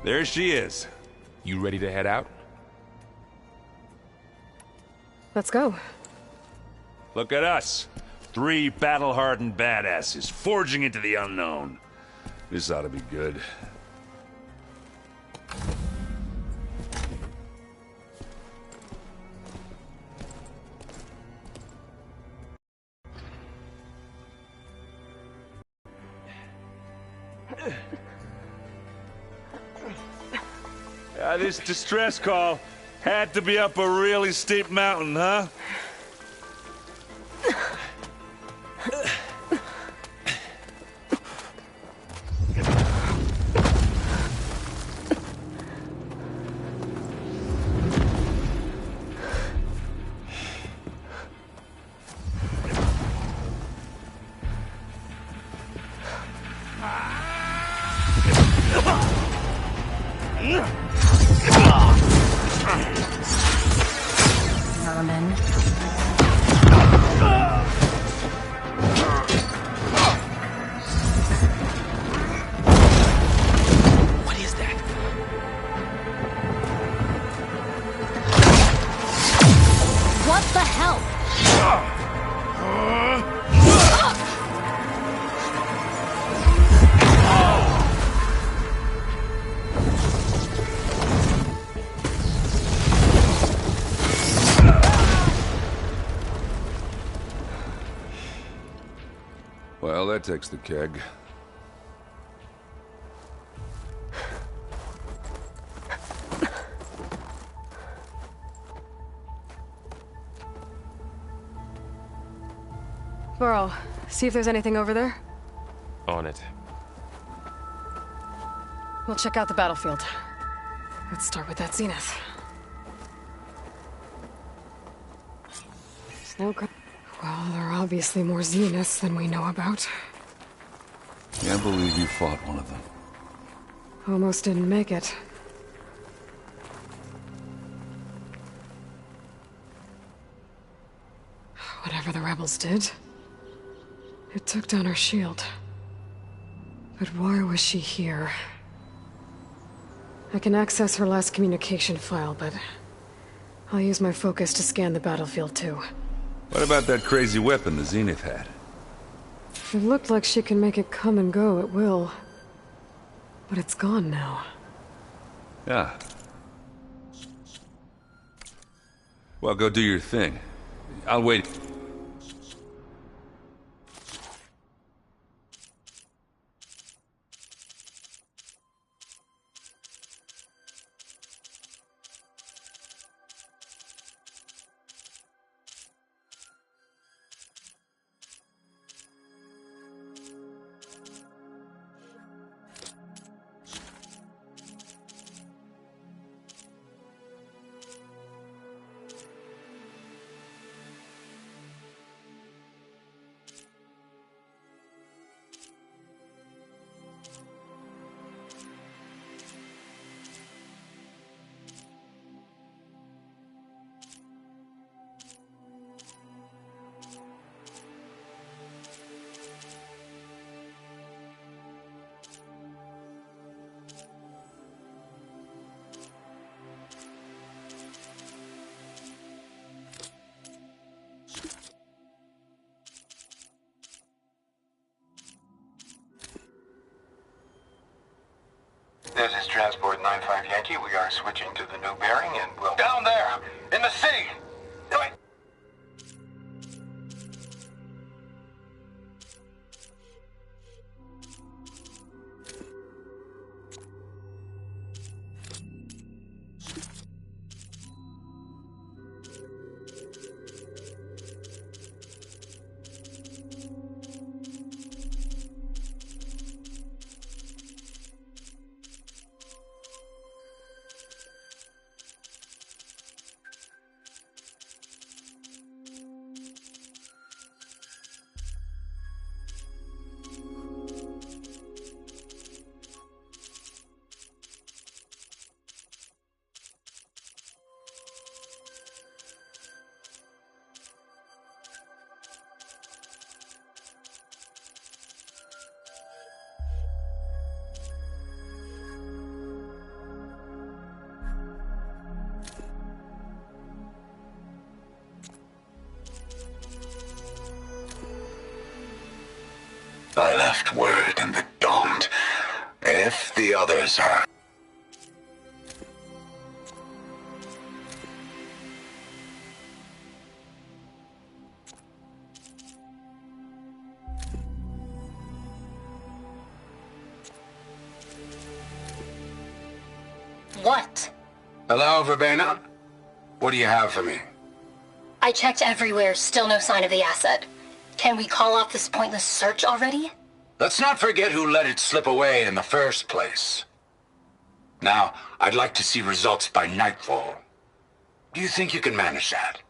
There she is. You ready to head out? Let's go. Look at us. 3 battle-hardened badasses forging into the unknown. This ought to be good. This distress call had to be up a really steep mountain, huh? Well, that takes the keg. Burl, see if there's anything over there. On it. We'll check out the battlefield. Let's start with that zenith. Well, there are obviously more zeniths than we know about. Can't believe you fought one of them. Almost didn't make it. Whatever the rebels did, it took down our shield. But why was she here? I can access her last communication file, but I'll use my focus to scan the battlefield too. What about that crazy weapon the Zenith had? If it looked like she can make it come and go, it will. But it's gone now. Yeah. Well, go do your thing. I'll wait. This is Transport 95 Yankee. We are switching to the new bearing and we'll... Down there! In the sea! Wait! left word and the don't. If the others are... What? Hello, Verbena? What do you have for me? I checked everywhere, still no sign of the asset. Can we call off this pointless search already? Let's not forget who let it slip away in the first place. Now, I'd like to see results by nightfall. Do you think you can manage that?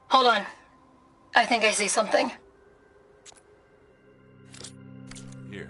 Hold on. I think I see something. Here.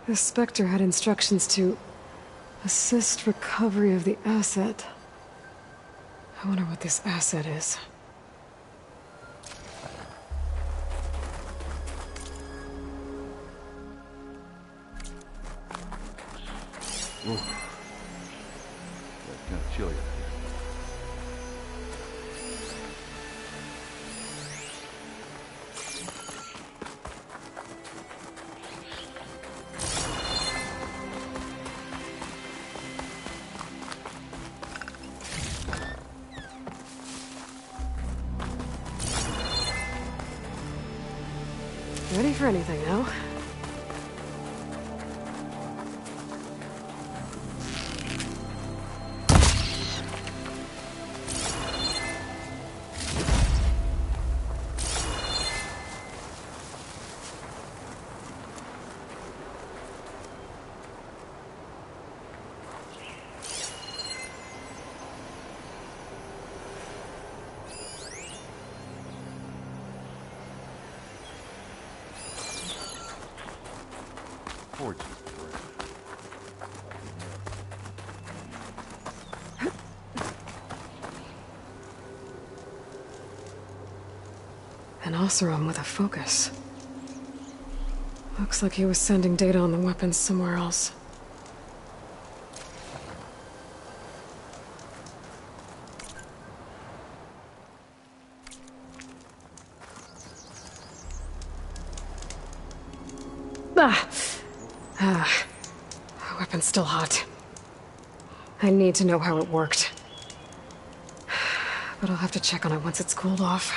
The Spectre had instructions to assist recovery of the asset. I wonder what this asset is. Ooh. That's kind of chilly. Ready for anything now? Forge. An Oseram with a focus. Looks like he was sending data on the weapons somewhere else. The weapon's still hot. I need to know how it worked. But I'll have to check on it once it's cooled off.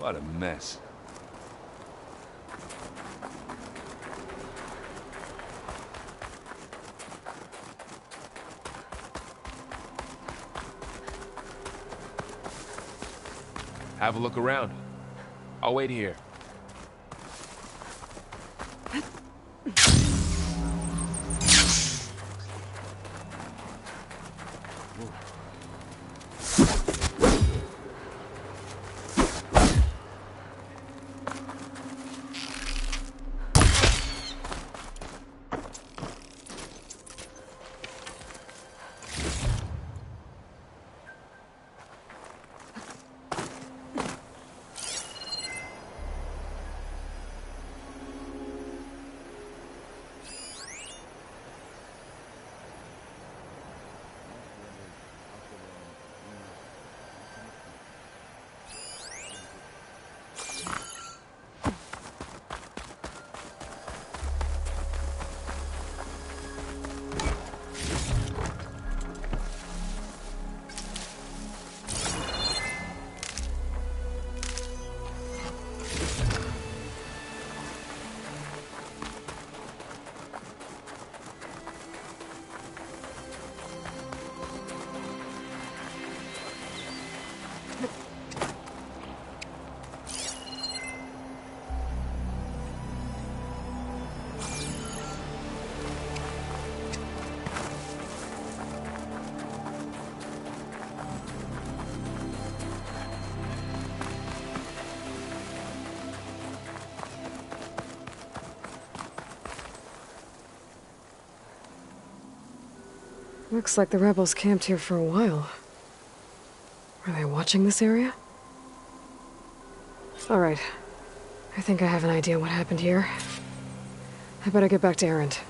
What a mess. Have a look around. I'll wait here. Looks like the rebels camped here for a while. Are they watching this area? Alright. I think I have an idea what happened here. I better get back to Errant.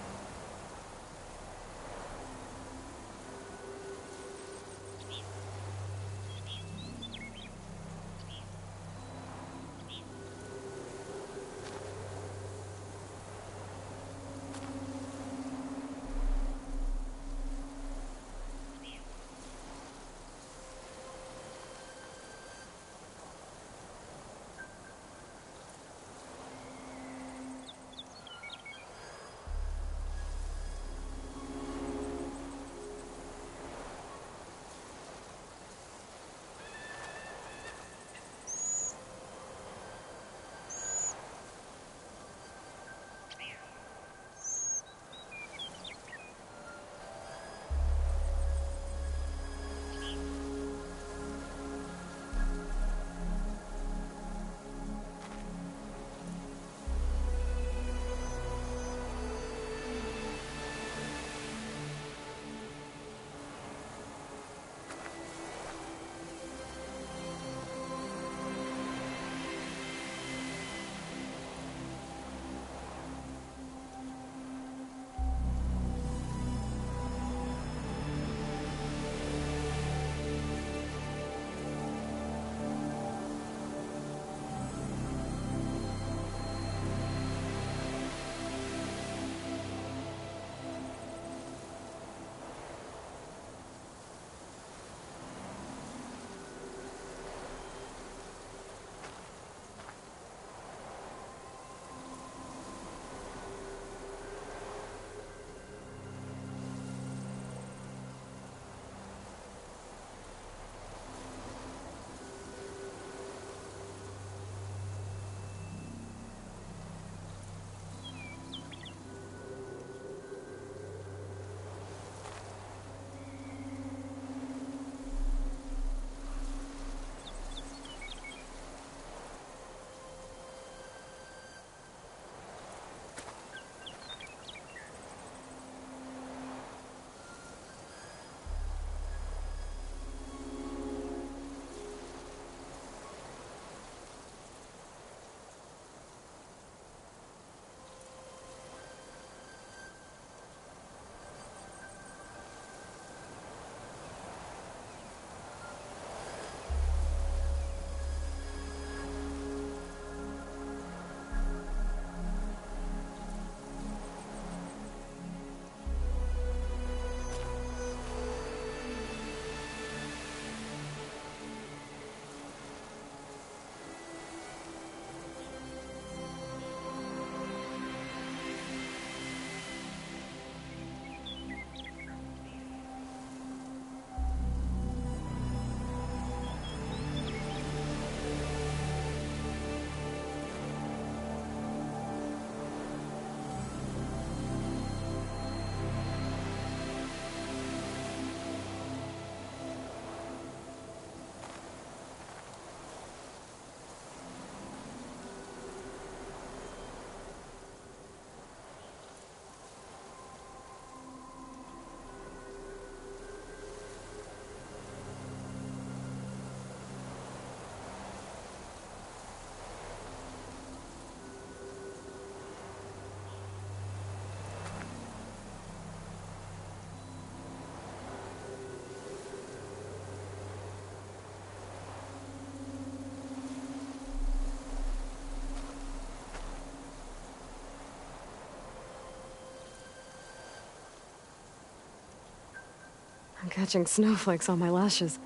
I'm catching snowflakes on my lashes.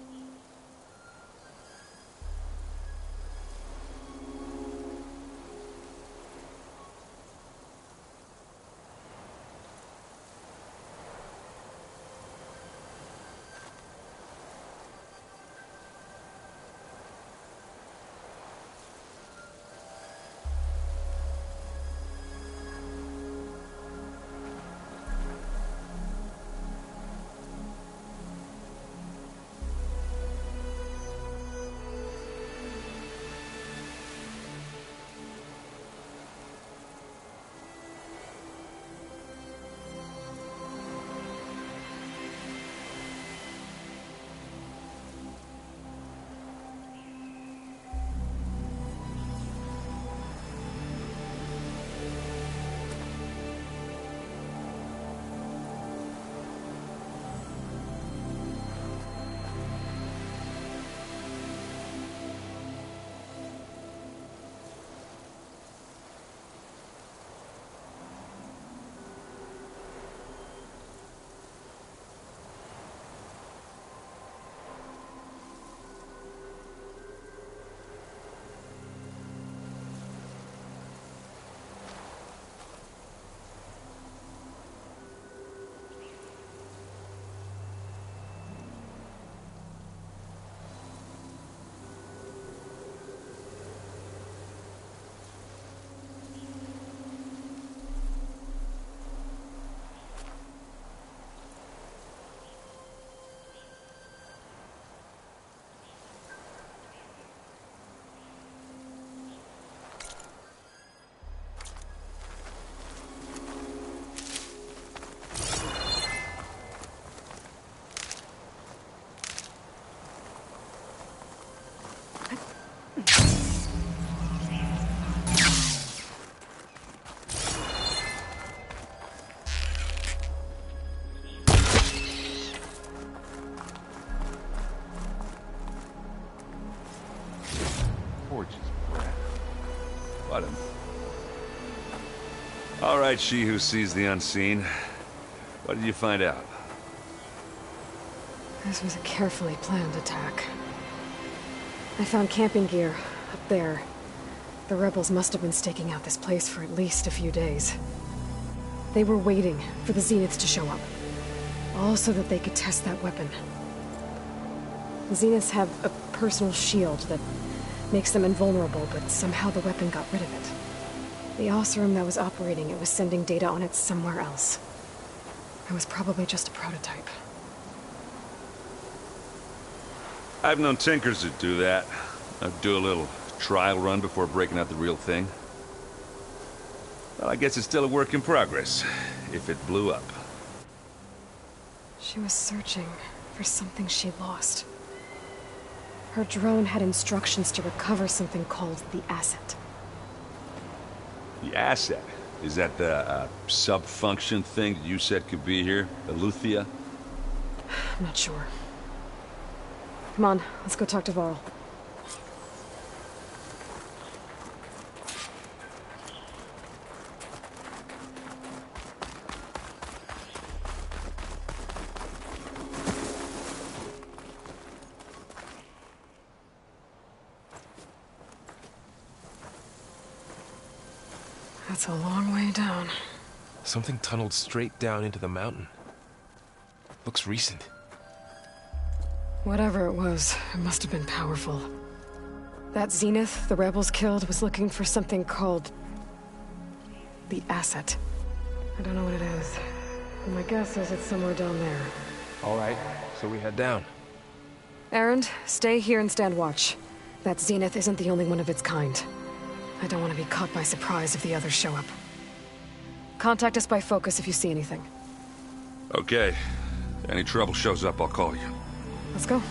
torches, brat. What him? All right, she who sees the unseen. What did you find out? This was a carefully planned attack. I found camping gear up there. The rebels must have been staking out this place for at least a few days. They were waiting for the Zeniths to show up. All so that they could test that weapon. The Zeniths have a personal shield that makes them invulnerable, but somehow the weapon got rid of it. The Oseram that was operating it was sending data on it somewhere else. It was probably just a prototype. I've known tinkers that do that. I'd do a little trial run before breaking out the real thing. Well, I guess it's still a work in progress, if it blew up. She was searching for something she lost. Her drone had instructions to recover something called the asset. The asset? Is that the sub-function thing that you said could be here? Eleuthia? I'm not sure. Come on, let's go talk to Varl. That's a long way down. Something tunneled straight down into the mountain. Looks recent. Whatever it was, it must have been powerful. That Zenith the rebels killed was looking for something called the asset. I don't know what it is. But my guess is it's somewhere down there. All right, so we head down. Erend, stay here and stand watch. That Zenith isn't the only one of its kind. I don't want to be caught by surprise if the others show up. Contact us by focus if you see anything. Okay. Any trouble shows up, I'll call you. Let's go.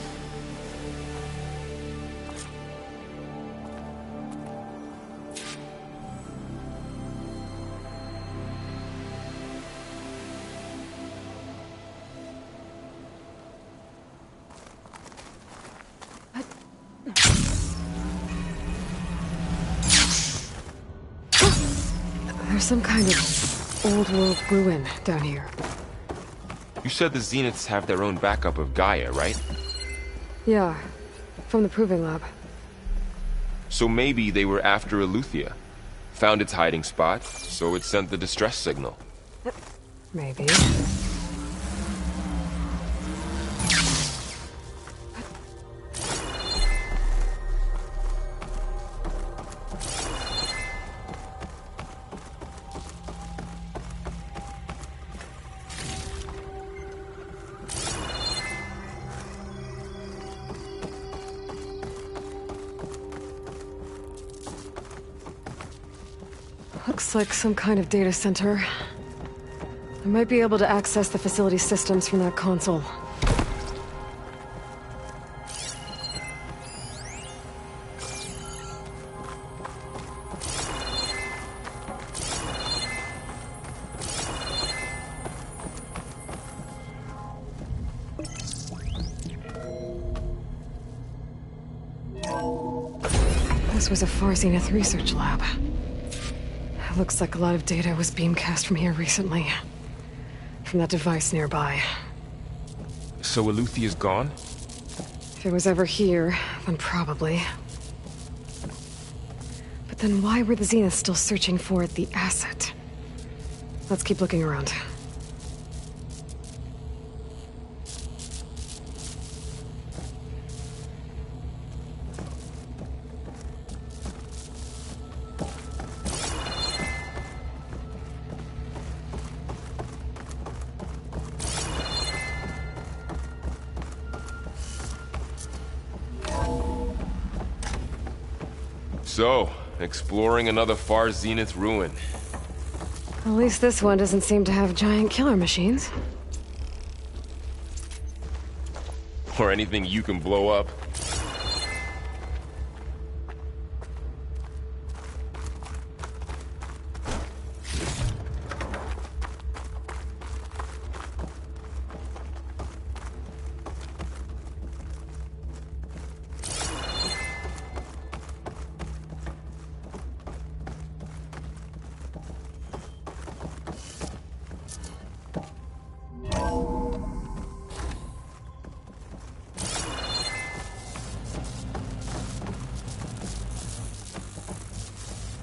There's some kind of old-world ruin down here. You said the Zeniths have their own backup of Gaia, right? Yeah, from the Proving Lab. So maybe they were after Eleuthia. Found its hiding spot, so it sent the distress signal. Maybe. Looks like some kind of data center. I might be able to access the facility systems from that console. This was a Far Zenith research lab. It looks like a lot of data was beamcast from here recently. From that device nearby. So Eleuthia's gone? If it was ever here, then probably. But then why were the Zeniths still searching for the asset? Let's keep looking around. So, exploring another Far Zenith ruin. At least this one doesn't seem to have giant killer machines. Or anything you can blow up.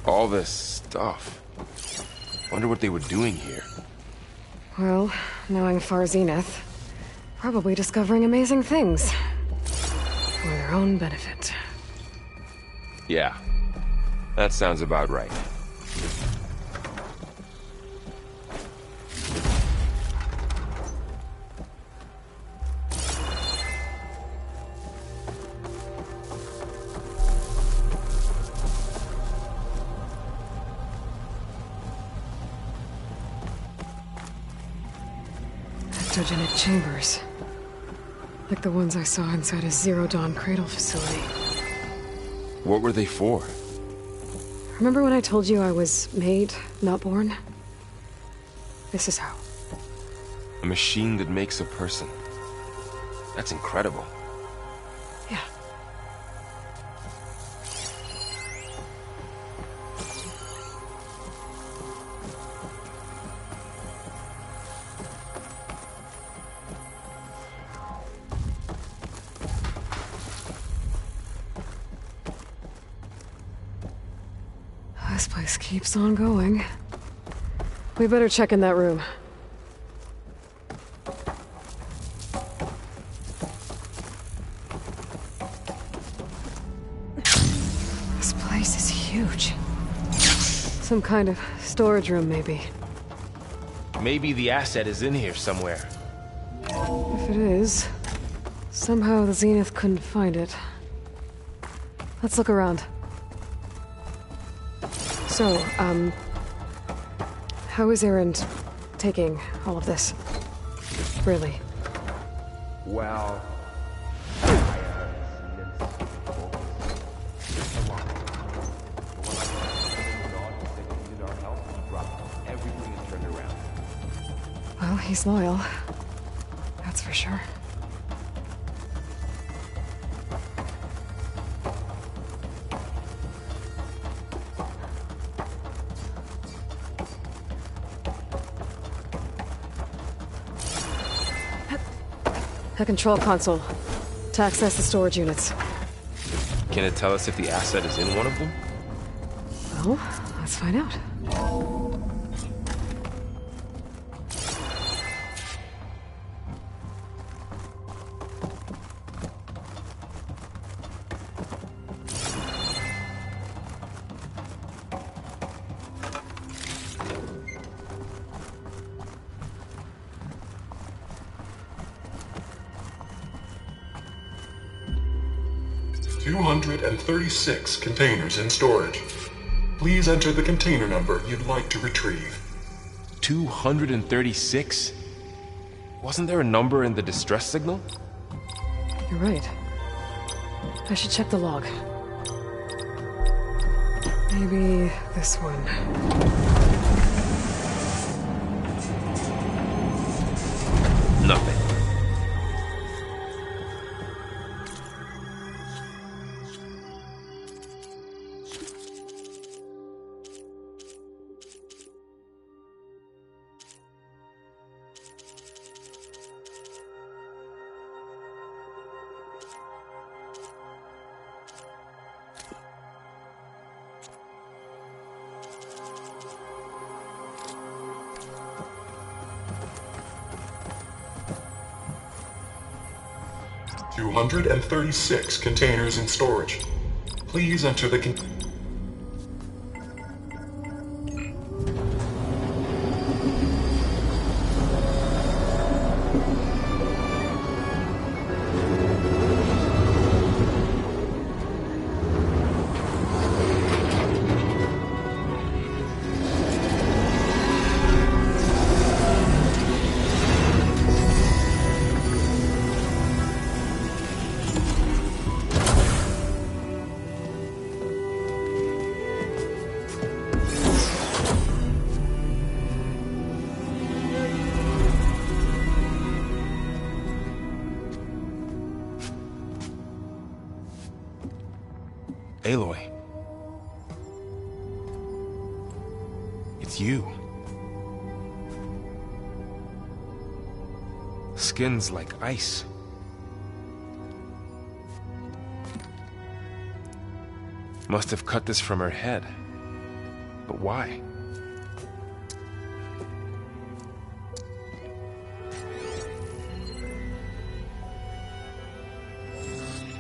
All this stuff. Wonder what they were doing here. Well, knowing Far Zenith, probably discovering amazing things. For their own benefit. Yeah, that sounds about right. Ectogenic chambers. Like the ones I saw inside a Zero Dawn cradle facility. What were they for? Remember when I told you I was made, not born? This is how. A machine that makes a person. That's incredible. Yeah. This place keeps on going. We better check in that room. This place is huge. Some kind of storage room, maybe. Maybe the asset is in here somewhere. If it is, somehow the Zenith couldn't find it. Let's look around. So, how is Erend taking all of this? Really? Well... Well, he's loyal. That's for sure. A control console. To access the storage units. Can it tell us if the asset is in one of them? Well, let's find out. $236 containers in storage. Please enter the container number you'd like to retrieve. 236? Wasn't there a number in the distress signal? You're right. I should check the log. Maybe this one. Nothing. $236 containers in storage. Please enter the Aloy. It's you. Skin's like ice. Must have cut this from her head. But why?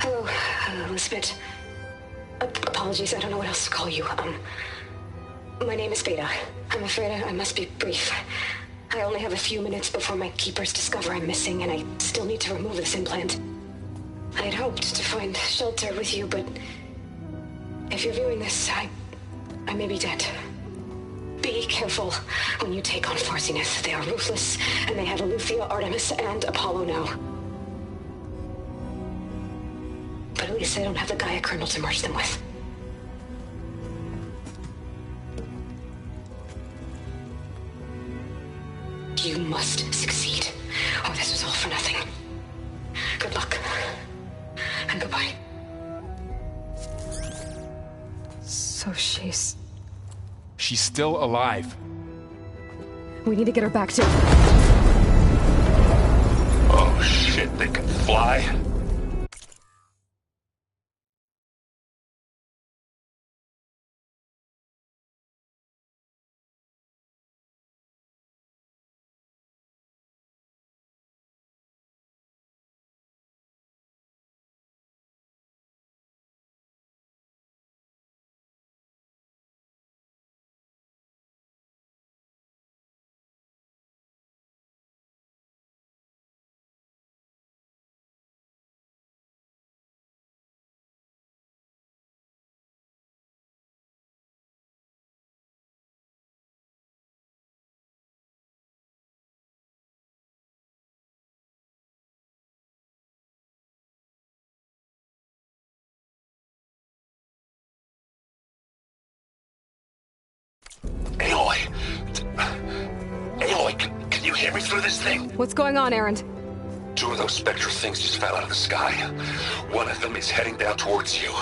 Hello, Elizabeth. Apologies, I don't know what else to call you. My name is Beta. I'm afraid I must be brief. I only have a few minutes before my keepers discover I'm missing, and I still need to remove this implant. I had hoped to find shelter with you, but if you're viewing this, I may be dead. Be careful when you take on Far Zenith. They are ruthless, and they have Aletheia, Artemis, and Apollo now. But at least I don't have the Gaia kernel to merge them with. You must succeed, or this was all for nothing. Good luck. And goodbye. So she's... She's still alive. We need to get her back to... Oh shit, they can fly? Aloy, can you hear me through this thing? What's going on, Erend? Two of those spectral things just fell out of the sky. One of them is heading down towards you.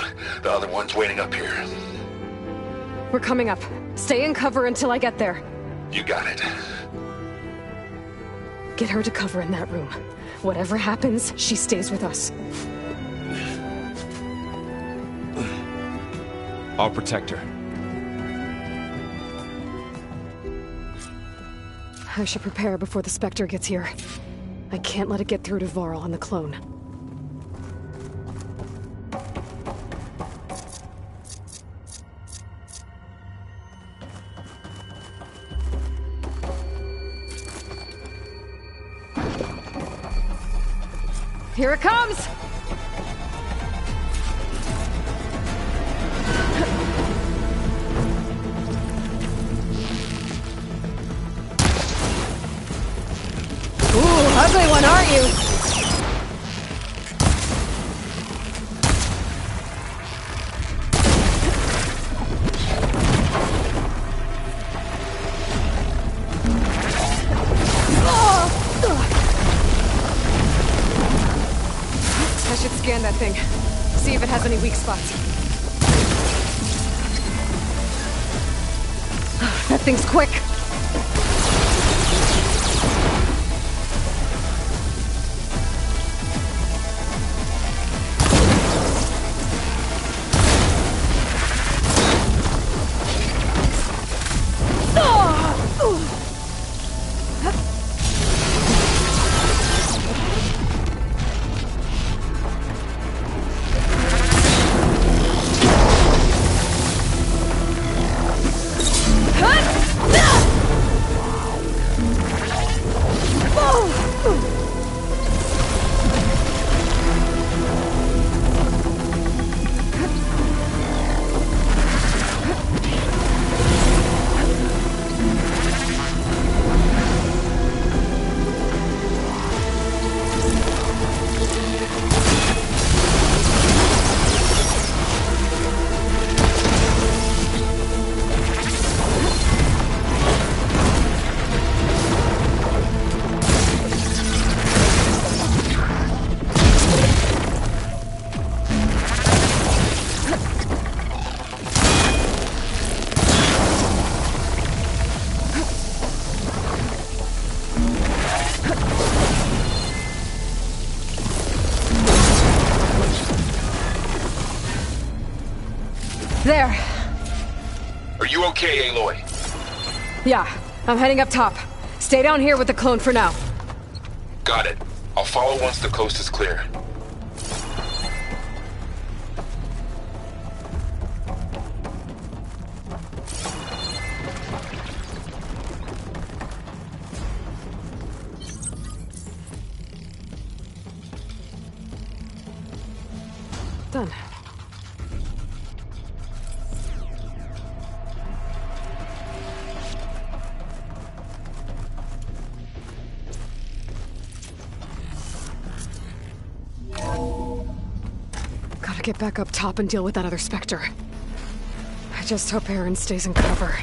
The other one's waiting up here. We're coming up. Stay in cover until I get there. You got it. Get her to cover in that room. Whatever happens, she stays with us. I'll protect her. I should prepare before the Spectre gets here. I can't let it get through to Varl and the clone. Here it comes! Ugly one, aren't you? I should scan that thing. See if it has any weak spots. That thing's quick. Are Are you okay, Aloy? Yeah, I'm heading up top. Stay down here with the clone for now. Got it. I'll follow once the coast is clear. Done. Gotta get back up top and deal with that other Spectre. I just hope Aaron stays in cover.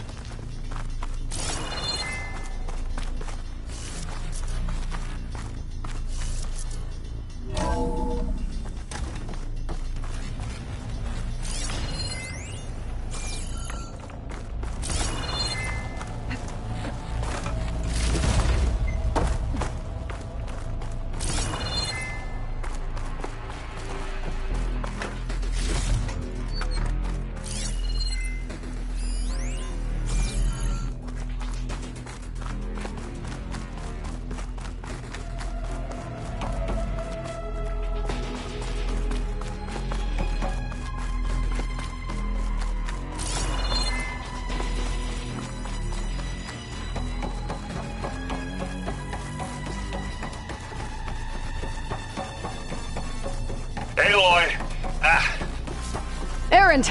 Aloy! Erend!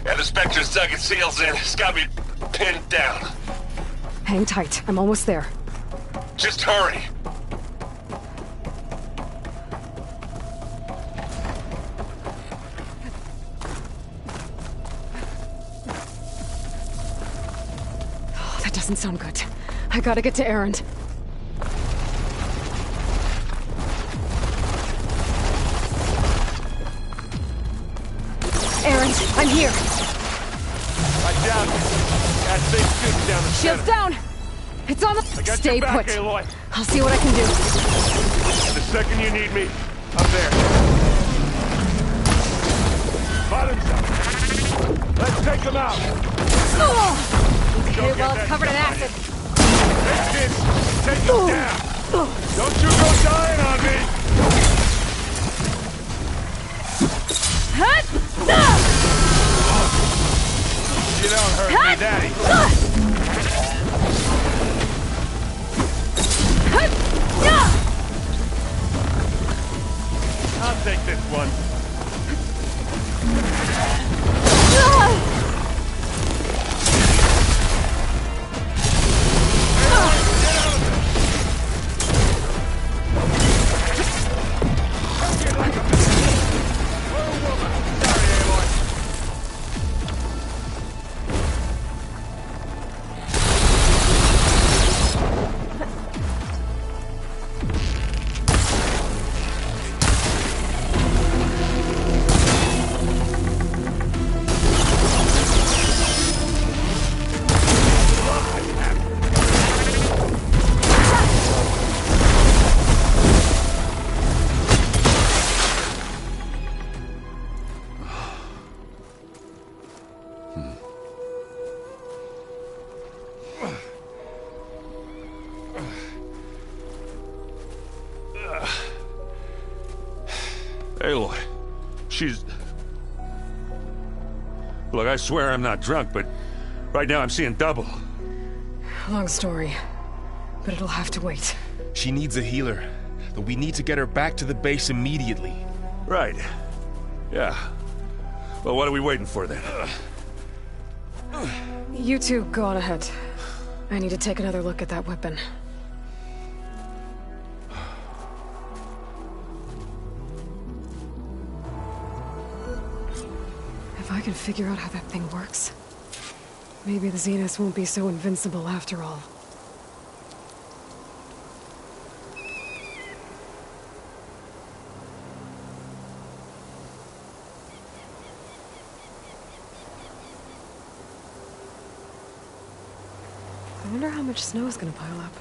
Yeah, the Spectre's dug its heels in. It's got me pinned down. Hang tight. I'm almost there. Just hurry. Oh, that doesn't sound good. I gotta get to Erend. Erend, I'm here. I down. That safe suit's down the Shields center. down! It's on the... I got Stay your back, put. Aloy. I'll see what I can do. The second you need me, I'm there. Bottoms up. Let's take them out. Oh! Okay, Go well, get it's covered in that acid. Hey, kids, take them down. Don't you go dying on me. Hut! You don't hurt me, Daddy. I'll take this one. Aloy, she's... Look, I swear I'm not drunk, but right now I'm seeing double. Long story, but it'll have to wait. She needs a healer, but we need to get her back to the base immediately. Right. Yeah. Well, what are we waiting for then? You two go on ahead. I need to take another look at that weapon. If I can figure out how that thing works, maybe the Zeniths won't be so invincible after all. I wonder how much snow is gonna pile up.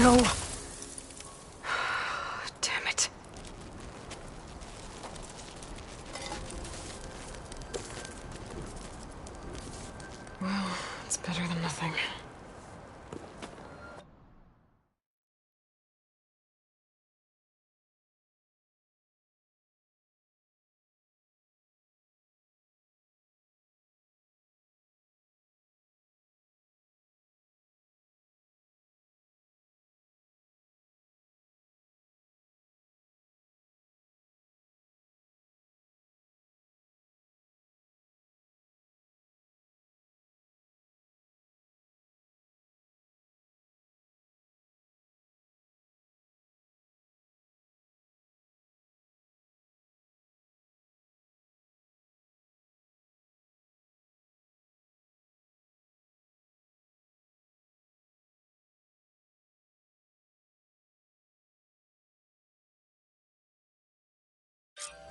no. Damn it. Well, it's better than nothing.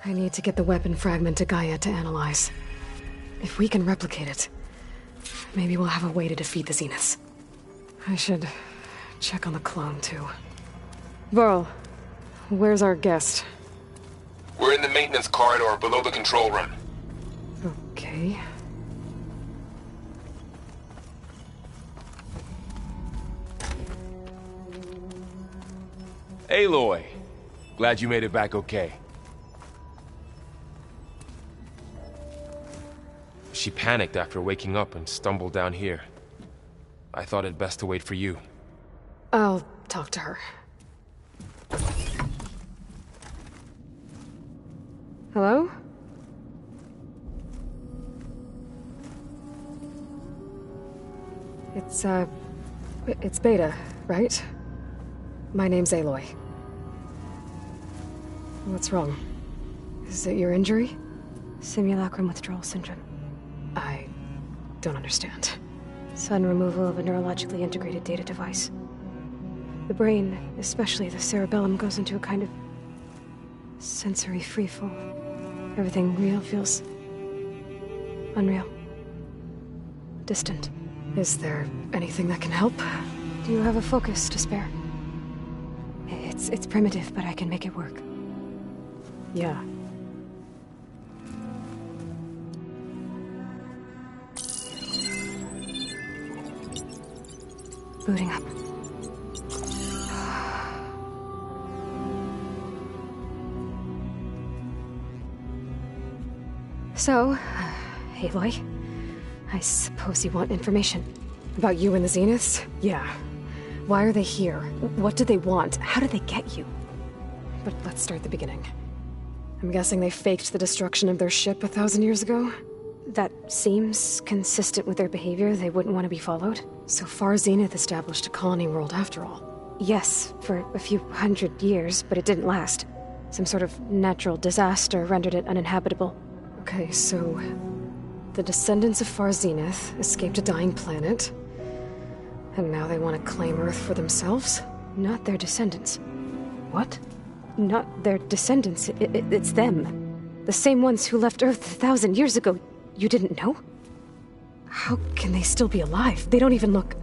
I need to get the weapon fragment to Gaia to analyze. If we can replicate it, maybe we'll have a way to defeat the Zeniths. I should check on the clone, too. Varl, where's our guest? We're in the maintenance corridor below the control room. Okay. Aloy, glad you made it back okay. She panicked after waking up and stumbled down here. I thought it best to wait for you. I'll talk to her. Hello? It's Beta, right? My name's Aloy. What's wrong? Is it your injury? Simulacrum withdrawal syndrome. I don't understand. Sudden removal of a neurologically integrated data device. The brain, especially the cerebellum, goes into a kind of sensory freefall. Everything real feels unreal. Distant. Is there anything that can help? Do you have a focus to spare? It's primitive, but I can make it work. Yeah. Booting up. So, Aloy, I suppose you want information. About you and the Zeniths? Yeah. Why are they here? What do they want? How did they get you? But let's start at the beginning. I'm guessing they faked the destruction of their ship 1,000 years ago? That seems consistent with their behavior. They wouldn't want to be followed. So far, Zenith established a colony world after all. Yes, for a few hundred years, but it didn't last. Some sort of natural disaster rendered it uninhabitable. Okay, so the descendants of Far Zenith escaped a dying planet, and now they want to claim Earth for themselves? Not their descendants. What? Not their descendants. It's them. The same ones who left Earth 1,000 years ago. You didn't know? How can they still be alive? They don't even look...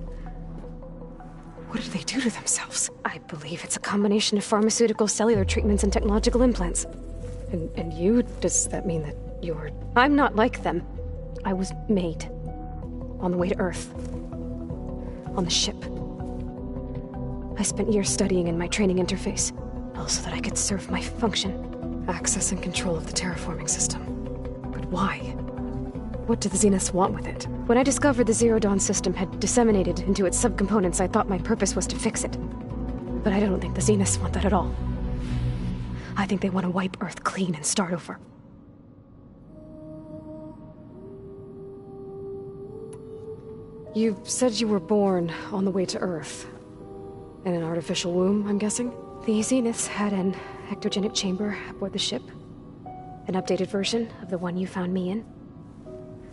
What did they do to themselves? I believe it's a combination of pharmaceutical, cellular treatments, and technological implants. And you? Does that mean that you're... I'm not like them. I was made. On the way to Earth. On the ship. I spent years studying in my training interface, all so that I could serve my function. Access and control of the terraforming system. But why? What do the Zeniths want with it? When I discovered the Zero Dawn system had disseminated into its subcomponents, I thought my purpose was to fix it. But I don't think the Zeniths want that at all. I think they want to wipe Earth clean and start over. You said you were born on the way to Earth. In an artificial womb, I'm guessing? The Zeniths had an ectogenic chamber aboard the ship. An updated version of the one you found me in.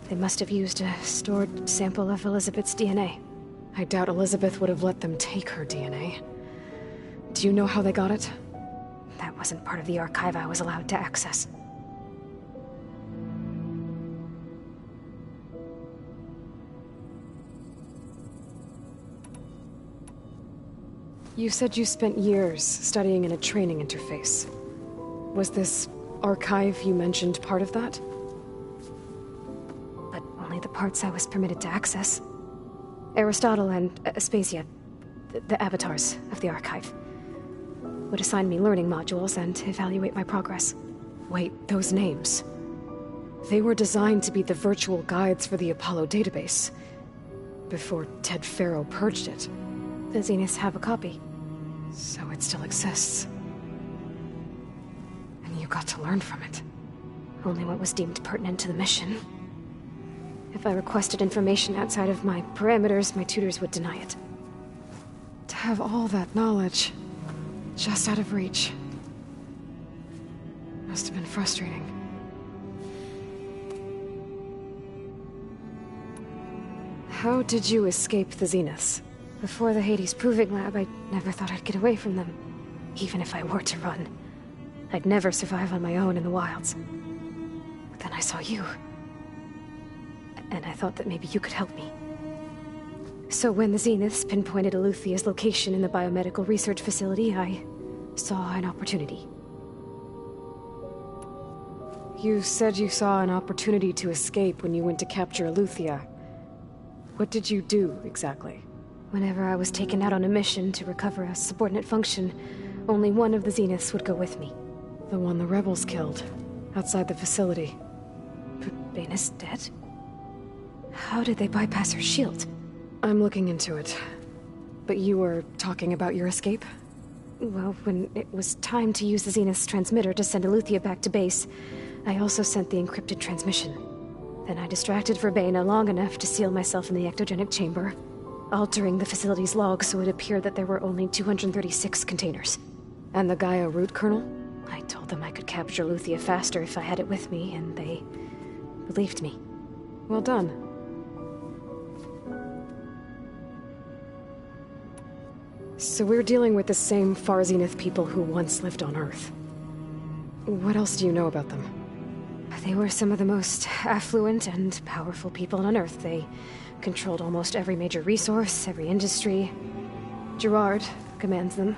They must have used a stored sample of Elizabeth's DNA. I doubt Elizabeth would have let them take her DNA. Do you know how they got it? That wasn't part of the archive I was allowed to access. You said you spent years studying in a training interface. Was this archive you mentioned part of that? But only the parts I was permitted to access. Aristotle and Aspasia, the avatars of the archive, would assign me learning modules and evaluate my progress. Wait, those names. They were designed to be the virtual guides for the Apollo database, before Ted Faro purged it. The Zeniths have a copy. So it still exists. And you got to learn from it. Only what was deemed pertinent to the mission. If I requested information outside of my parameters, my tutors would deny it. To have all that knowledge, just out of reach, must have been frustrating. How did you escape the Zeniths? Before the Hades Proving Lab, I never thought I'd get away from them. Even if I were to run. I'd never survive on my own in the wilds. But then I saw you. And I thought that maybe you could help me. So when the Zeniths pinpointed Eluthia's location in the biomedical research facility, I saw an opportunity. You said you saw an opportunity to escape when you went to capture Eluthia. What did you do, exactly? Whenever I was taken out on a mission to recover a subordinate function, only one of the Zeniths would go with me. The one the rebels killed, outside the facility. But Baina's dead? How did they bypass her shield? I'm looking into it. But you were talking about your escape? Well, when it was time to use the Zenith's transmitter to send Eluthia back to base, I also sent the encrypted transmission. Then I distracted Verbaina long enough to seal myself in the ectogenic chamber, altering the facility's log so it appeared that there were only 236 containers. And the Gaia root kernel? I told them I could capture Eluthia faster if I had it with me, and they believed me. Well done. So we're dealing with the same Far Zenith people who once lived on Earth. What else do you know about them? They were some of the most affluent and powerful people on Earth. They controlled almost every major resource, every industry. Gerard commands them.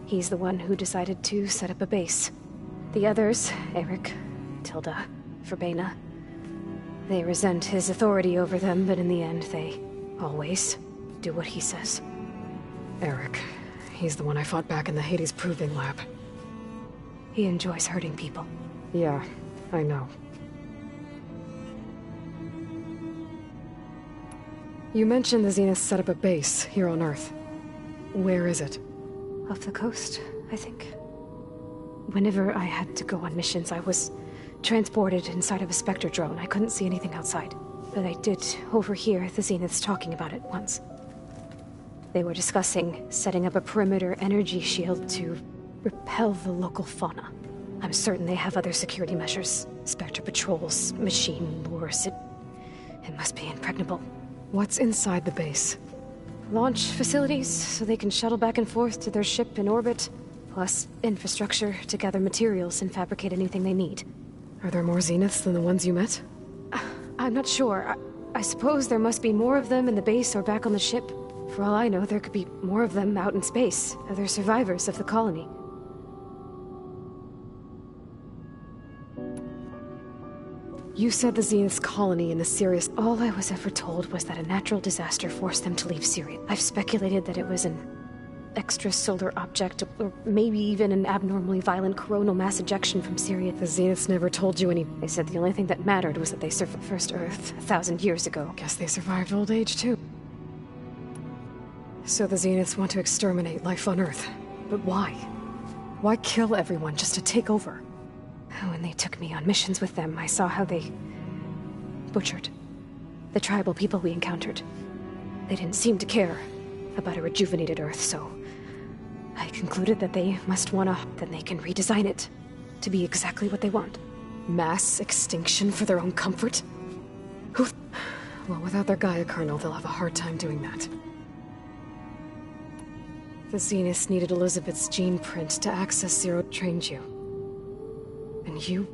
He's the one who decided to set up a base. The others, Eric, Tilda, Verbaina, they resent his authority over them, but in the end, they always do what he says. Eric. He's the one I fought back in the Hades Proving Lab. He enjoys hurting people. Yeah, I know. You mentioned the Zeniths set up a base here on Earth. Where is it? Off the coast, I think. Whenever I had to go on missions, I was transported inside of a Spectre drone. I couldn't see anything outside. But I did overhear the Zeniths talking about it once. They were discussing setting up a perimeter energy shield to repel the local fauna. I'm certain they have other security measures. Spectre patrols, machine lures. It must be impregnable. What's inside the base? Launch facilities, so they can shuttle back and forth to their ship in orbit. Plus infrastructure to gather materials and fabricate anything they need. Are there more Zeniths than the ones you met? I'm not sure. I suppose there must be more of them in the base or back on the ship. For all I know, there could be more of them out in space, other survivors of the colony. You said the Zenith's colony in the Sirius... All I was ever told was that a natural disaster forced them to leave Sirius. I've speculated that it was an extrasolar object, or maybe even an abnormally violent coronal mass ejection from Sirius. The Zeniths never told you any... They said the only thing that mattered was that they survived first Earth 1,000 years ago. Guess they survived old age, too. So the Zeniths want to exterminate life on Earth. But why? Why kill everyone just to take over? When they took me on missions with them, I saw how they butchered the tribal people we encountered. They didn't seem to care about a rejuvenated Earth, so I concluded that they must then they can redesign it to be exactly what they want. Mass extinction for their own comfort? Well, without their Gaia kernel, they'll have a hard time doing that. The Zeniths needed Elizabeth's gene print to access Zero trained you. And you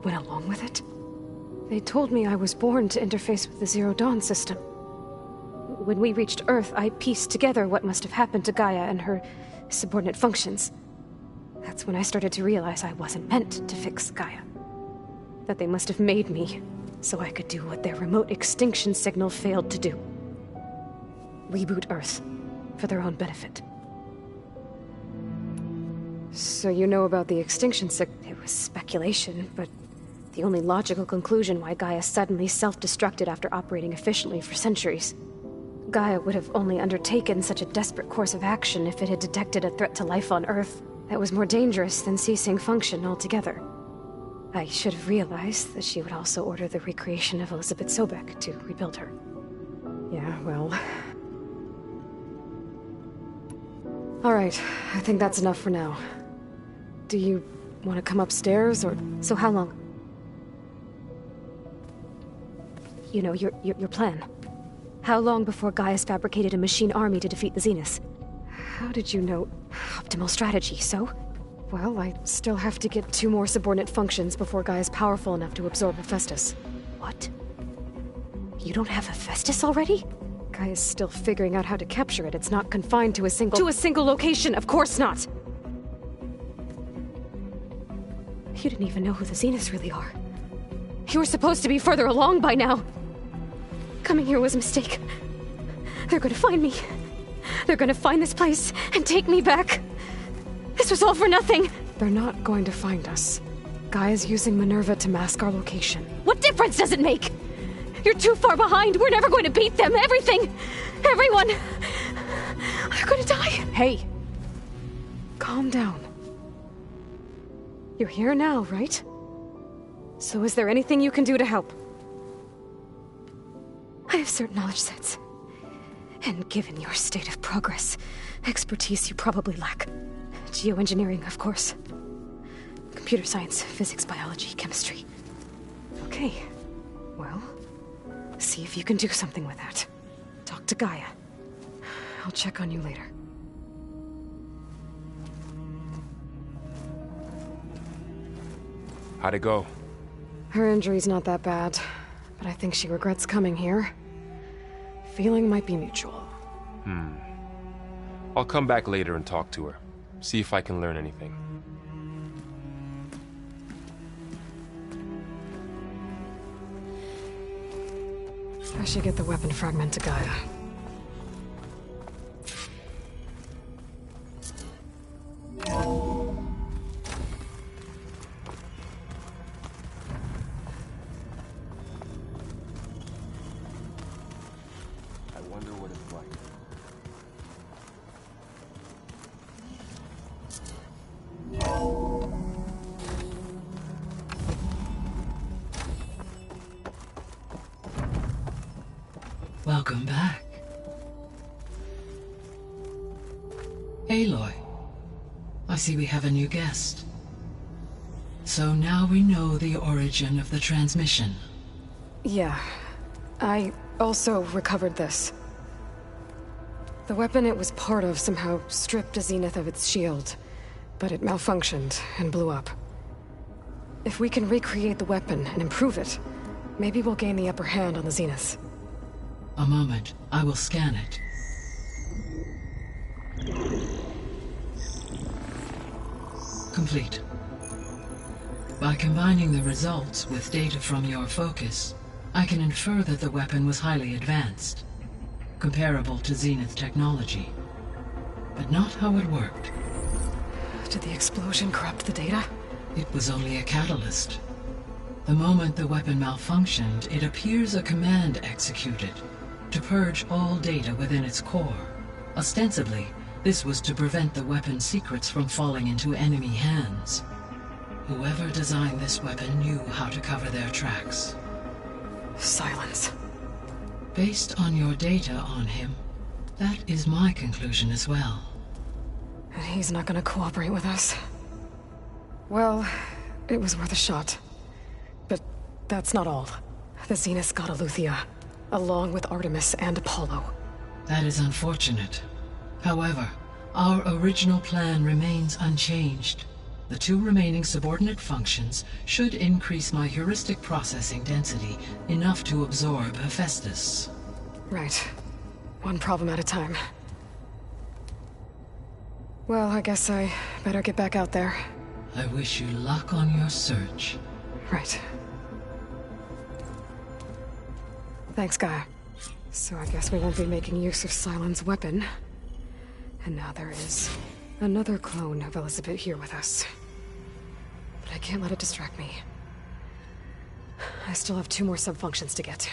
went along with it? They told me I was born to interface with the Zero Dawn system. when we reached Earth, I pieced together what must have happened to Gaia and her subordinate functions. That's when I started to realize I wasn't meant to fix Gaia. That they must have made me so I could do what their remote extinction signal failed to do. Reboot Earth, for their own benefit. So you know about the extinction signal? It was speculation, but the only logical conclusion why Gaia suddenly self-destructed after operating efficiently for centuries. Gaia would have only undertaken such a desperate course of action if it had detected a threat to life on Earth that was more dangerous than ceasing function altogether. I should have realized that she would also order the recreation of Elizabeth Sobek to rebuild her. Yeah, well... Alright, I think that's enough for now. Do you want to come upstairs, or... So how long? You know, your plan. How long before Gaia's fabricated a machine army to defeat the Zeniths? How did you know? Optimal strategy, so? Well, I still have to get 2 more subordinate functions before Gaia's powerful enough to absorb Hephaestus. What? You don't have Hephaestus already? Gaia's still figuring out how to capture it. It's not confined to a single location, of course not! You didn't even know who the Zeniths really are. You were supposed to be further along by now. Coming here was a mistake. They're gonna find me. They're gonna find this place and take me back. This was all for nothing. They're not going to find us. Gaia's using Minerva to mask our location. What difference does it make? You're too far behind. We're never going to beat them. Everything. Everyone. They're gonna die. Hey. Calm down. You're here now, right? So is there anything you can do to help? I have certain knowledge sets. And given your state of progress, expertise you probably lack. Geoengineering, of course. Computer science, physics, biology, chemistry. Okay. Well, see if you can do something with that. Talk to Gaia. I'll check on you later. How'd it go? Her injury's not that bad, but I think she regrets coming here. Feeling might be mutual. I'll come back later and talk to her. See if I can learn anything. I should get the weapon fragment to Gaia. Welcome back. Aloy, I see we have a new guest. So now we know the origin of the transmission. Yeah. I also recovered this. The weapon it was part of somehow stripped a Zenith of its shield, but it malfunctioned and blew up. If we can recreate the weapon and improve it, maybe we'll gain the upper hand on the Zeniths. A moment, I will scan it. Complete. By combining the results with data from your focus, I can infer that the weapon was highly advanced, comparable to Zenith technology. But not how it worked. Did the explosion corrupt the data? It was only a catalyst. The moment the weapon malfunctioned, it appears a command executed to purge all data within its core. Ostensibly, this was to prevent the weapon's secrets from falling into enemy hands. Whoever designed this weapon knew how to cover their tracks. Silence. Based on your data on him, that is my conclusion as well. And he's not gonna cooperate with us. Well, it was worth a shot. But that's not all. The Zeniths got Eleuthia, along with Artemis and Apollo. That is unfortunate. However, our original plan remains unchanged. The 2 remaining subordinate functions should increase my heuristic processing density enough to absorb Hephaestus. Right. One problem at a time. Well, I guess I better get back out there. I wish you luck on your search. Right. Thanks, Gaia. So I guess we won't be making use of Sylens' weapon. And now there is another clone of Elizabeth here with us. But I can't let it distract me. I still have 2 more subfunctions to get.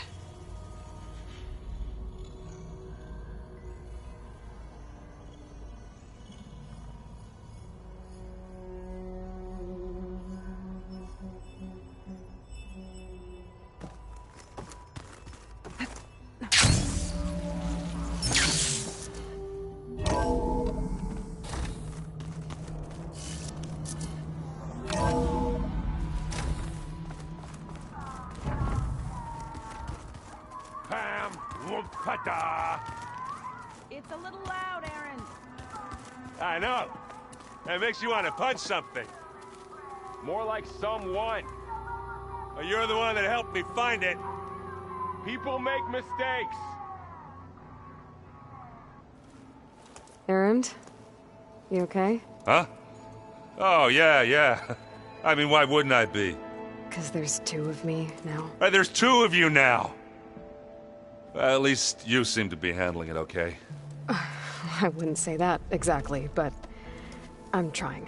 It's a little loud, Aaron. I know. It makes you want to punch something. More like someone. You're the one that helped me find it. People make mistakes. Aaron? You okay? Huh? Oh, yeah. I mean, why wouldn't I be? 'Cause there's 2 of me now. There's 2 of you now! Well, at least you seem to be handling it okay. I wouldn't say that exactly, but I'm trying.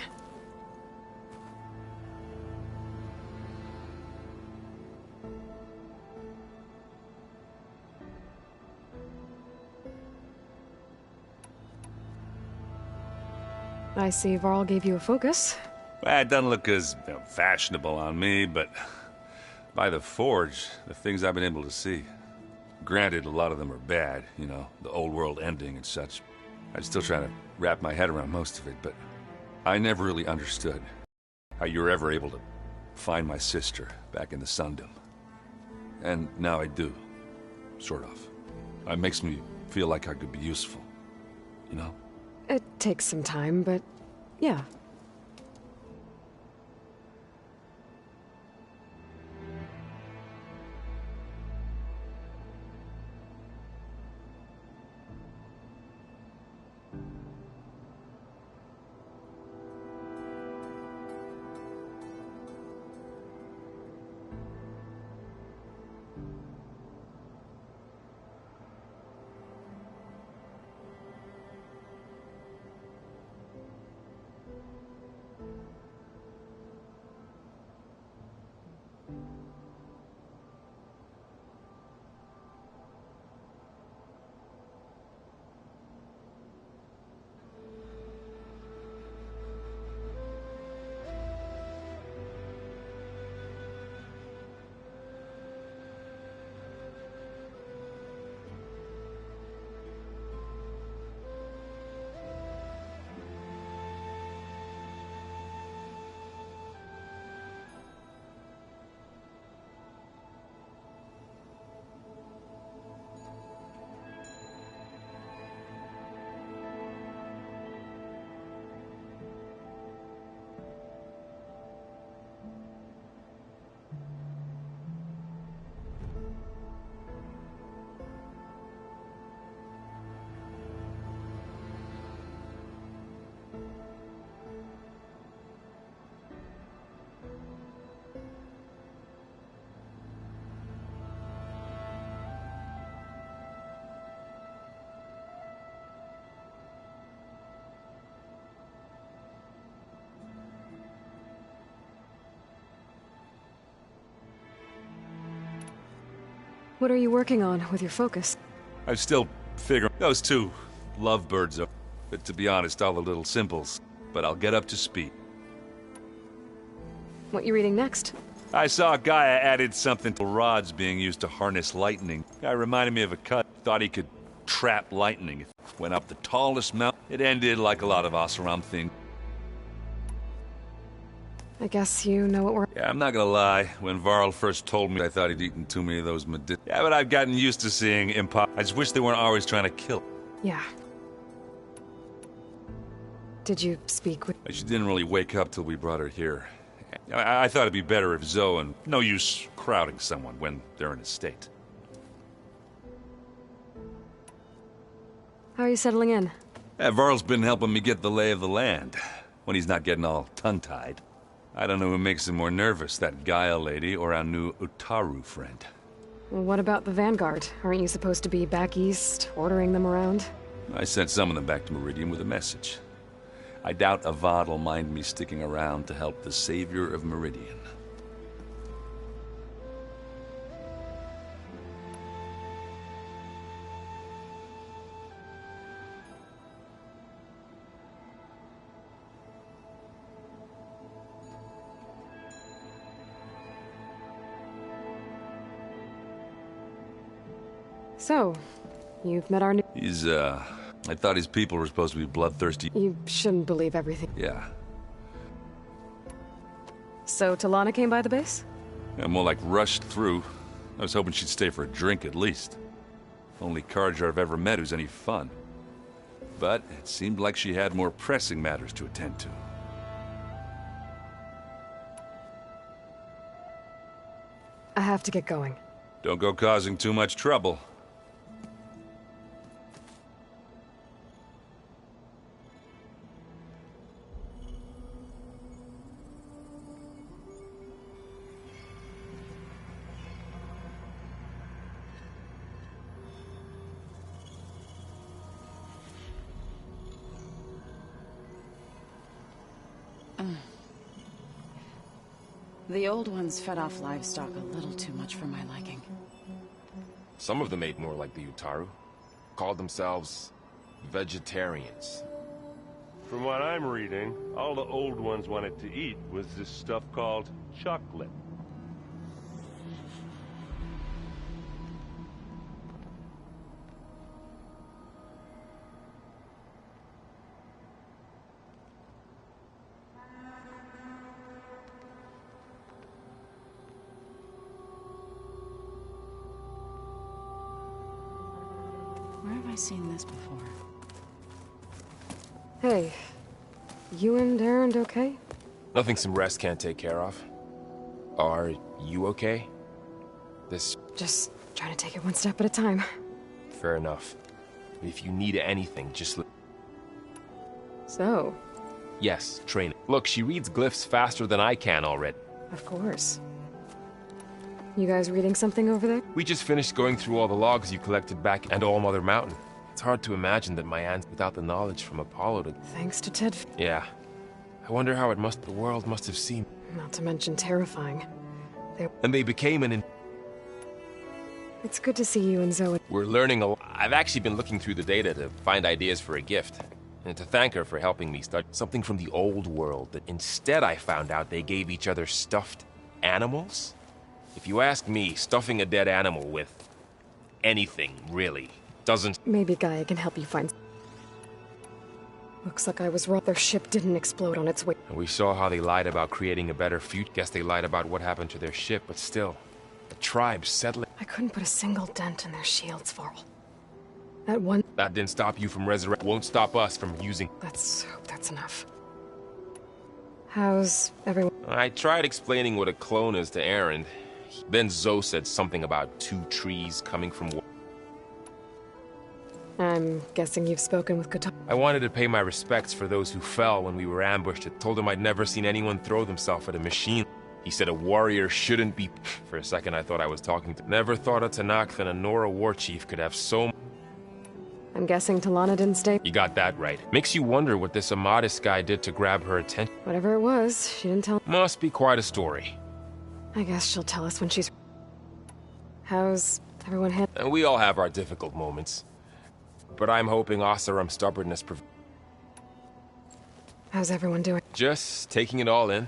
I see Varl gave you a focus. Well, it doesn't look as fashionable on me, but by the Forge, the things I've been able to see. Granted, a lot of them are bad, you know, the old world ending and such. I'm still trying to wrap my head around most of it, but I never really understood how you were ever able to find my sister back in the Sundom. And now I do, sort of. It makes me feel like I could be useful, you know? It takes some time, but yeah. What are you working on with your focus? I'm still figuring those 2 lovebirds are, but to be honest, all the little symbols. But I'll get up to speed. What you reading next? I saw Gaia added something to rods being used to harness lightning. Guy reminded me of a cut. Thought he could trap lightning. Went up the tallest mountain. It ended like a lot of Oseram things. I guess you know what we're... Yeah, I'm not gonna lie. When Varl first told me, I thought he'd eaten too many of those medicine. Yeah, but I've gotten used to seeing impo... I just wish they weren't always trying to kill. Yeah. Did you speak with... She didn't really wake up till we brought her here. I thought it'd be better if Zoe and... No use crowding someone when they're in a state. How are you settling in? Varl's been helping me get the lay of the land, when he's not getting all tongue-tied. I don't know who makes him more nervous, that Gaia lady or our new Utaru friend. Well, what about the Vanguard? Aren't you supposed to be back east, ordering them around? I sent some of them back to Meridian with a message. I doubt Avad will mind me sticking around to help the savior of Meridian. So, you've met our new... I thought his people were supposed to be bloodthirsty. You shouldn't believe everything. Yeah. So, Talana came by the base? Yeah, more like rushed through. I was hoping she'd stay for a drink at least. Only Carja I've ever met who's any fun. But it seemed like she had more pressing matters to attend to. I have to get going. Don't go causing too much trouble. The old ones fed off livestock a little too much for my liking. Some of them ate more like the Utaru. Called themselves vegetarians. From what I'm reading, all the old ones wanted to eat was this stuff called chocolate. Where have I seen this before? Hey, you and Aaron okay? Nothing some rest can't take care of. Are you okay? Just trying to take it one step at a time. Fair enough. If you need anything, just So? Yes, training. Look, she reads glyphs faster than I can already. Of course. You guys reading something over there? We just finished going through all the logs you collected back and All Mother Mountain. It's hard to imagine that my aunt, without the knowledge from Apollo to... Thanks to Ted. Yeah. I wonder how the world must have seemed. Not to mention terrifying. And they became It's good to see you and Zoe. We're learning a lot. I've actually been looking through the data to find ideas for a gift. And to thank her for helping me start something from the old world that instead I found out they gave each other stuffed animals. If you ask me, stuffing a dead animal with anything, really, doesn't... Maybe Gaia can help you find... Looks like I was wrong. Their ship didn't explode on its way. And we saw how they lied about creating a better future. Guess they lied about what happened to their ship, but still, the tribe settling... I couldn't put a single dent in their shields, Varl. That didn't stop you from resurrect. Won't stop us from using... Let's hope that's enough. How's everyone? I tried explaining what a clone is to Aaron. Then Zoe said something about 2 trees coming from... I'm guessing you've spoken with Kata. I wanted to pay my respects for those who fell when we were ambushed. I told him I'd never seen anyone throw themselves at a machine. He said a warrior shouldn't be... For a second I thought I was talking to... Never thought a Tanakh than a Nora war chief could have so... I'm guessing Talana didn't stay. You got that right. Makes you wonder what this Amadis guy did to grab her attention. Whatever it was, she didn't tell... Must be quite a story. I guess she'll tell us when she's... How's everyone And we all have our difficult moments. But I'm hoping Oseram's stubbornness... How's everyone doing? Just taking it all in.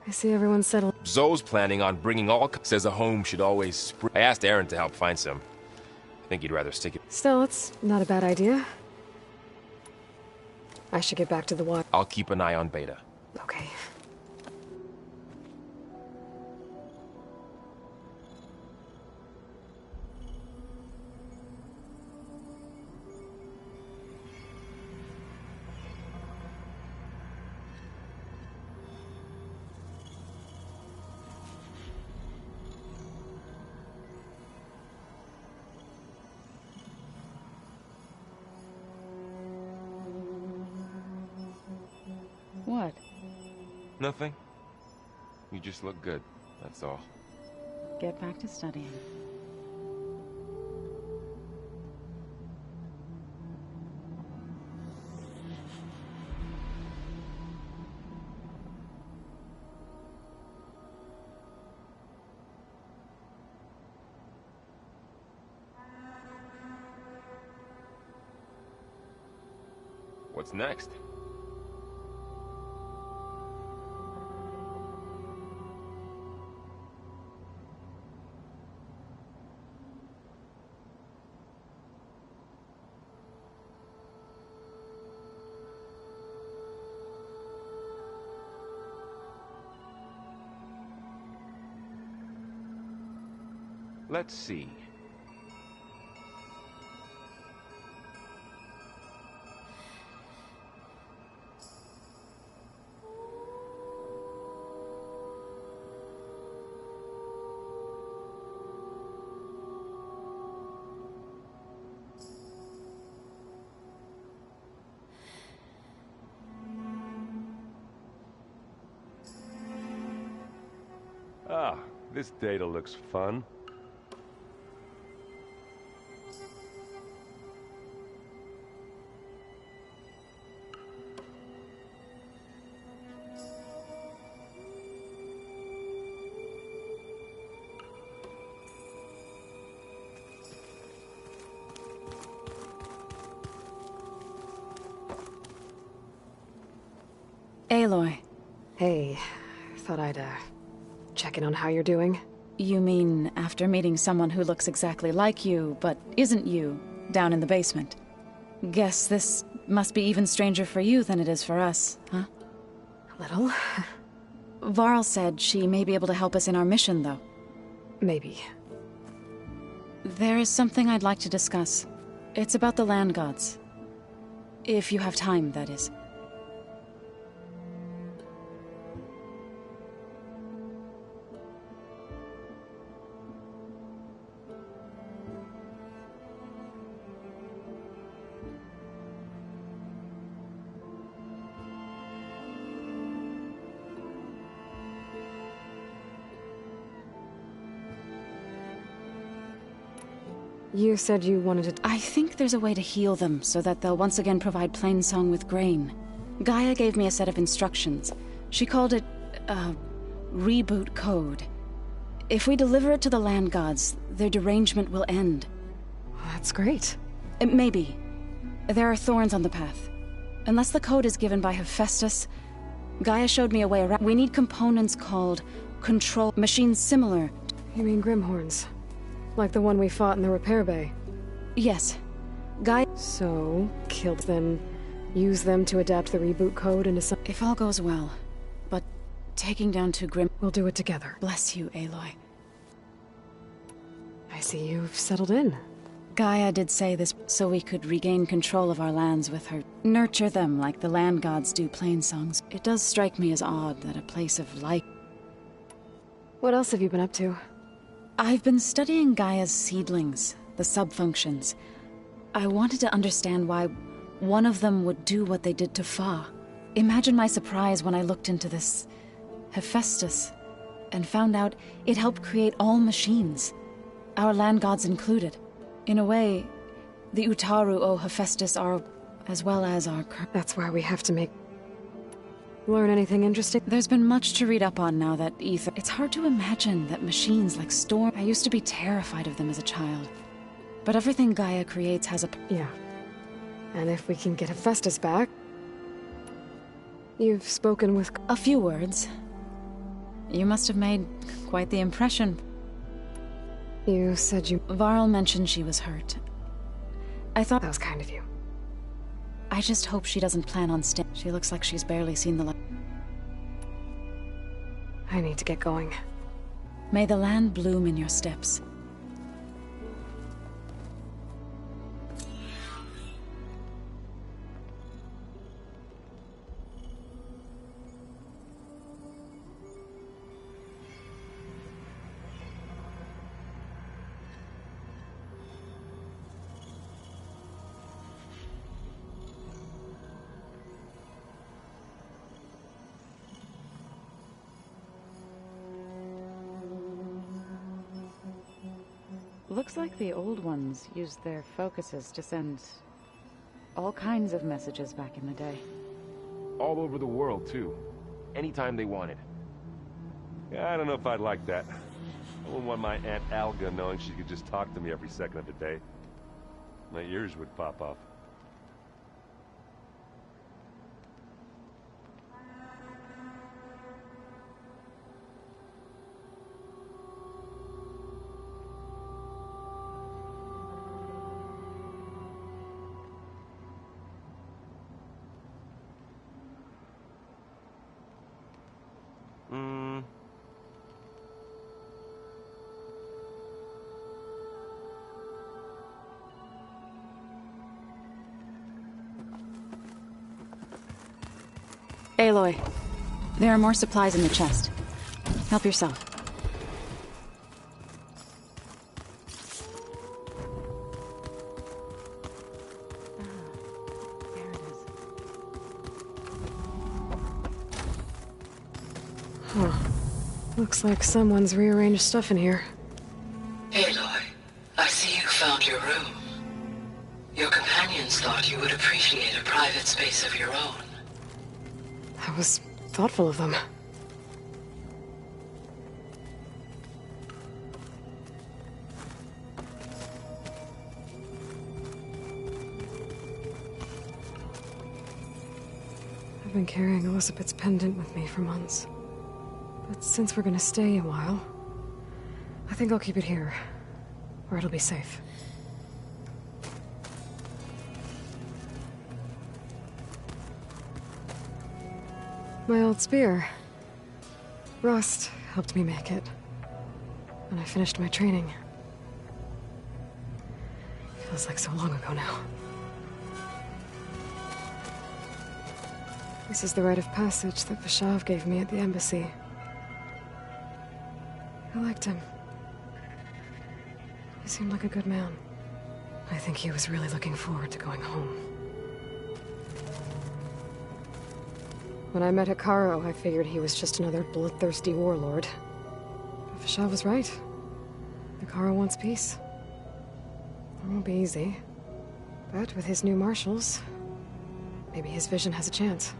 I see everyone's settled. Zoe's planning on bringing all... Says a home should always... I asked Aaron to help find some. I think he'd rather stick it... Still, it's not a bad idea. I should get back to the water. I'll keep an eye on Beta. Okay. Nothing? You just look good, that's all. Get back to studying. What's next? Let's see. Ah, this data looks fun. Aloy. Hey, thought I'd, check in on how you're doing. You mean after meeting someone who looks exactly like you, but isn't you, down in the basement? Guess this must be even stranger for you than it is for us, huh? A little. Varl said she may be able to help us in our mission, though. Maybe. There is something I'd like to discuss. It's about the land gods. If you have time, that is. You said you wanted to... I think there's a way to heal them so that they'll once again provide Plainsong with grain. Gaia gave me a set of instructions. She called it, reboot code. If we deliver it to the land gods, their derangement will end. That's great. Maybe. There are thorns on the path. Unless the code is given by Hephaestus, Gaia showed me a way around. We need components called control machines similar. You mean Grimhorns? Like the one we fought in the repair bay? Yes. Gaia... So, kill them, use them to adapt the reboot code into some... If all goes well. But taking down two Grim... We'll do it together. Bless you, Aloy. I see you've settled in. Gaia did say this so we could regain control of our lands with her. Nurture them like the land gods do Plainsongs. It does strike me as odd that a place of light... What else have you been up to? I've been studying Gaia's seedlings, the subfunctions. I wanted to understand why one of them would do what they did to Fa. Imagine my surprise when I looked into this Hephaestus and found out it helped create all machines, our land gods included. In a way, the Utaru owe Hephaestus our... as well as our... That's why we have to make... Learn anything interesting? There's been much to read up on now that Ether... It's hard to imagine that machines like Storm... I used to be terrified of them as a child. But everything Gaia creates has a... Yeah. And if we can get Hephaestus back... You've spoken with... A few words. You must have made quite the impression. You said you... Varl mentioned she was hurt. I thought... That was kind of you. I just hope she doesn't plan on staying. She looks like she's barely seen the light. I need to get going. May the land bloom in your steps. Looks like the old ones used their focuses to send all kinds of messages back in the day. All over the world, too. Anytime they wanted. Yeah, I don't know if I'd like that. I wouldn't want my Aunt Alga knowing she could just talk to me every second of the day. My ears would pop off. Aloy, there are more supplies in the chest. Help yourself. Huh. Looks like someone's rearranged stuff in here. Aloy, I see you found your room. Your companions thought you would appreciate a private space of your own. That was thoughtful of them. I've been carrying Elizabeth's pendant with me for months. But since we're gonna stay a while, I think I'll keep it here, where it'll be safe. My old spear. Rust helped me make it. When I finished my training. Feels like so long ago now. This is the rite of passage that Vashav gave me at the embassy. I liked him. He seemed like a good man. I think he was really looking forward to going home. When I met Hikaru, I figured he was just another bloodthirsty warlord. But Vashav was right. Hikaru wants peace. It won't be easy. But with his new marshals, maybe his vision has a chance.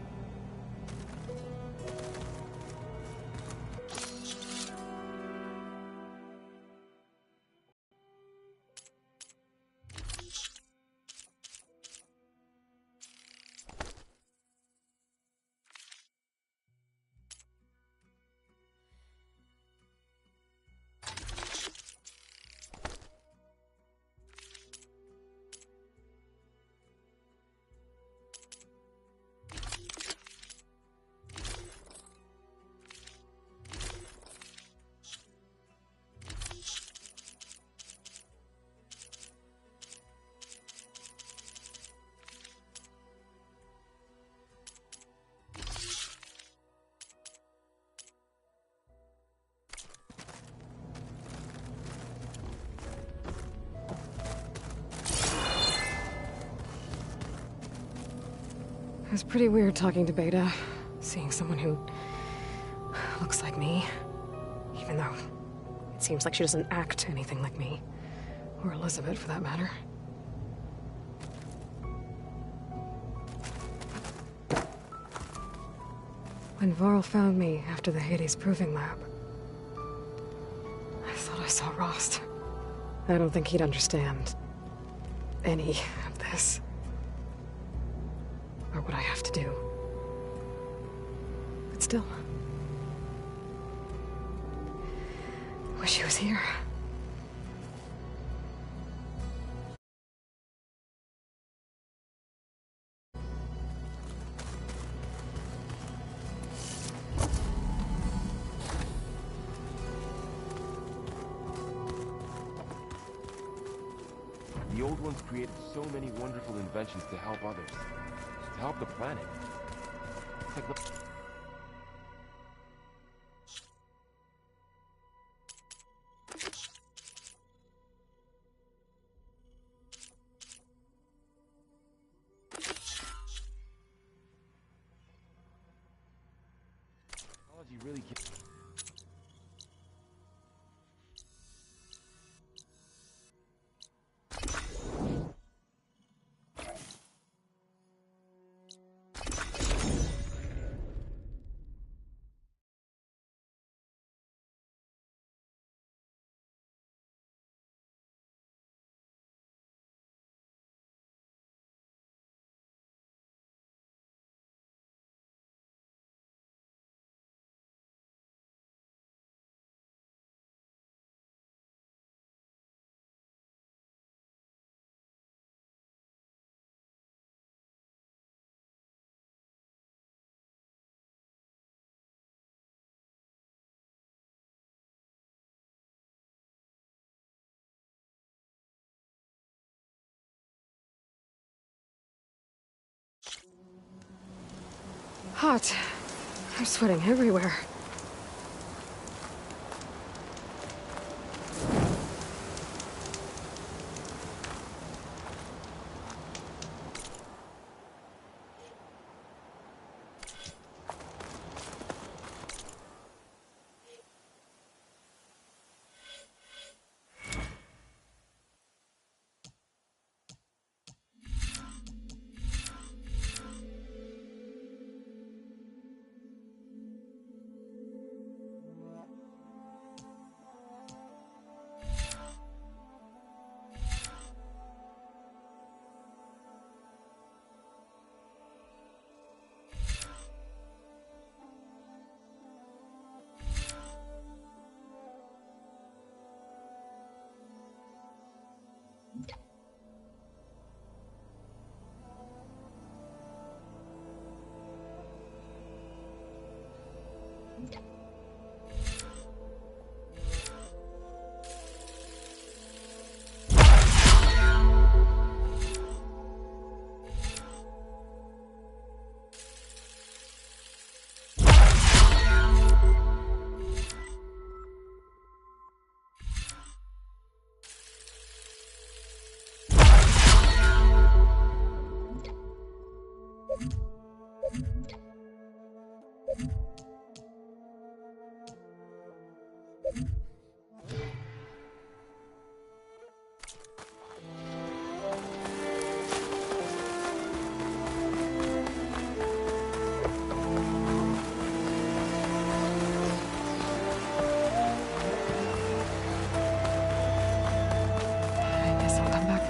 It was pretty weird talking to Beta, seeing someone who looks like me, even though it seems like she doesn't act anything like me, or Elizabeth for that matter. When Varl found me after the Hades Proving Lab, I thought I saw Rost. I don't think he'd understand any of this. Or what I have to do. But still. Wish he was here. The old ones created so many wonderful inventions to help others. To help the planet. Technology really can... hot. I'm sweating everywhere.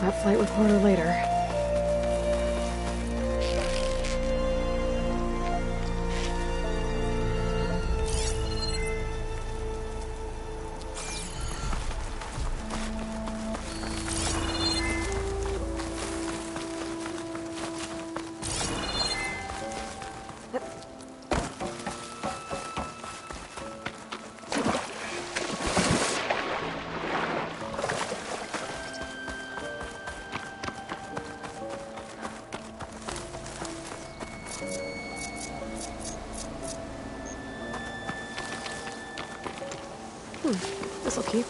That flight with Porter later. This'll keep.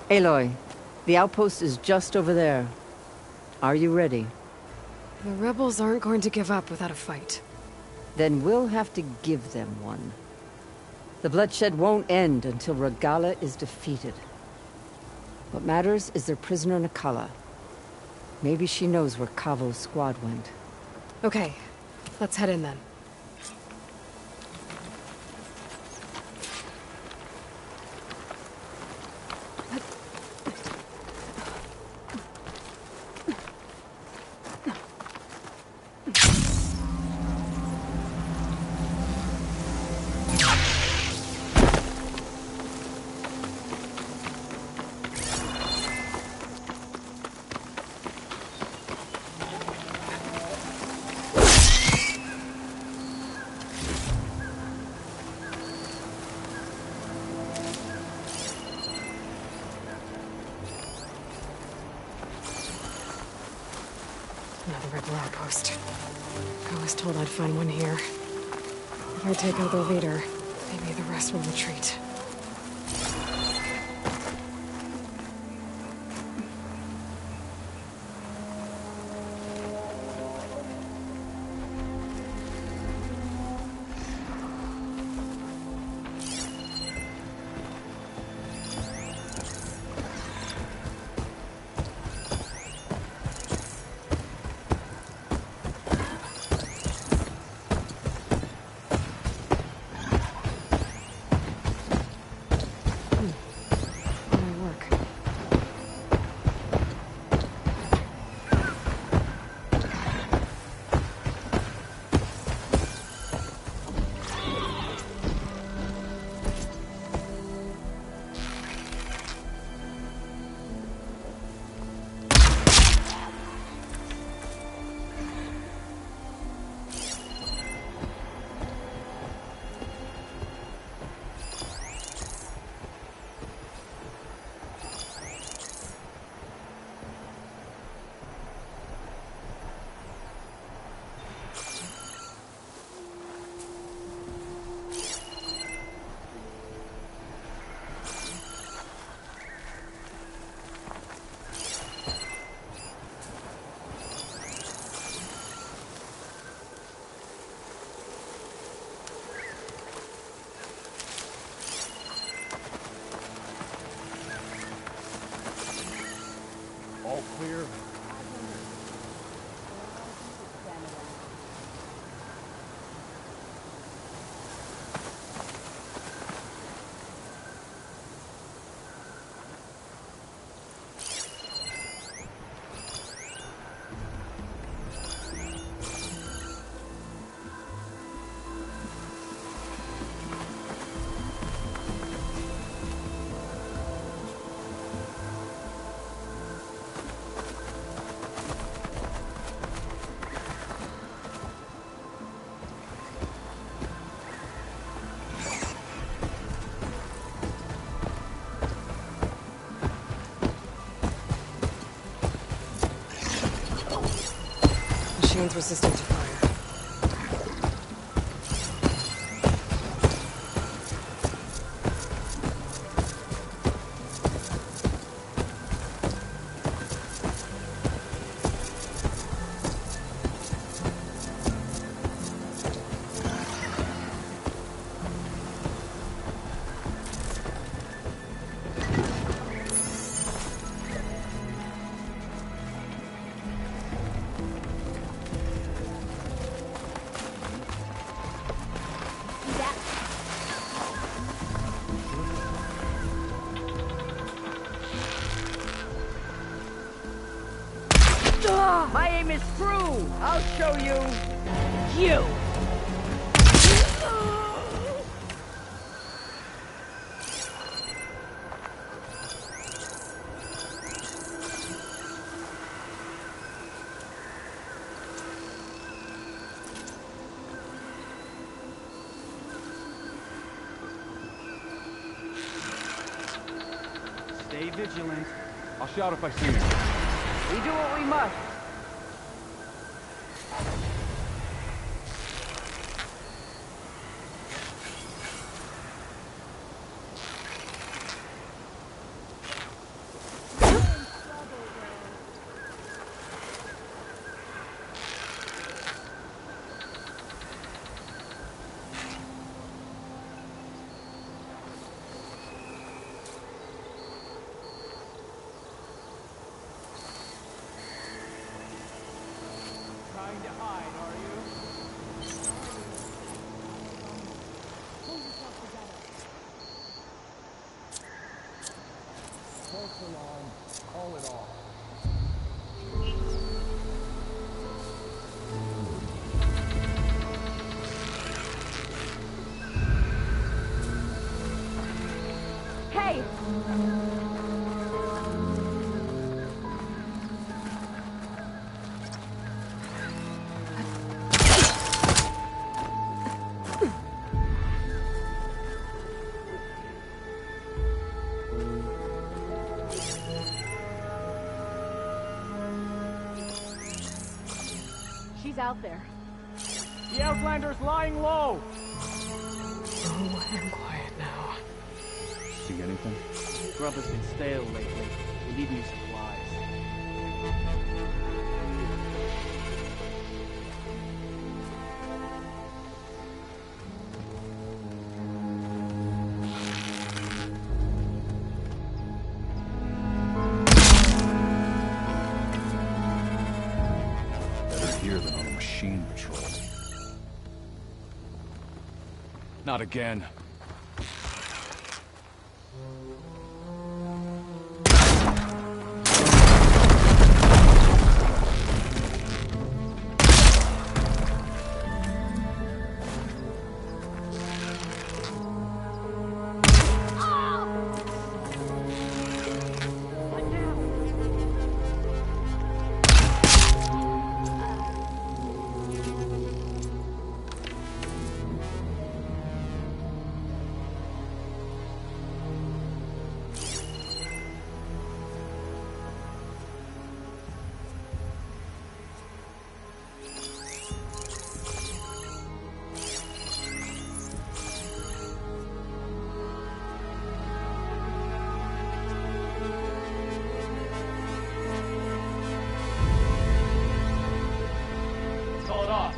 Aloy, the outpost is just over there. Are you ready? The rebels aren't going to give up without a fight. Then we'll have to give them one. The bloodshed won't end until Regala is defeated. What matters is their prisoner Nakala. Maybe she knows where Kavo's squad went. Okay, let's head in then. Another rebel outpost. I was told I'd find one here. If I take out their leader, maybe the rest will retreat. chain's resistant to fire. My aim is true! I'll show you! You! Stay vigilant. I'll shout if I see him. We do what we must. Trying to hide, are you? False alarm. Call it off. Hey! She's out there. The Outlander's lying low! Oh, and quiet now. See anything? Grub has been stale lately. We need new supplies. Better here than on a machine patrol. Not again. Call it off.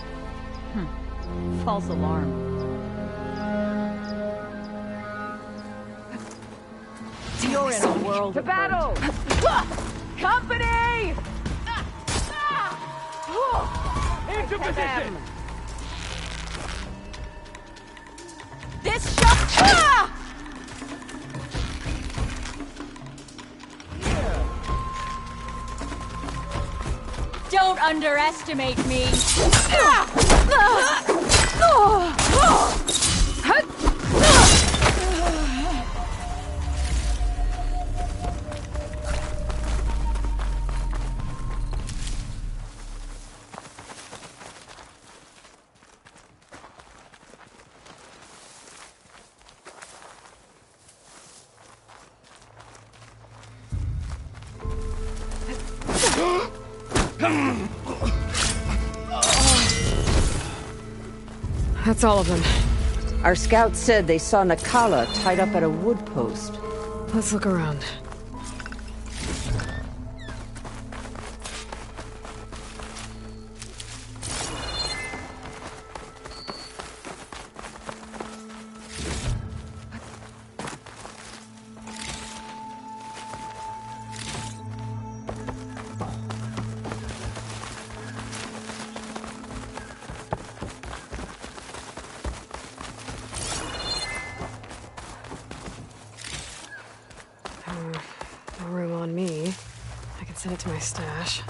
False alarm. You're in a world To of battle! company! Into position! This shot! Don't underestimate me. That's all of them. Our scouts said they saw Nakala tied up at a wood post. Let's look around. No room on me. I can send it to my stash.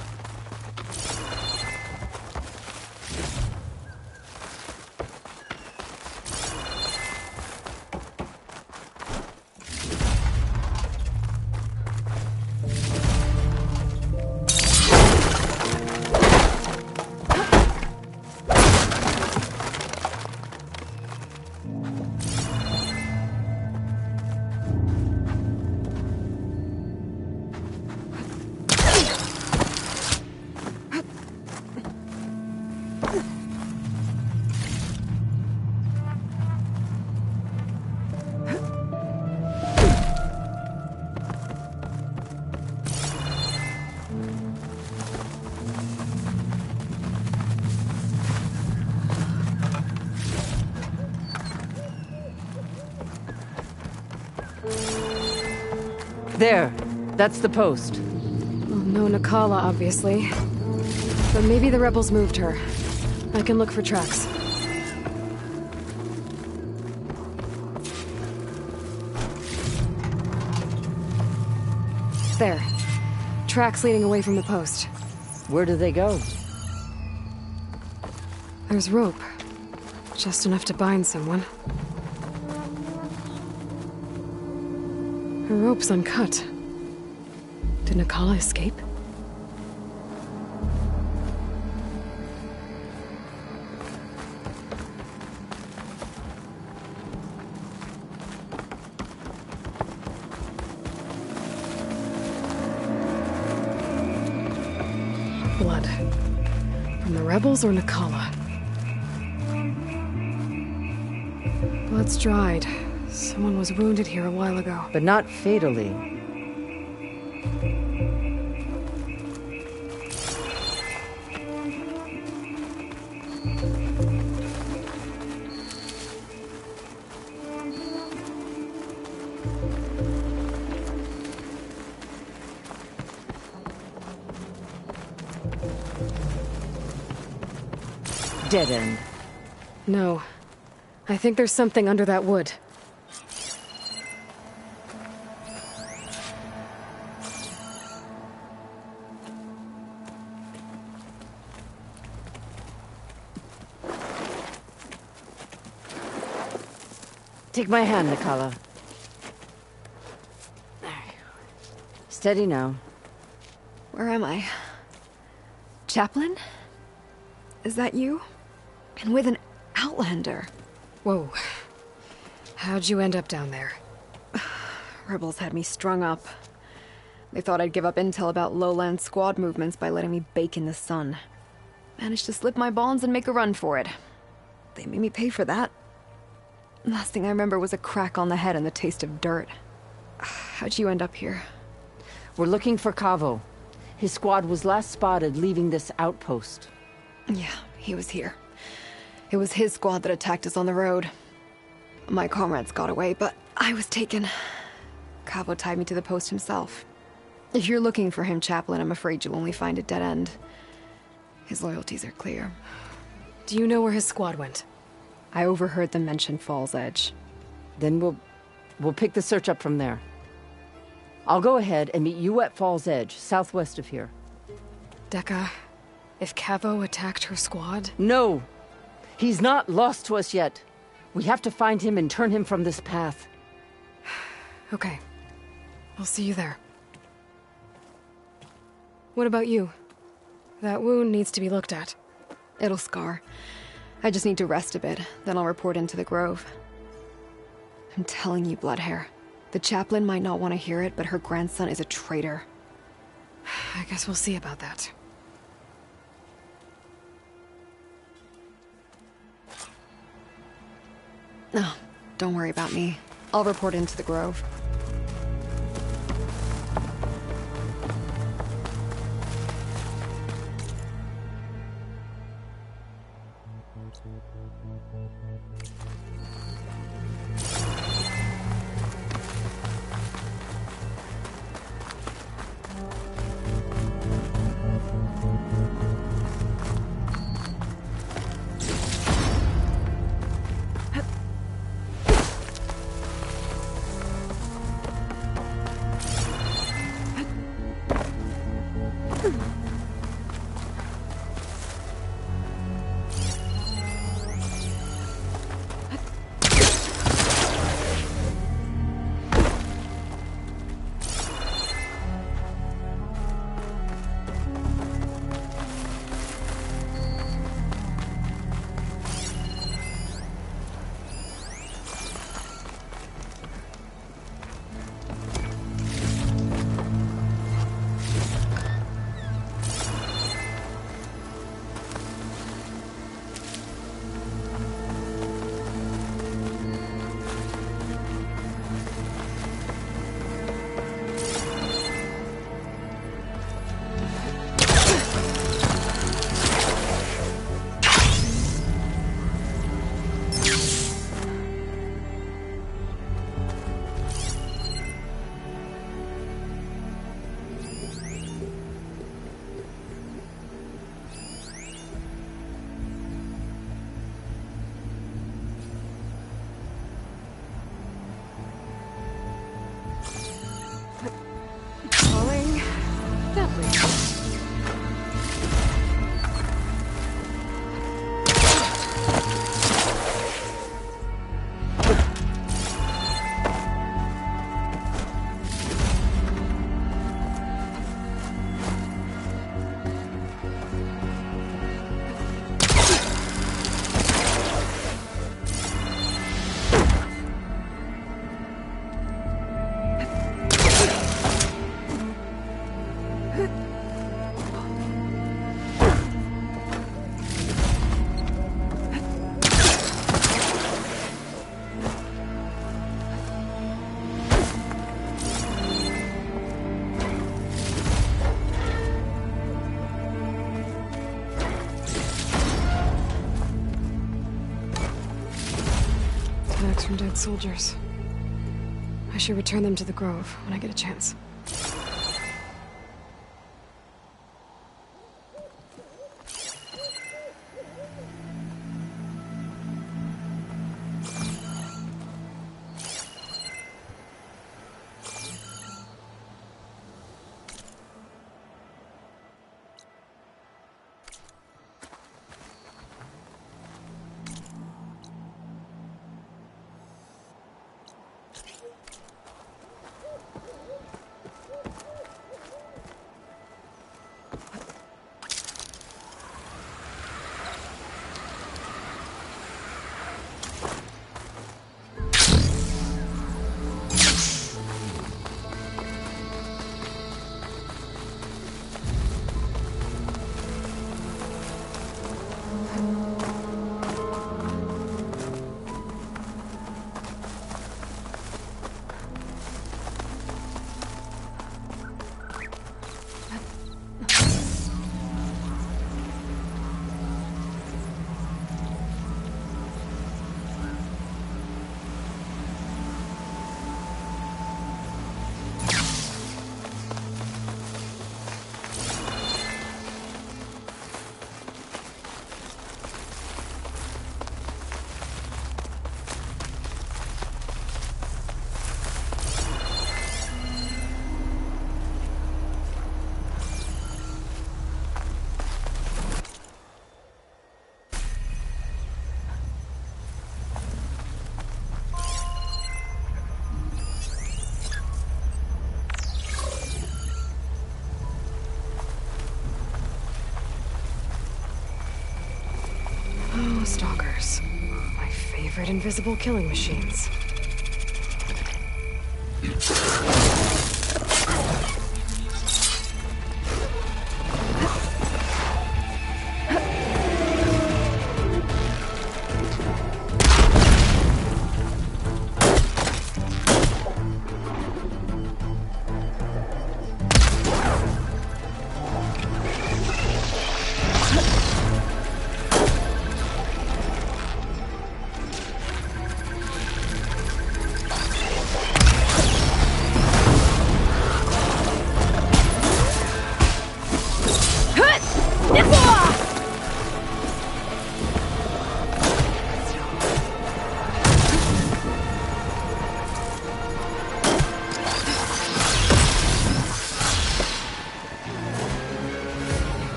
There. That's the post. Well, no Nakala, obviously. But maybe the rebels moved her. I can look for tracks. There. Tracks leading away from the post. Where do they go? There's rope. Just enough to bind someone. Her rope's uncut. Did Nakala escape? Blood. From the rebels or Nakala? Blood's dried. Someone was wounded here a while ago. But not fatally. Dead end. No. I think there's something under that wood. Take my hand, Nakala. Steady now. Where am I? Chaplain? Is that you? And with an outlander. Whoa. How'd you end up down there? Rebels had me strung up. They thought I'd give up intel about lowland squad movements by letting me bake in the sun. Managed to slip my bonds and make a run for it. They made me pay for that. Last thing I remember was a crack on the head and the taste of dirt. How'd you end up here? We're looking for Cavo. His squad was last spotted leaving this outpost. Yeah, he was here. It was his squad that attacked us on the road. My comrades got away, but I was taken. Cavo tied me to the post himself. If you're looking for him, Chaplain, I'm afraid you'll only find a dead end. His loyalties are clear. Do you know where his squad went? I overheard them mention Fall's Edge. Then we'll pick the search up from there. I'll go ahead and meet you at Fall's Edge, southwest of here. Dekka, if Cavo attacked her squad? No! He's not lost to us yet. We have to find him and turn him from this path. Okay. I'll see you there. What about you? That wound needs to be looked at. It'll scar. I just need to rest a bit, then I'll report into the Grove. I'm telling you, Bloodhair. The chaplain might not want to hear it, but her grandson is a traitor. I guess we'll see about that. No, don't worry about me. I'll report into the Grove. From dead soldiers. I should return them to the Grove when I get a chance. Stalkers. My favorite invisible killing machines.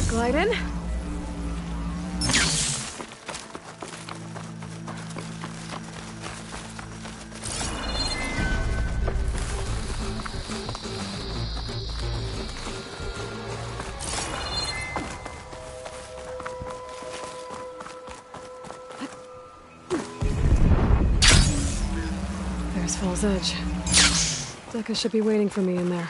Glide in. There's Fall's Edge. Decca should be waiting for me in there.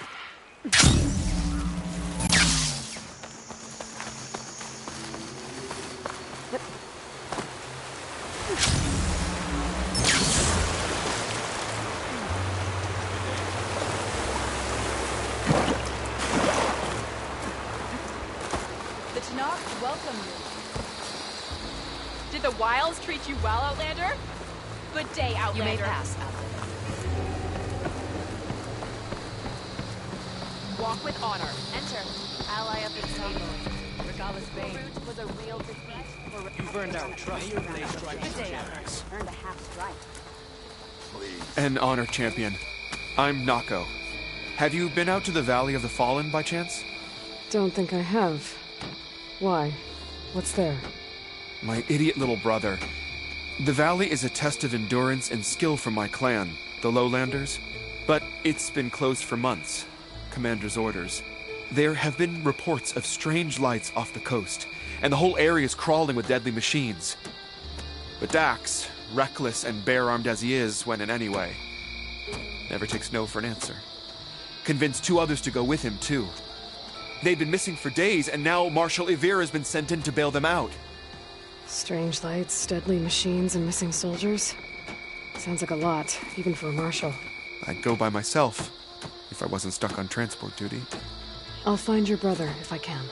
The Tanakh welcome you. Did the Wilds treat you well, Outlander? Good day, Outlander. You may pass, Outlander. Walk with honor. Enter. Ally of the table. Regala's Bane. Was a real defeat. You've earned our trust. Good day, Outlander. Earned a half strike. An honor, champion. I'm Nako. Have you been out to the Valley of the Fallen by chance? Don't think I have. Why? What's there? My idiot little brother. The valley is a test of endurance and skill for my clan, the Lowlanders. But it's been closed for months. Commander's orders. There have been reports of strange lights off the coast, and the whole area is crawling with deadly machines. But Dax, reckless and bare-armed as he is when in any way, never takes no for an answer. Convinced 2 others to go with him, too. They'd been missing for days, and now Marshal Ivir has been sent in to bail them out. Strange lights, deadly machines, and missing soldiers. Sounds like a lot, even for a marshal. I'd go by myself, if I wasn't stuck on transport duty. I'll find your brother, if I can.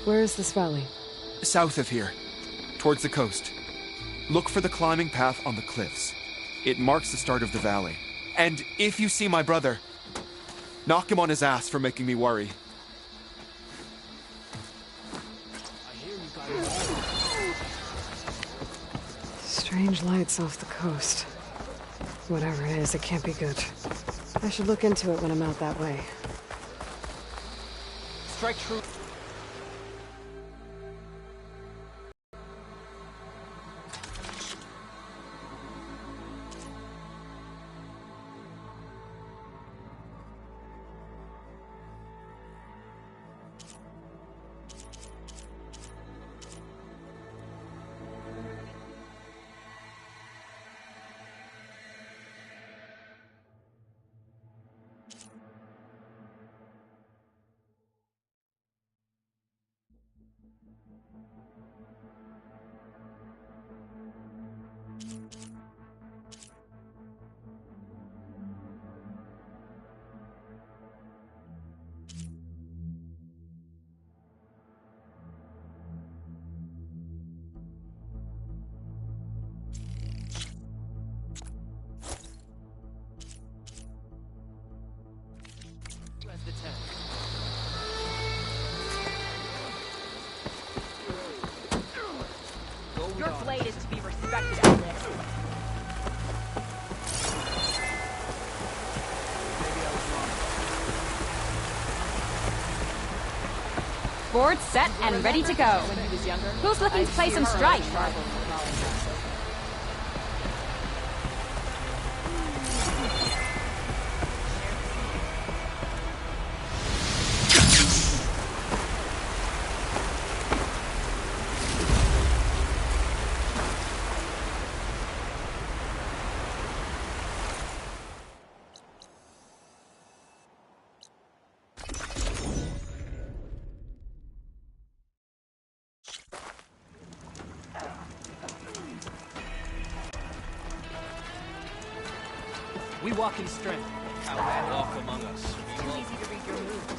Where is this valley? South of here, towards the coast. Look for the climbing path on the cliffs. It marks the start of the valley. And if you see my brother, knock him on his ass for making me worry. Strange lights off the coast. Whatever it is, it can't be good. I should look into it when I'm out that way. Strike true. Your blade is to be respected, Outlander. Board set and ready to go. Who's looking to play some strife? We walk in strength. Outland walk among us. Too easy to read your moves.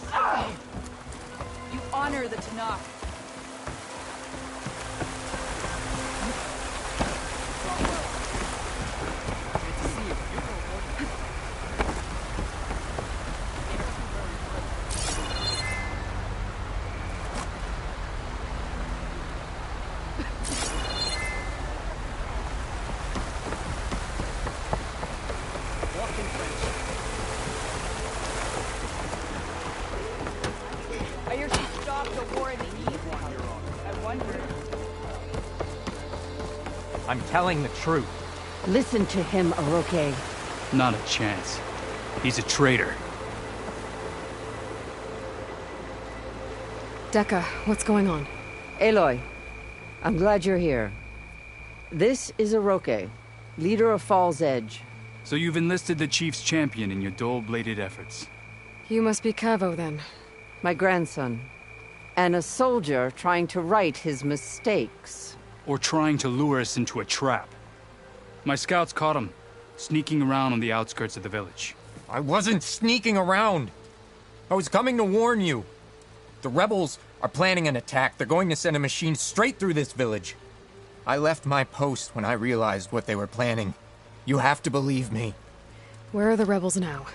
You honor the Tanakh. Are your teeth strong? off the war in the East? I wonder. I'm telling the truth. Listen to him, Oroke. Not a chance. He's a traitor. Dekka, what's going on? Aloy, I'm glad you're here. This is Oroke, leader of Fall's Edge. So you've enlisted the Chief's champion in your dull-bladed efforts. You must be Cavo, then. My grandson. And a soldier trying to right his mistakes. Or trying to lure us into a trap. My scouts caught him, sneaking around on the outskirts of the village. I wasn't sneaking around. I was coming to warn you. The rebels are planning an attack. They're going to send a machine straight through this village. I left my post when I realized what they were planning. You have to believe me. Where are the rebels now?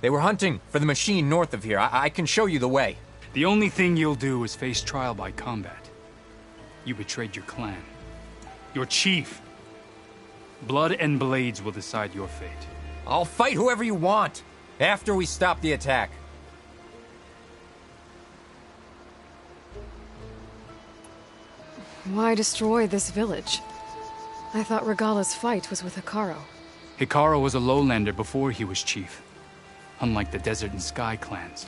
They were hunting for the machine north of here. I can show you the way. The only thing you'll do is face trial by combat. You betrayed your clan. Your chief. Blood and blades will decide your fate. I'll fight whoever you want, after we stop the attack. Why destroy this village? I thought Regala's fight was with Hikaru. Hikaru was a lowlander before he was chief. Unlike the Desert and Sky clans.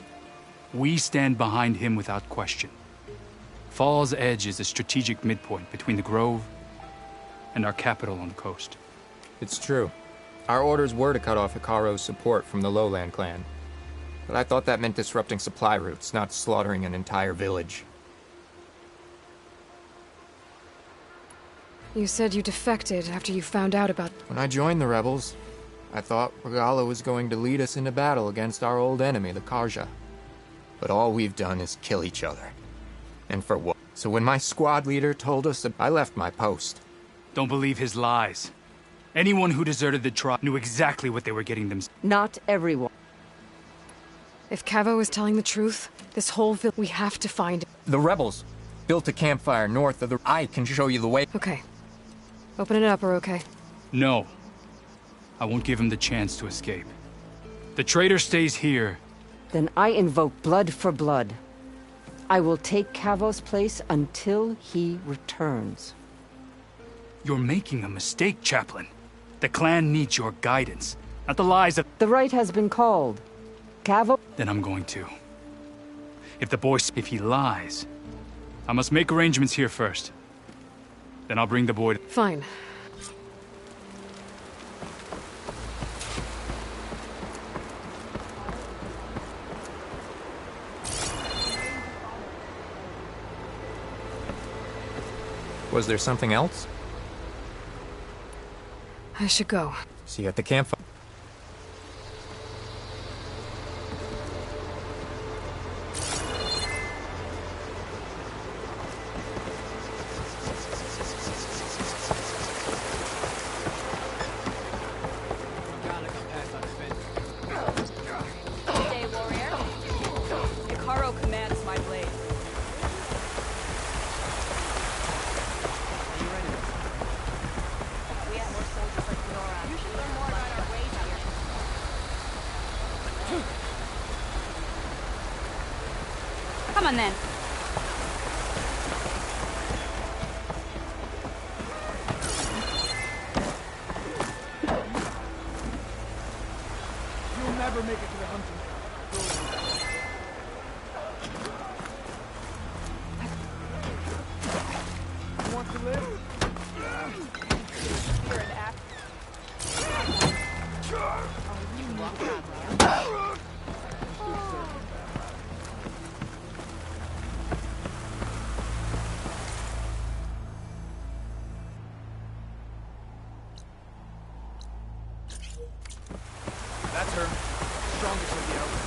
We stand behind him without question. Fall's Edge is a strategic midpoint between the Grove and our capital on the coast. It's true. Our orders were to cut off Hikaru's support from the Lowland clan. But I thought that meant disrupting supply routes, not slaughtering an entire village. You said you defected after you found out about... When I joined the rebels, I thought Regala was going to lead us into battle against our old enemy, the Karja. But all we've done is kill each other. And for what? So when my squad leader told us, I left my post. Don't believe his lies. Anyone who deserted the tribe knew exactly what they were getting themselves. Not everyone. If Cavo is telling the truth, this whole village, we have to find... The rebels built a campfire north of the... I can show you the way. Okay. Open it up, Oroke. No. I won't give him the chance to escape. The traitor stays here. Then I invoke blood for blood. I will take Cavo's place until he returns. You're making a mistake, Chaplain. The clan needs your guidance, not the lies of... The right has been called. Cavo... Then I'm going to. If he lies, I must make arrangements here first. Then I'll bring the boy... Fine. Was there something else? I should go. See you at the campfire. Come on then. You'll never make it to the hunting. You want to live? You're an act. That's her. Strongest of the outfit.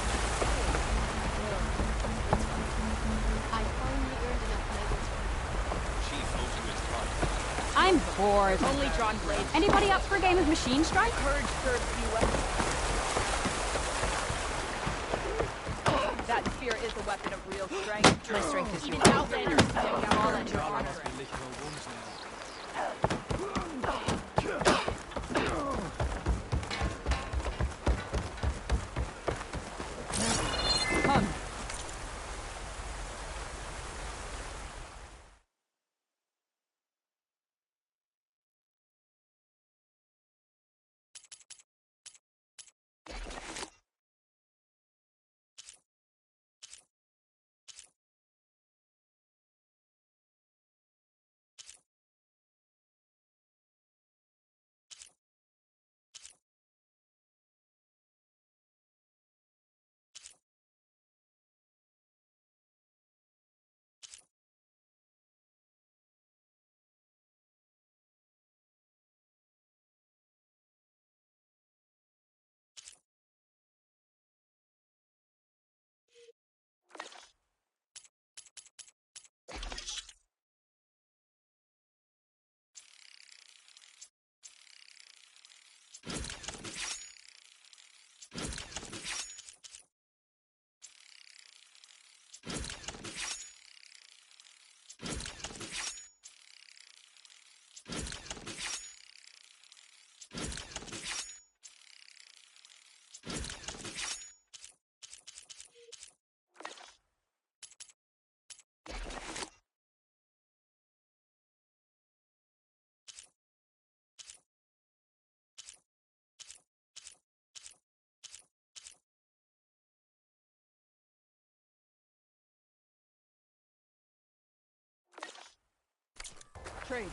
I'm bored. Only drawn blades. Anybody up for a game of Machine Strike? Courage serves you well. That spear is a weapon of real strength. My strength is Even yours. outlanders can fall at your honor. Come. trade.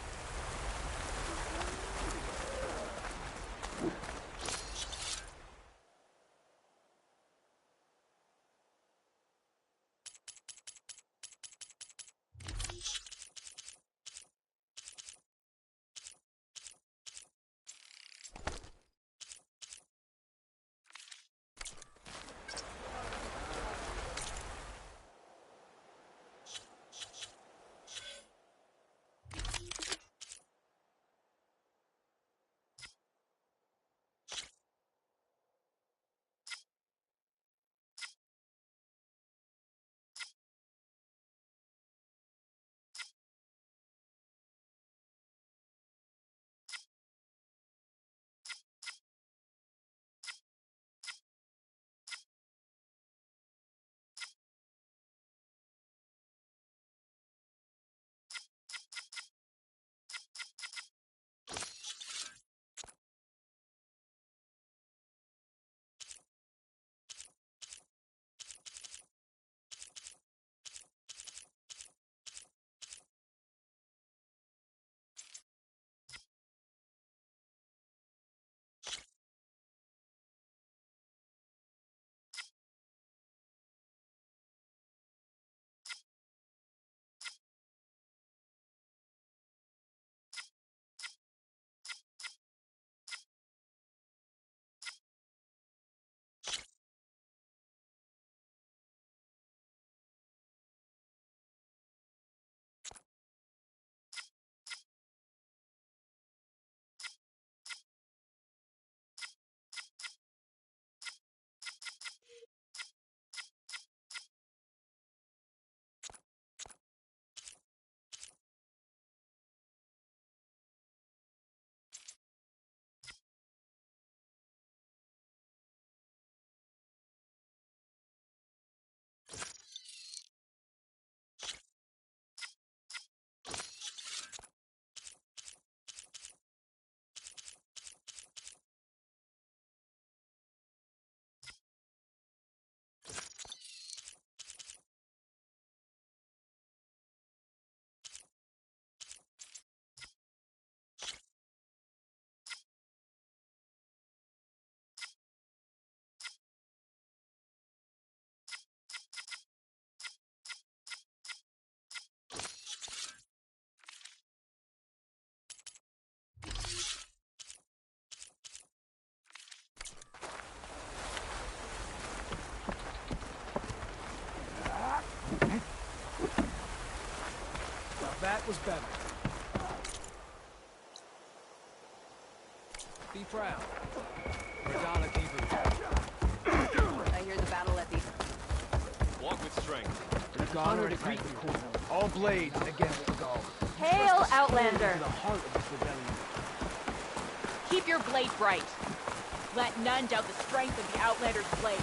That was better. Be proud. Regala gave her. I hear the battle at the... Walk with strength. Honor to greet you. All blades against the goal. Hail, Outlander! To the heart of this rebellion. Keep your blade bright. Let none doubt the strength of the Outlander's blade.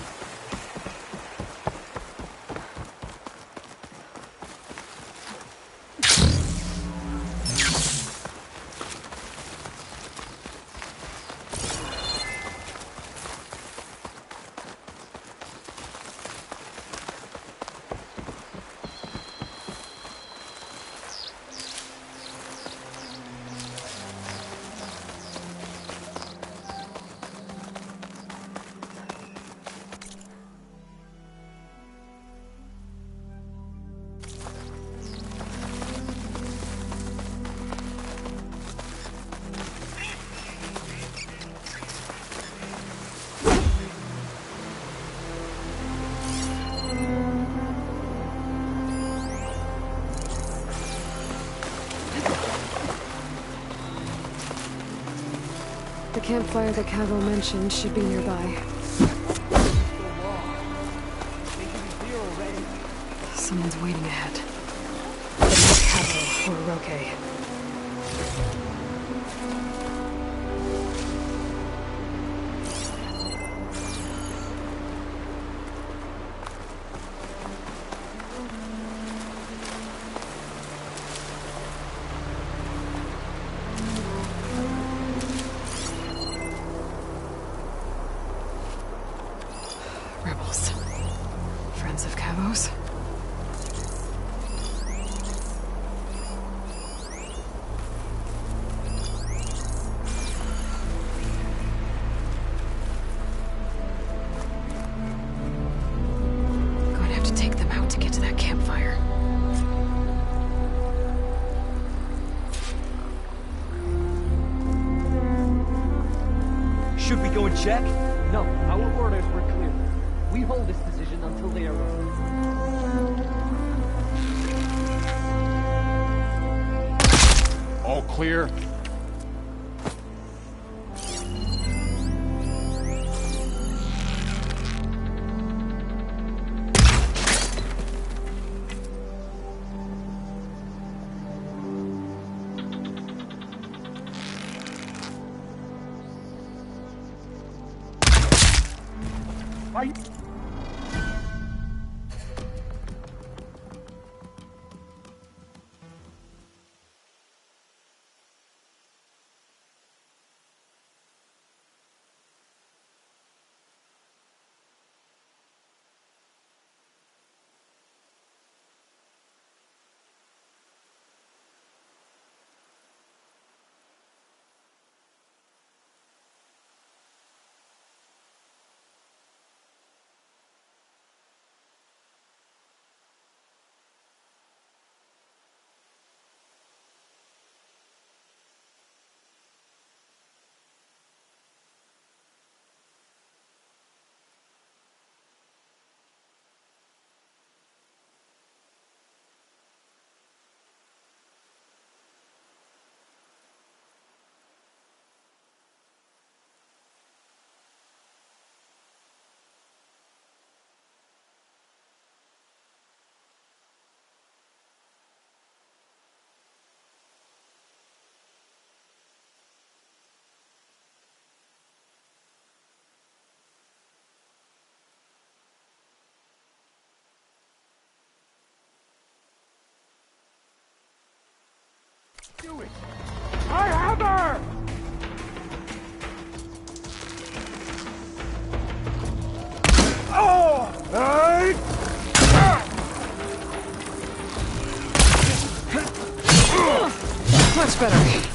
The campfire that Cavill mentioned should be nearby. Someone's waiting ahead. Cavill or Roque. Rebels. Friends of Cavos. check? No, our orders were clear. We hold this position until they arrive. All clear? Do it! I have her! Oh! Hey! Much better.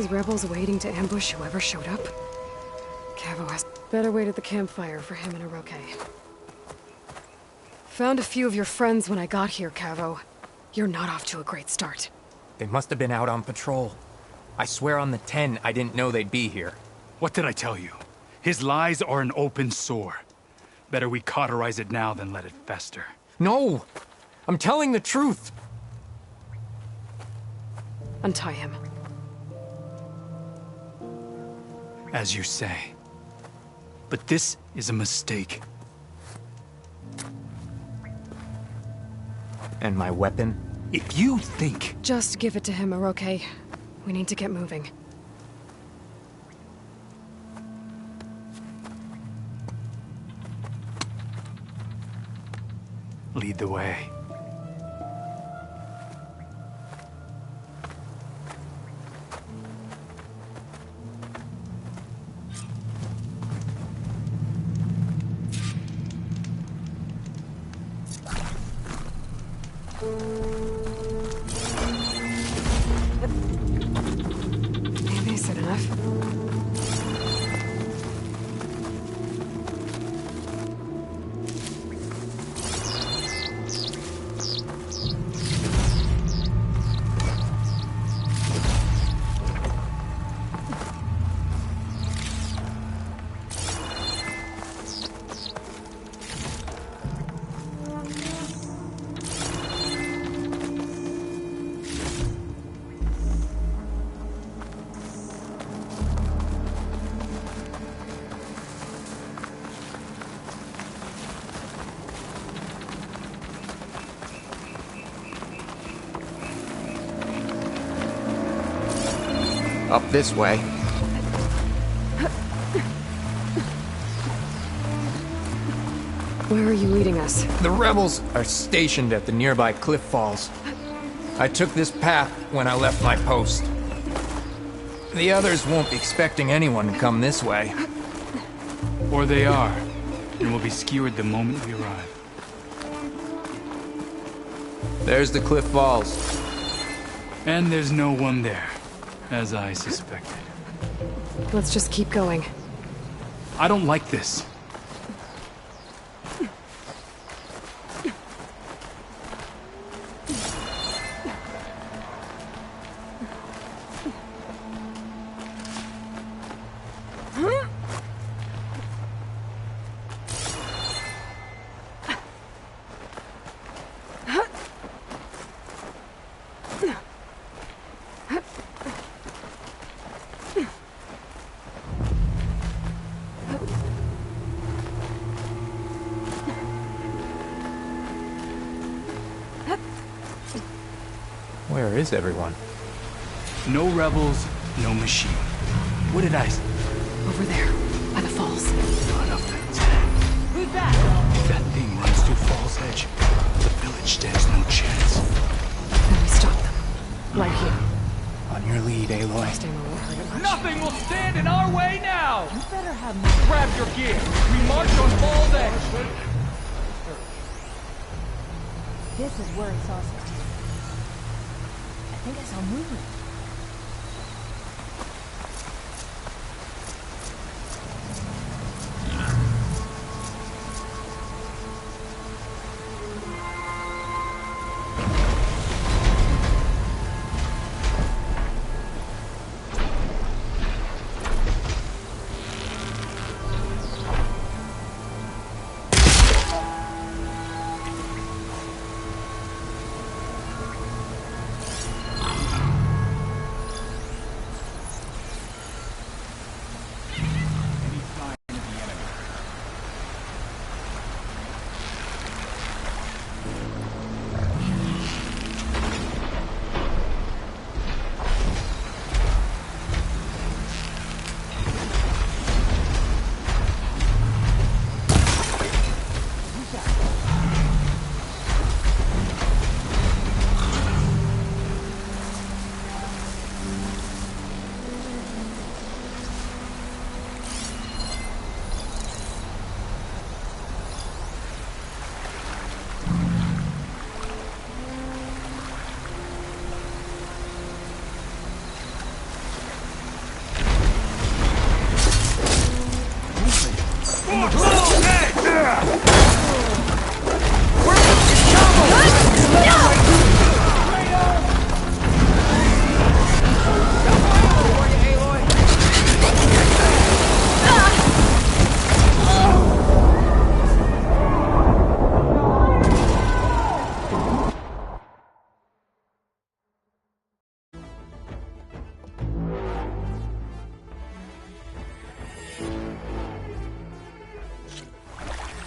Rebels waiting to ambush whoever showed up? Cavo has better wait at the campfire for him and Aroke. Found a few of your friends when I got here, Cavo. You're not off to a great start. They must have been out on patrol. I swear on the 10, I didn't know they'd be here. What did I tell you? His lies are an open sore. Better we cauterize it now than let it fester. No! I'm telling the truth! Untie him. As you say. But this is a mistake. And my weapon? If you think... Just give it to him, Aroke. We need to get moving. Lead the way. Maybe I said enough. Up this way. Where are you leading us? The rebels are stationed at the nearby cliff falls. I took this path when I left my post. The others won't be expecting anyone to come this way. Or they are, and will be skewered the moment we arrive. There's the cliff falls. And there's no one there, as I suspected. Let's just keep going. I don't like this. Where is everyone? No rebels, no machine. What did I say? Over there, by the falls. Son of the tank. Who's that? If that thing runs through Falls Edge, the village stands no chance. Then we stop them. Right here. On your lead, Aloy. Nothing will stand in our way now! You better have me. Grab your gear. We march on Falls Edge. This is where it's awesome. I think I saw movement.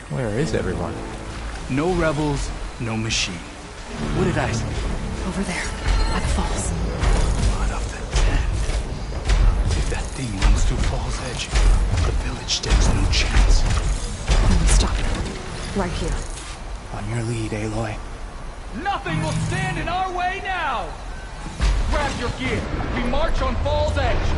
Where is everyone? No rebels, no machine. What did I say? Over there, by the falls. Son of the tank. thing runs through Fall's Edge, the village stands no chance. Then we stop it. Right here. On your lead, Aloy. Nothing will stand in our way now! Grab your gear. We march on Fall's Edge.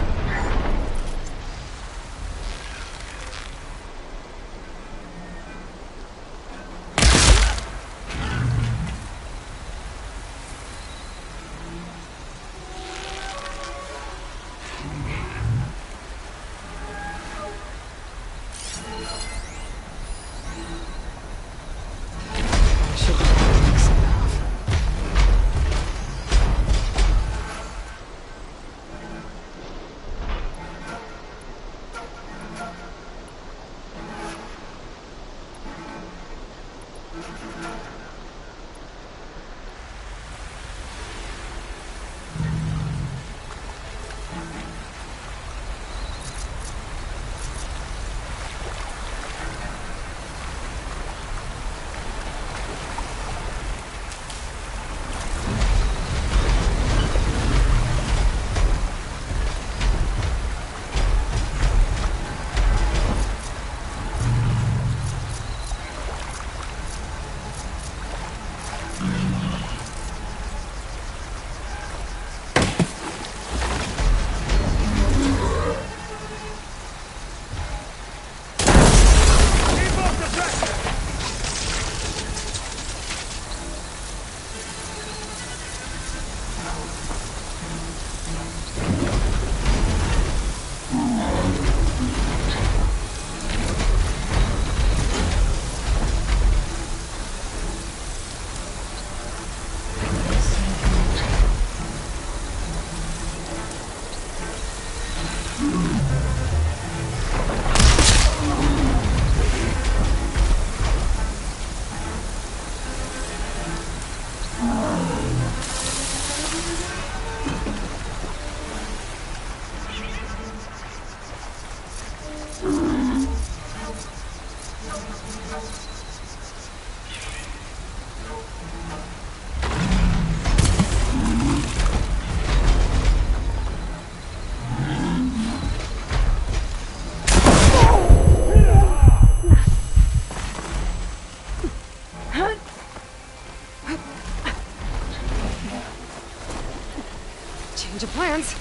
Change of plans.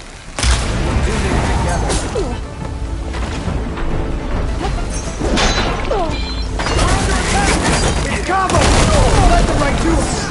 Combo! Let them right to us!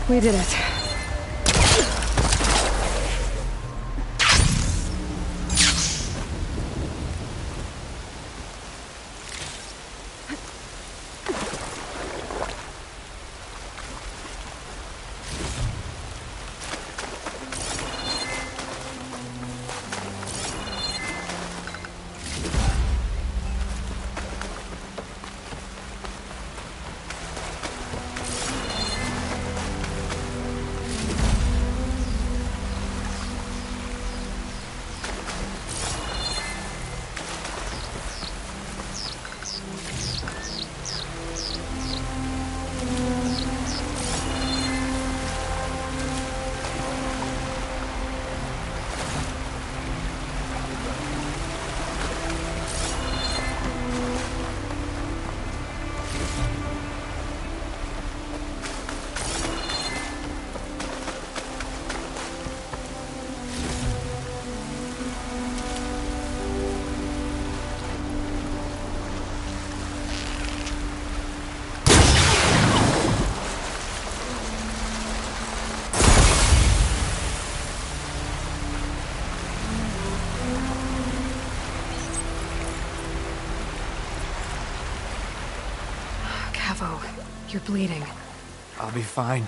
We did it. Cavo, you're bleeding. I'll be fine.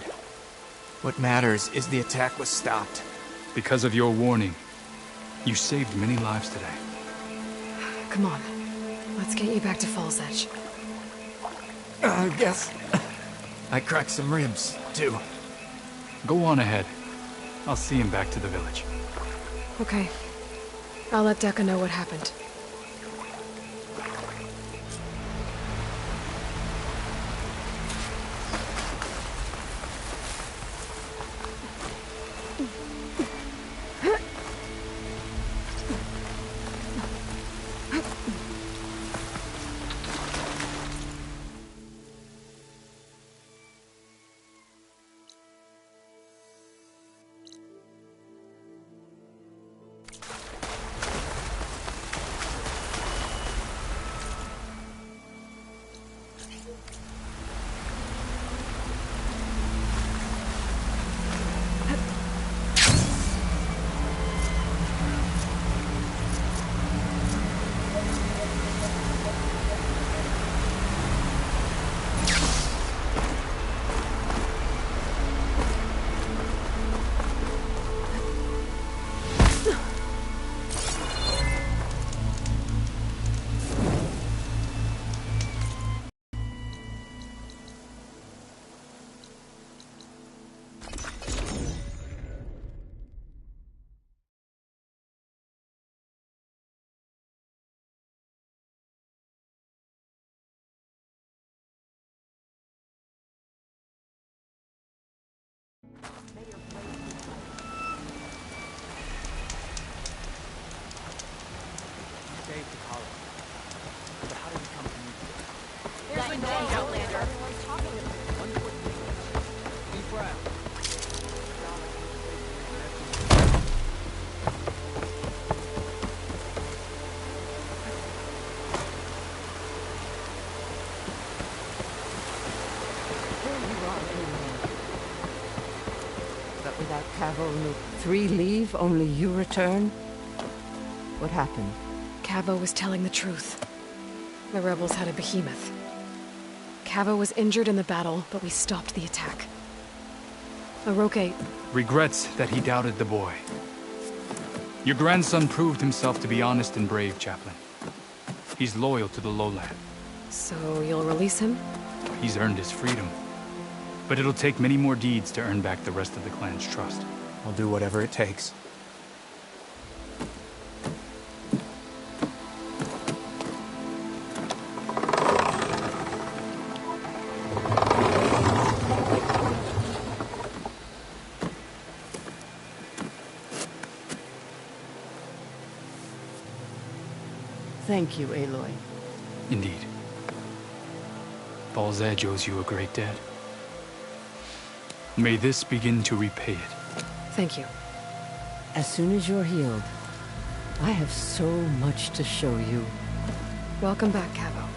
What matters is the attack was stopped. Because of your warning, you saved many lives today. Come on. Let's get you back to Falls Edge. I guess I cracked some ribs, too. Go on ahead. I'll see him back to the village. Okay. I'll let Decca know what happened. There's been no Outlander. But without Cavo and 3 leave, only you return? What happened? Cavo was telling the truth. The rebels had a behemoth. Cavo was injured in the battle, but we stopped the attack. Oroke regrets that he doubted the boy. Your grandson proved himself to be honest and brave, Chaplain. He's loyal to the lowland. So you'll release him? He's earned his freedom. But it'll take many more deeds to earn back the rest of the clan's trust. I'll do whatever it takes. Thank you, Aloy. Indeed. Falls Edge owes you a great debt. May this begin to repay it. Thank you. As soon as you're healed, I have so much to show you. Welcome back, Cavo.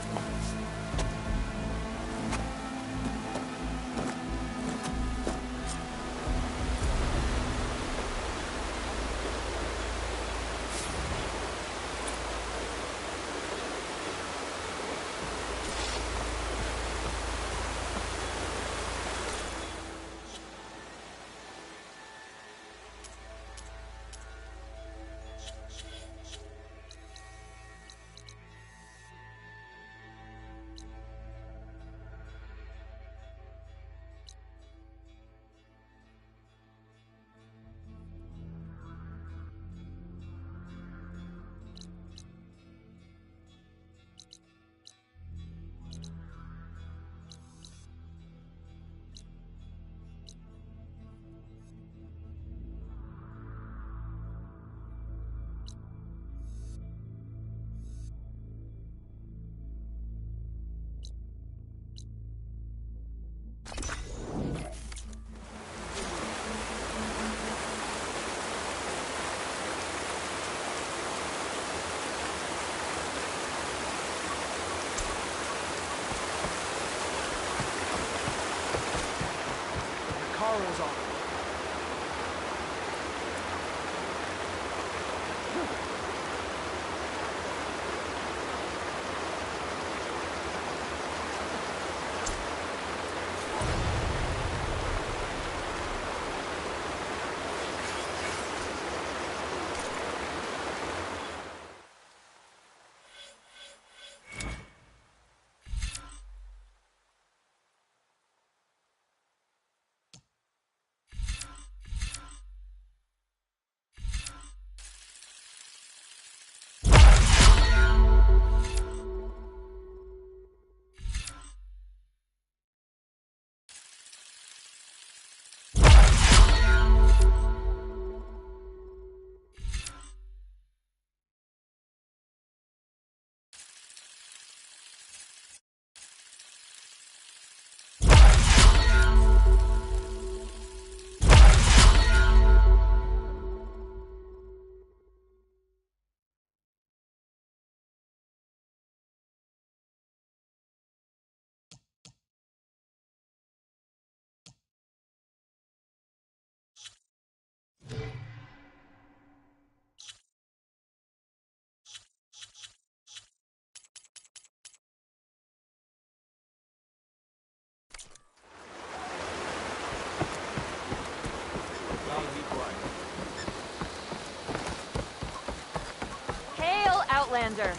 lander.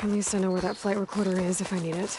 At least I know where that flight recorder is if I need it.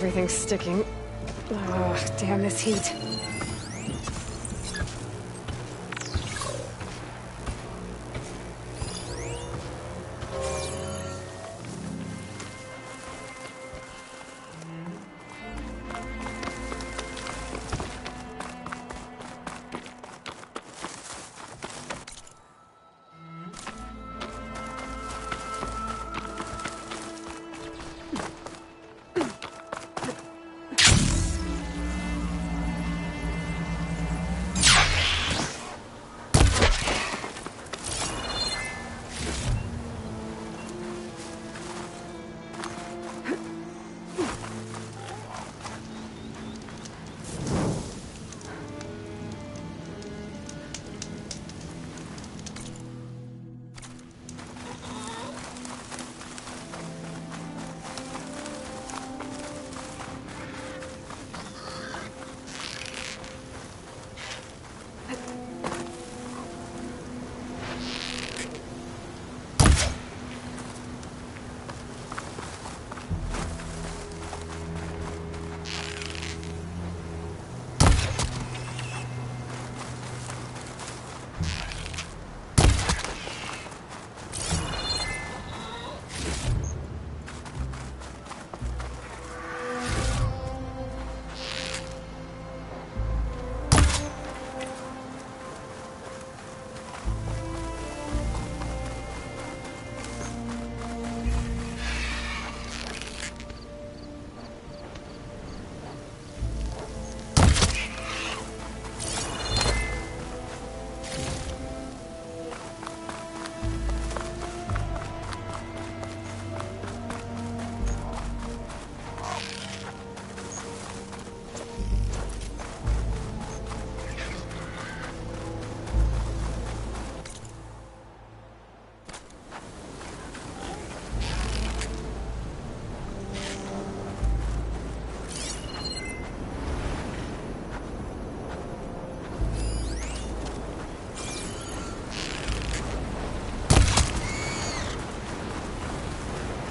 Everything's sticking. Ugh, damn this heat.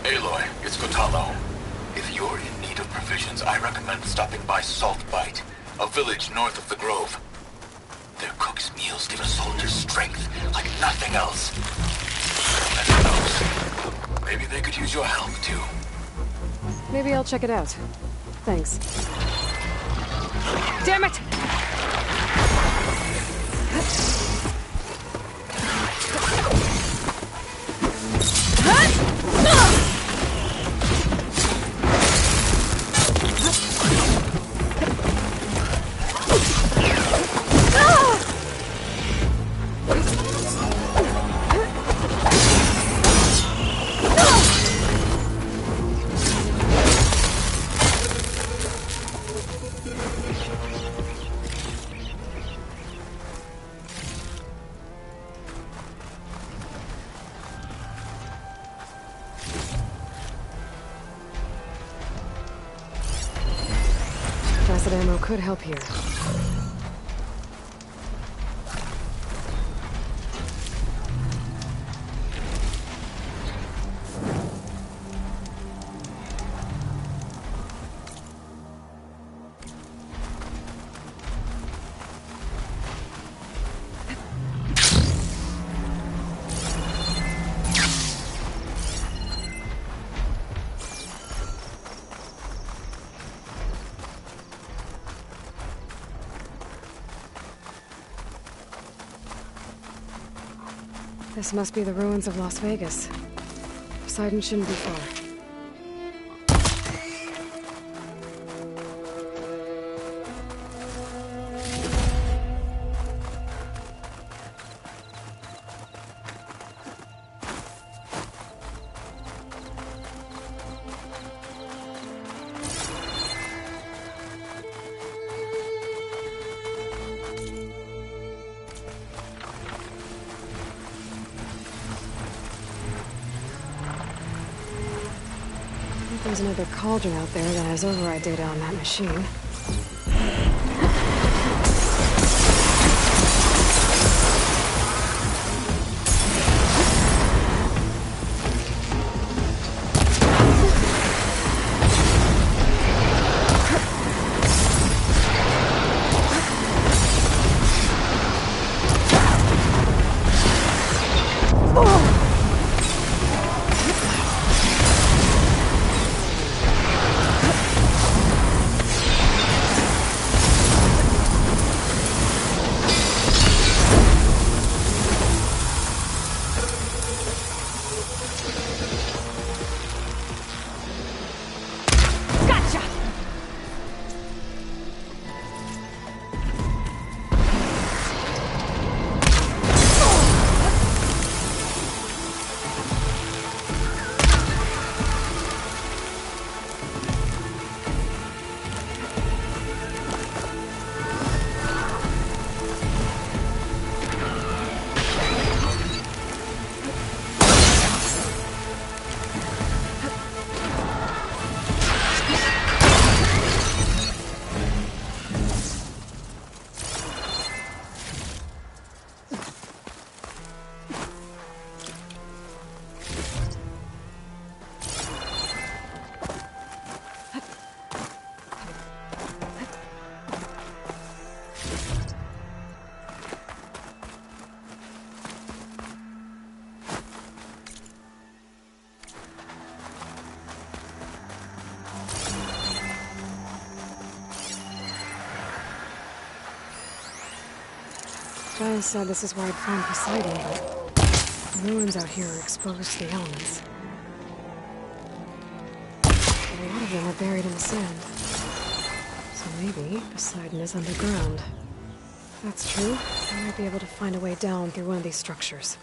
Aloy, it's Kotalo. If you're in need of provisions, I recommend stopping by Salt Bite, a village north of the Grove. Their cook's meals give a soldier strength like nothing else. And who knows? Maybe they could use your help, too. Maybe I'll check it out. Thanks. Damn it! Acid ammo could help here. This must be the ruins of Las Vegas. Poseidon shouldn't be far. There's another cauldron out there that has override data on that machine. Giles said this is where I'd find Poseidon, but the ruins out here are exposed to the elements. A lot of them are buried in the sand. So maybe Poseidon is underground. If that's true, I might be able to find a way down through one of these structures.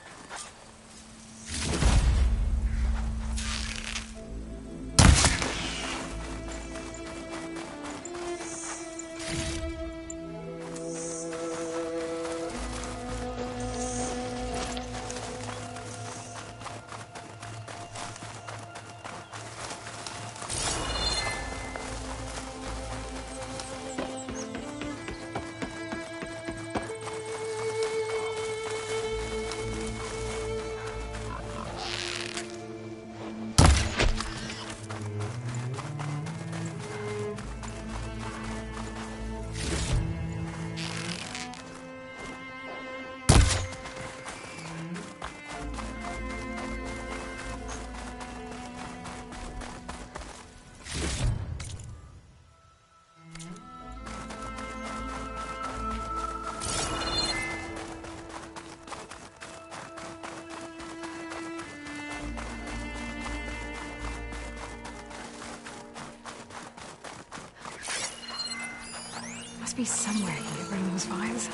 must be some way I can get rid of those vines.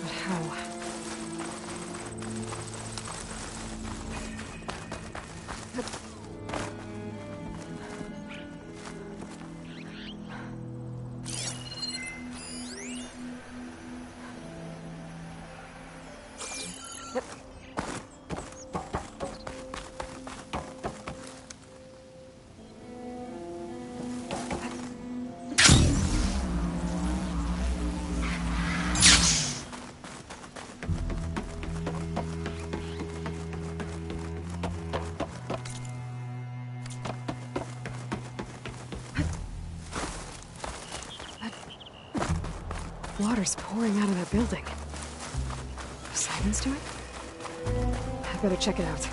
But how? Water's pouring out of that building. Are sirens to it? I better check it out.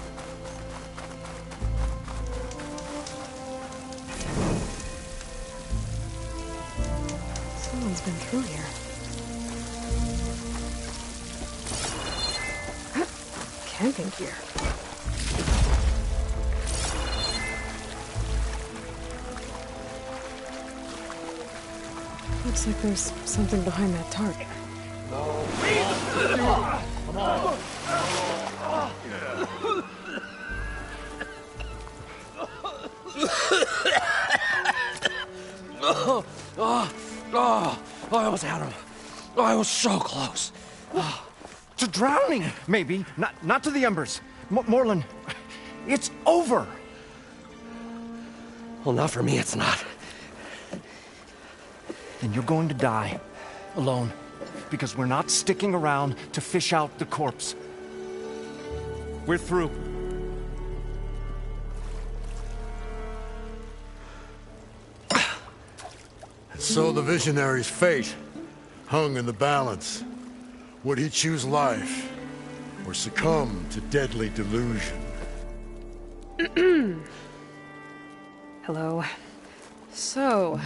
Someone's been through here. Camping gear. Looks like there's something behind that tarp. Come on. I almost had him. I was so close. To drowning, maybe. Not to the embers. Moreland, it's over. Well, not for me, it's not. Then you're going to die. Alone. Because we're not sticking around to fish out the corpse. We're through. So the visionary's fate hung in the balance. Would he choose life or succumb to deadly delusion? Hello. So,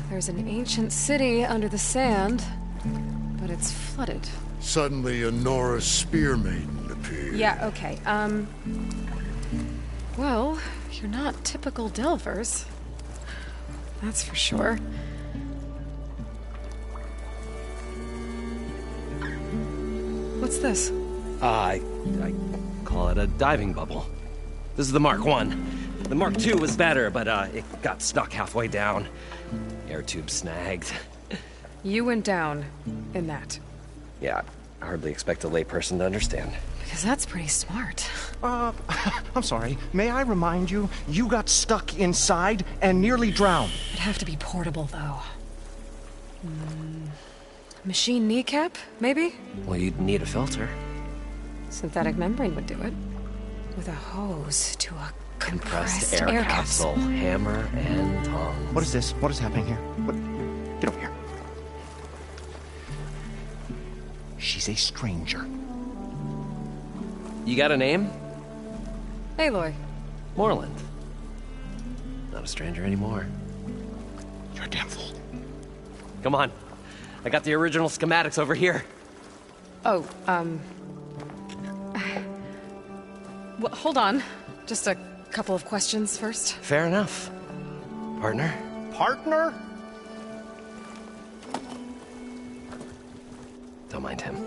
there's an ancient city under the sand, but it's flooded. Suddenly, a Nora spear maiden appeared. Yeah, okay. Well, you're not typical Delvers. That's for sure. What's this? I call it a diving bubble. This is the Mark 1. The Mark 2 was better, but it got stuck halfway down. Air tube snagged. You went down in that. Yeah, I hardly expect a layperson to understand. Because that's pretty smart. I'm sorry. May I remind you, you got stuck inside and nearly drowned. It'd have to be portable, though. Machine kneecap, maybe? Well, you'd need a filter. Synthetic membrane would do it. With a hose to a compressed air capsule. Hammer and tongs. What is this? What is happening here? What? Get over here. She's a stranger. You got a name? Aloy. Moreland. Not a stranger anymore. You're a damn fool. Come on. I got the original schematics over here. Oh, well, hold on. Just a couple of questions first. Fair enough. Partner? Partner? Don't mind him.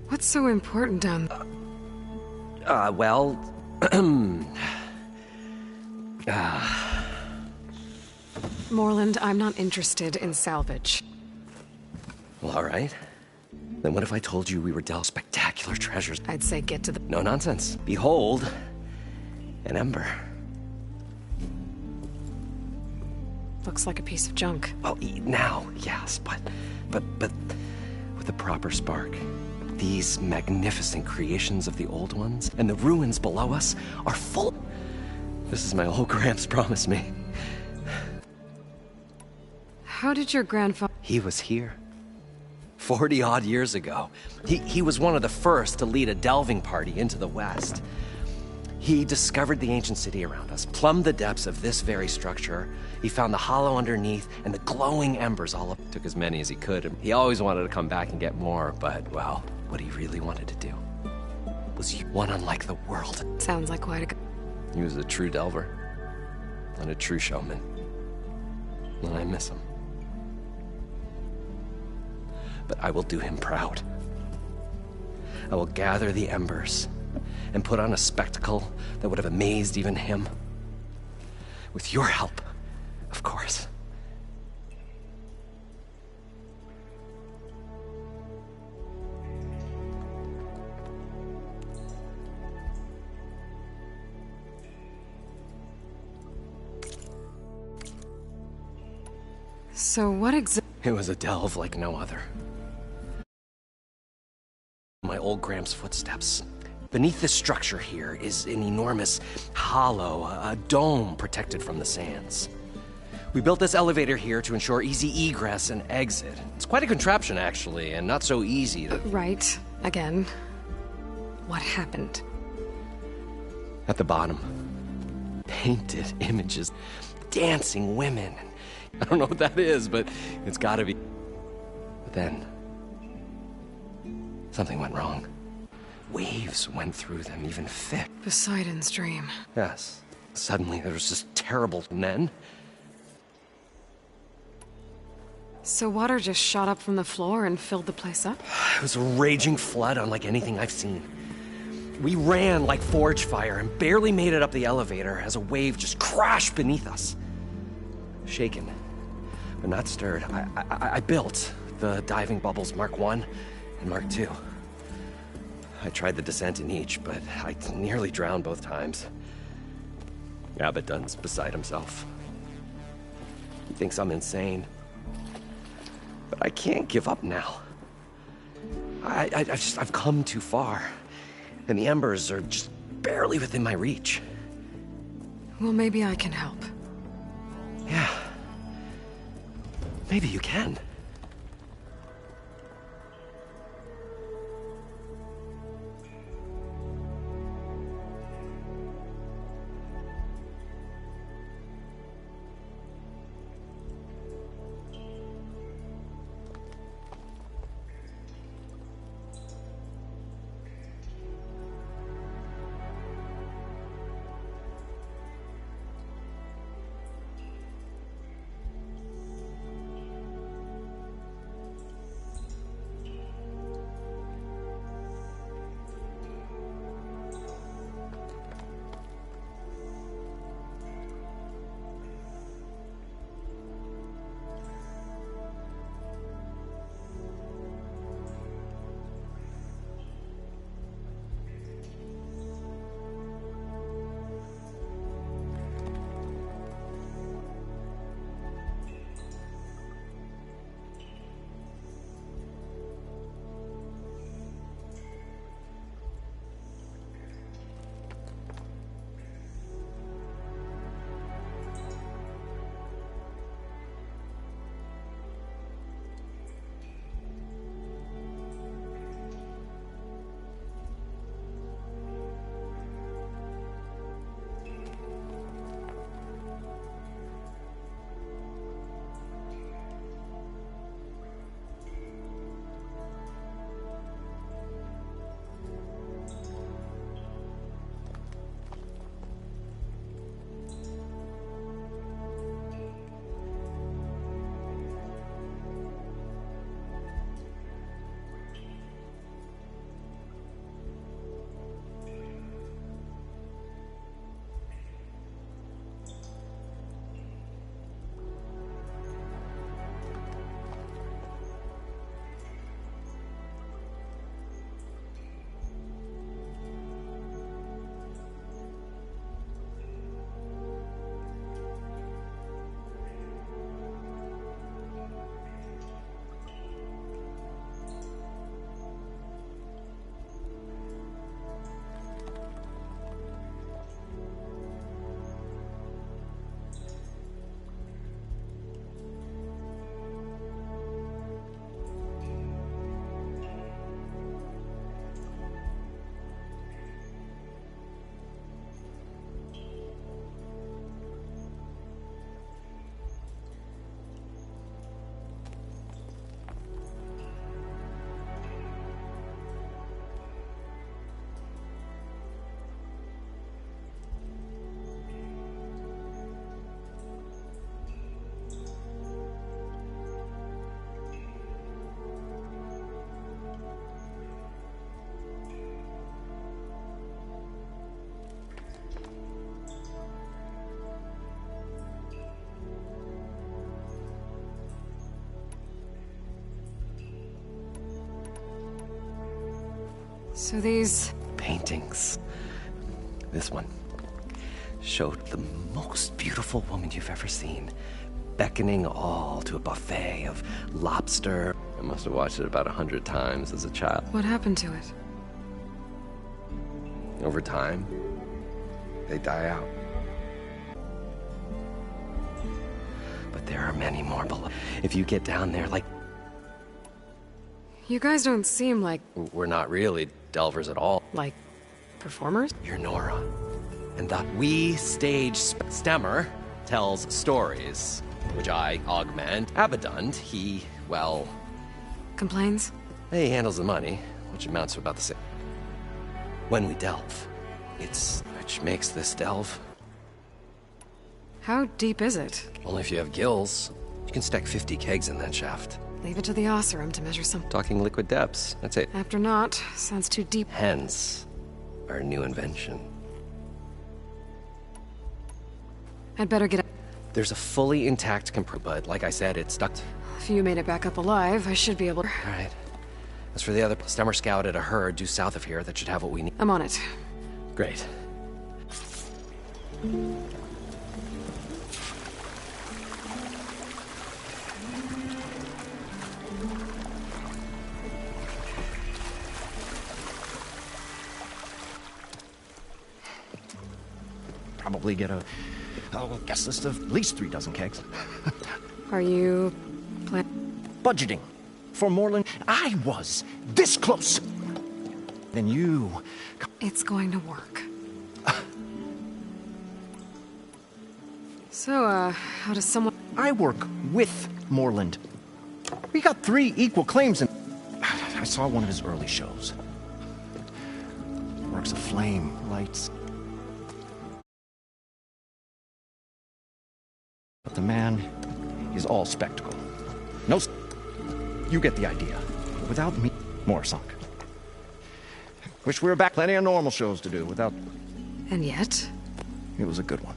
What's so important down... Well... Moreland, I'm not interested in salvage. Well, all right. Then what if I told you we were dealt spectacular treasures? I'd say get to the... No nonsense. Behold, an ember. Looks like a piece of junk. Well, now, yes, but with a proper spark. These magnificent creations of the old ones and the ruins below us are full. This is my old Gramps promised me. How did your grandfather... He was here. 40-odd years ago. He was one of the first to lead a delving party into the West. He discovered the ancient city around us, plumbed the depths of this very structure. He found the hollow underneath and the glowing embers all up. Took as many as he could. He always wanted to come back and get more, but, well, what he really wanted to do was one unlike the world. Sounds like quite a... He was a true delver and a true showman. And I miss him. But I will do him proud. I will gather the embers and put on a spectacle that would have amazed even him. With your help, of course. So what exactly... It was a delve like no other. My old Gramps' footsteps. Beneath this structure here is an enormous hollow, a dome protected from the sands. We built this elevator here to ensure easy egress and exit. It's quite a contraption, actually, and not so easy to... Right. Again. What happened? At the bottom, painted images, dancing women. I don't know what that is, but it's gotta be. But then, something went wrong. Waves went through them, even thick. Poseidon's dream. Yes. Suddenly there was this terrible, and then... So water just shot up from the floor and filled the place up? It was a raging flood unlike anything I've seen. We ran like forge fire and barely made it up the elevator as a wave just crashed beneath us. Shaken, but not stirred, I built the diving bubbles Mark 1 and Mark 2. I tried the descent in each, but I nearly drowned both times. Abaddon's beside himself. He thinks I'm insane. But I can't give up now. I've come too far. And the embers are just barely within my reach. Well, maybe I can help. Yeah. Maybe you can. So these... paintings. This one showed the most beautiful woman you've ever seen, beckoning all to a buffet of lobster. I must have watched it about 100 times as a child. What happened to it? Over time, they die out. But there are many more below. If you get down there, like... You guys don't seem like... We're not really delvers at all. like... performers? You're Nora. And that wee stage stemmer tells stories, which I augment. Abaddon, he, well... Complains? He handles the money, which amounts to about the same. When we delve, it's... which makes this delve. How deep is it? Only if you have gills. You can stack 50 kegs in that shaft. Leave it to the Oseram to measure some... Talking liquid depths, that's it. After not, sounds too deep. Hence, our new invention. I'd better get... There's a fully intact compressor, but like I said, it's stuck. If you made it back up alive, I should be able to... All right. As for the other, Stemmer scouted a herd due south of here that should have what we need. I'm on it. Great. Probably get a guest list of at least 3 dozen kegs. Are you... budgeting for Moreland? I was this close. Then you... It's going to work. So, how does someone... I work with Moreland. We got 3 equal claims and... I saw one of his early shows. Works of flame, lights... But the man is all spectacle. No... You get the idea. Without me, more sunk. Wish we were back. Plenty of normal shows to do without... And yet? It was a good one.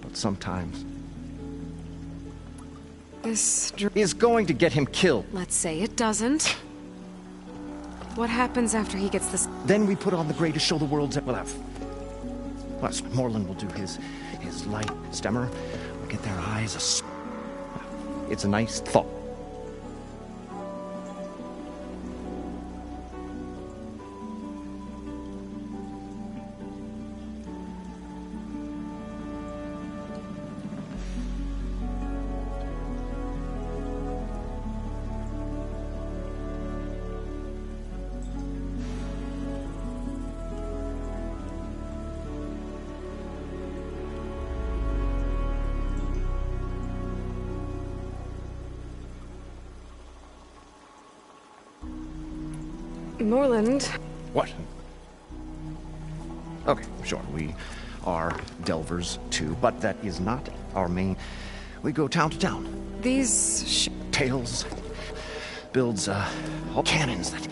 But sometimes... This... is going to get him killed. Let's say it doesn't. What happens after he gets this... Then we put on the greatest show the world's... We'll have... Plus, Moreland will do his light. Stemmer will get their eyes... It's a nice thought. Moreland. What? Okay, sure, we are delvers too, but that is not our main... We go town to town. These... Tales. Builds, all cannons that...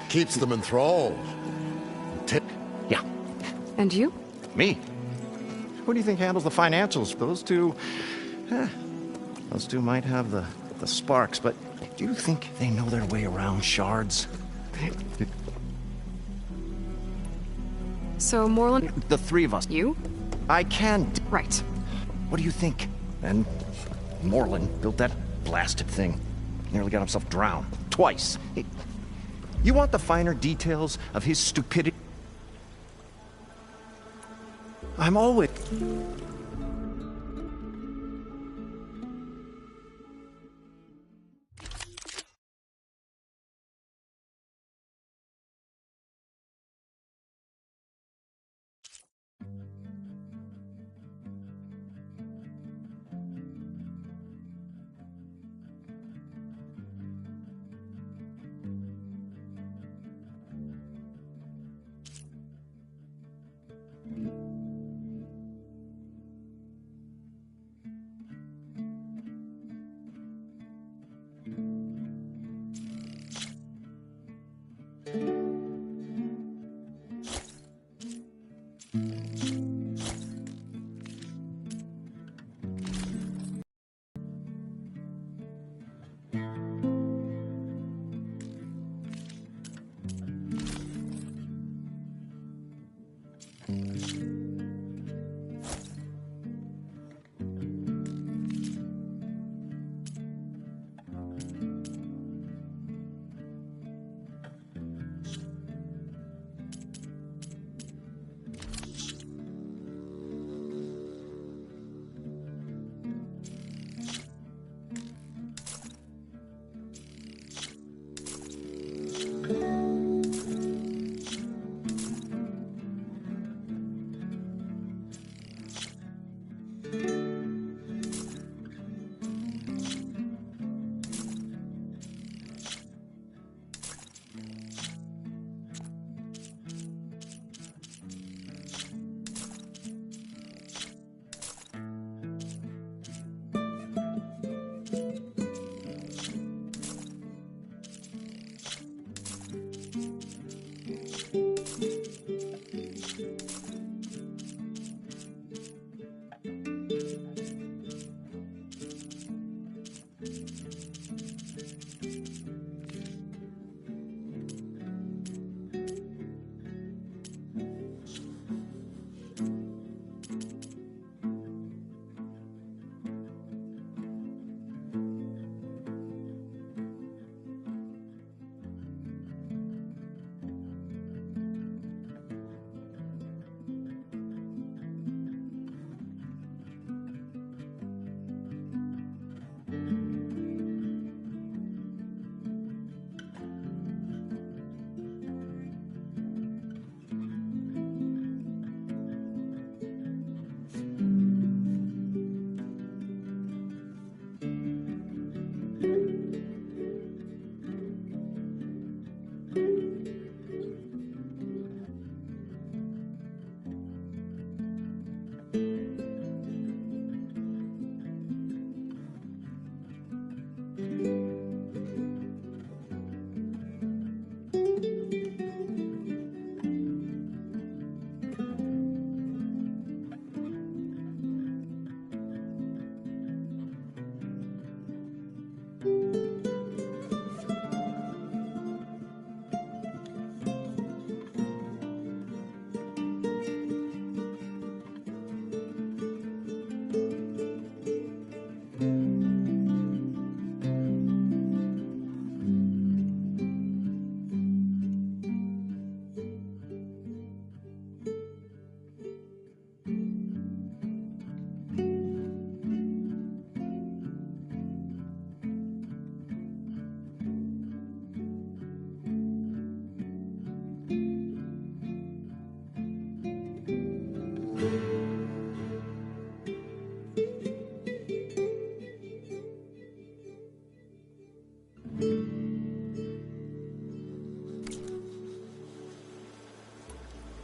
Keeps them enthralled. Yeah. And you? Me? Who do you think handles the financials? Those two... those two might have the sparks, but do you think they know their way around shards? So, Moreland... The 3 of us. You? I can... Right. What do you think? And Moreland built that blasted thing. Nearly got himself drowned. Twice. You want the finer details of his stupidity? I'm always...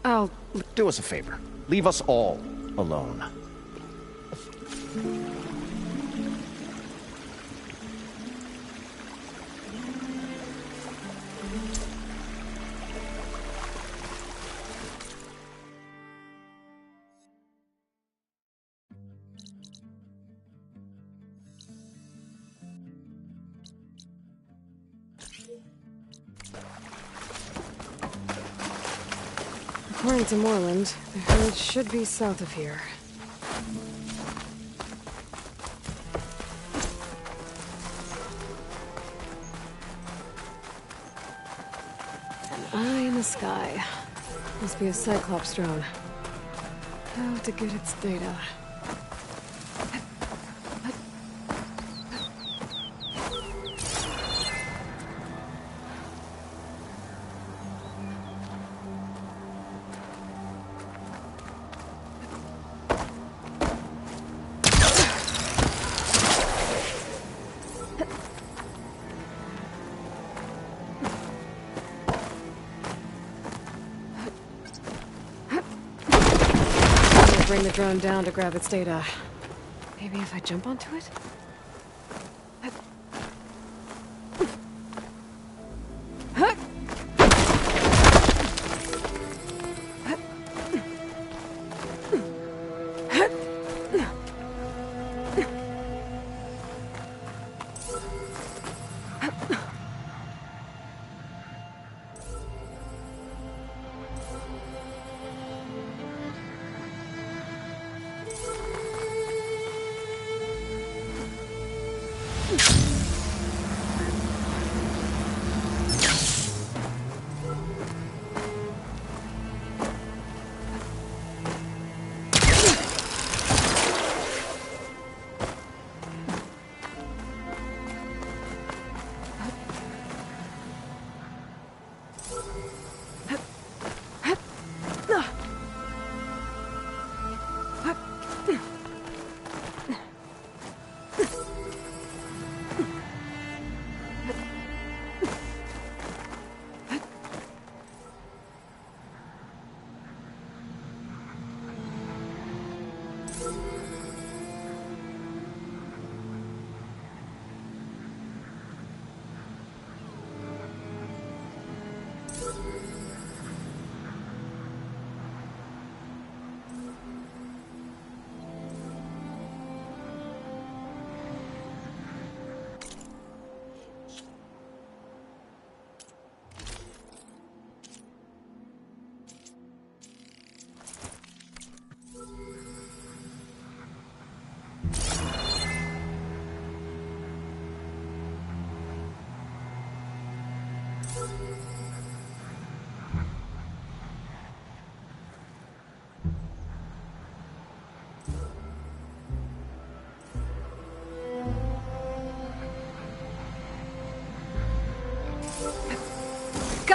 I'll... Do us a favor. Leave us all alone. According to Moreland, the herd should be south of here. An eye in the sky. Must be a Cyclops drone. How to get its data. Bring the drone down to grab its data. Maybe if I jump onto it?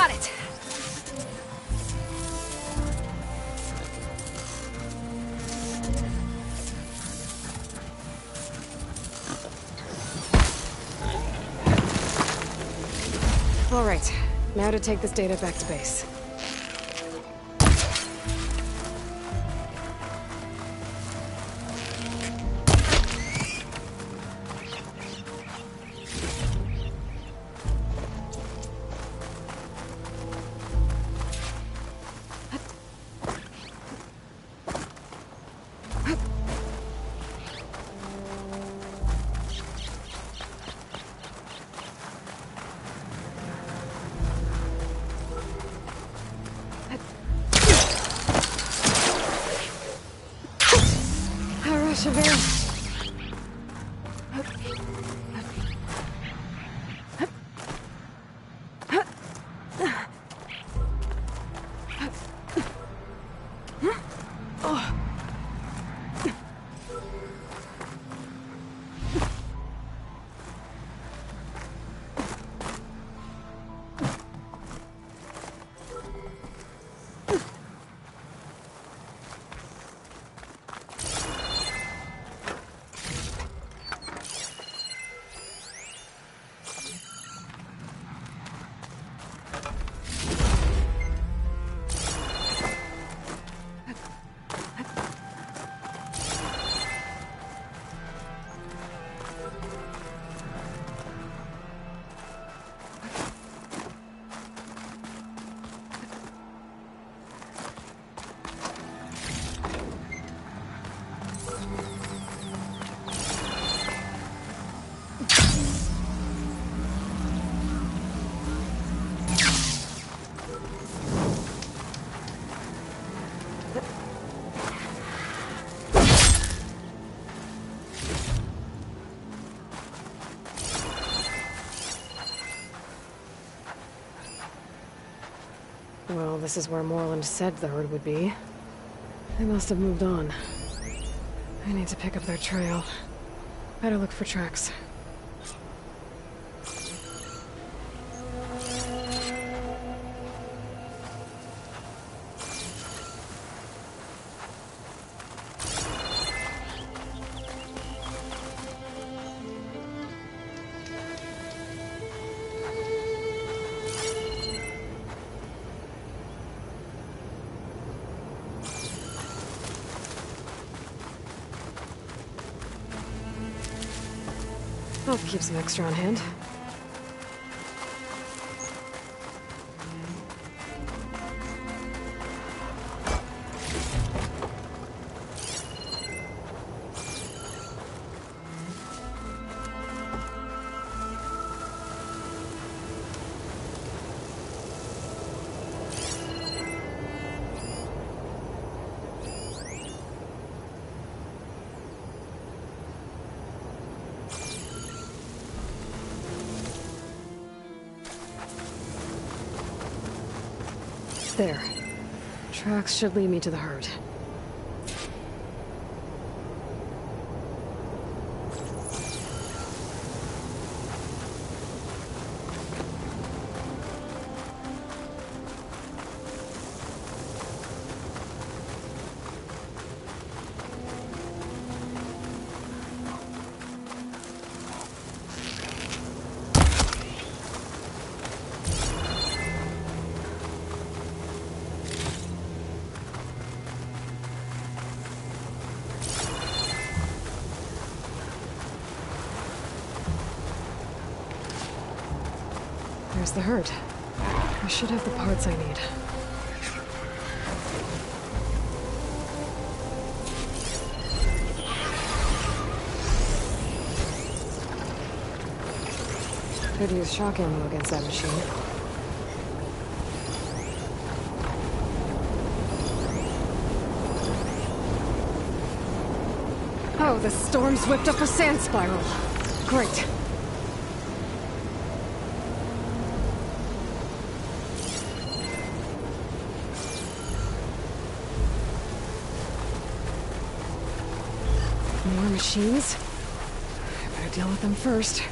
Got it! All right, now to take this data back to base. Well, this is where Moreland said the herd would be. They must have moved on. I need to pick up their trail. Better look for tracks. I'll keep some extra on hand. There. Tracks should lead me to the herd. There's the herd. I should have the parts I need. Could use shock ammo against that machine. Oh, the storm's whipped up a sand spiral. Great. More machines? I better deal with them first.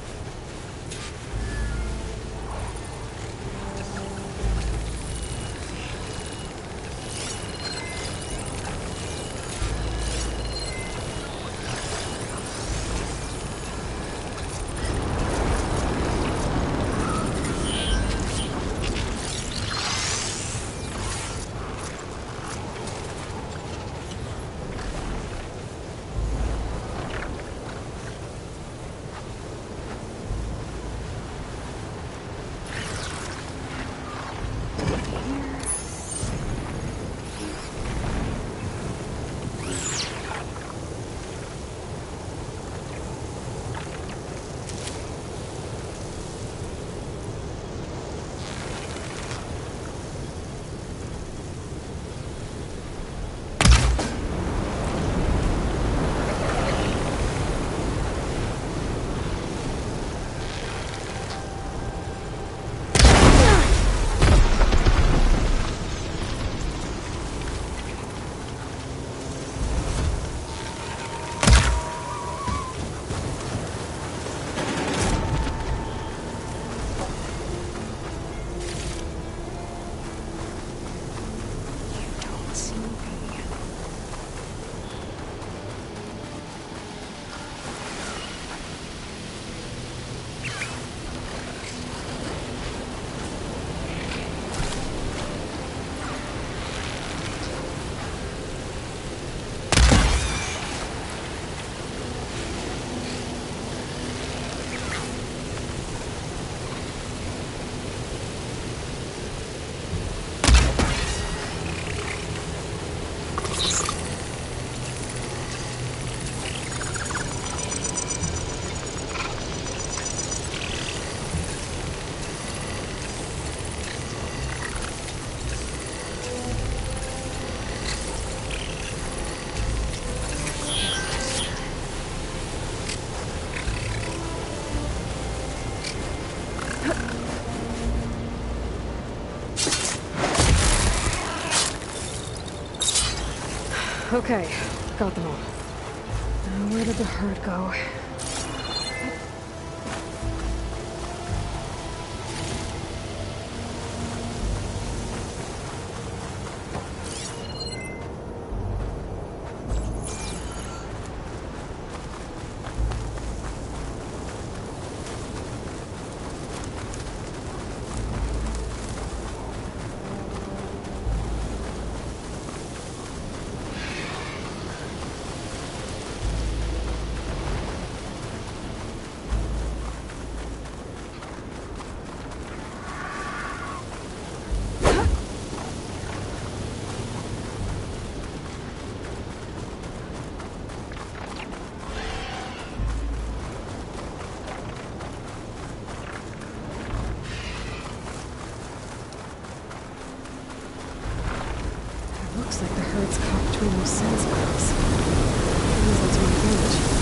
Okay, got them all. Now where did the herd go? Looks like the herd's caught between those sense valves. Means that's my village.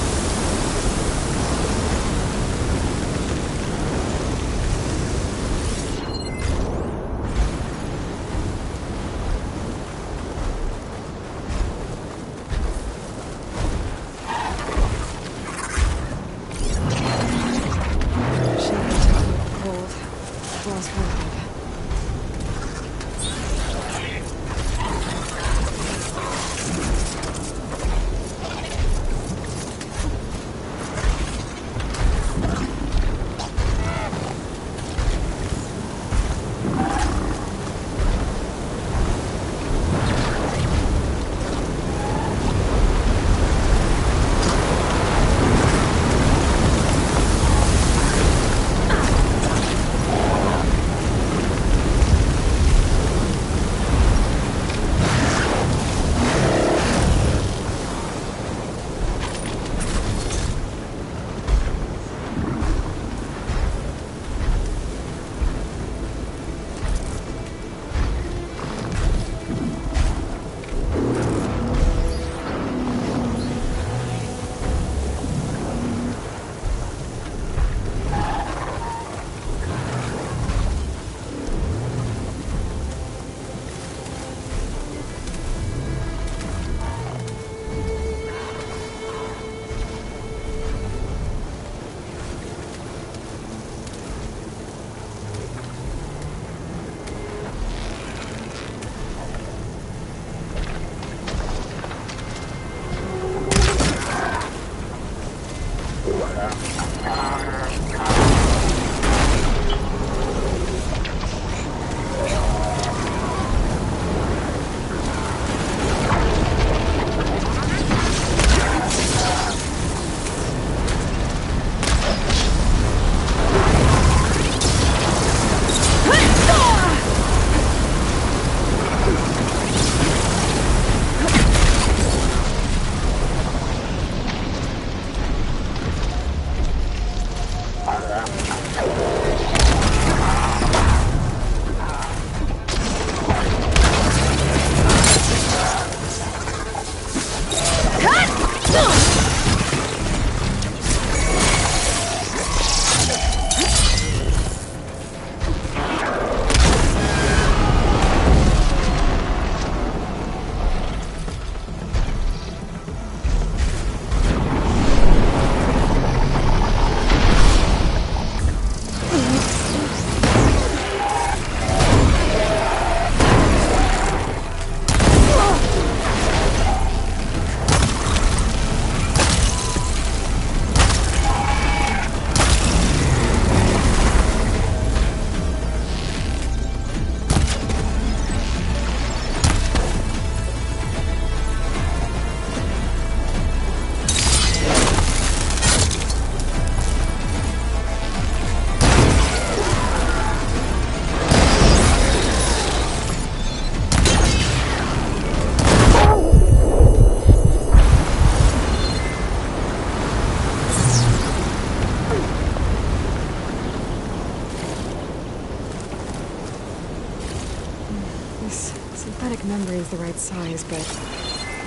Synthetic membrane's the right size, but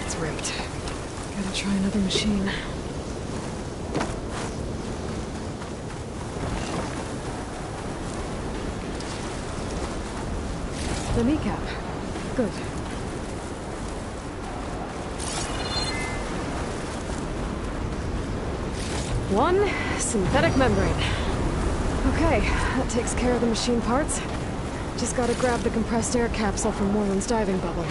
it's ripped. Gotta try another machine. The kneecap. Good. One synthetic membrane. Okay, that takes care of the machine parts. Just gotta grab the compressed air capsule from Moreland's diving bubble.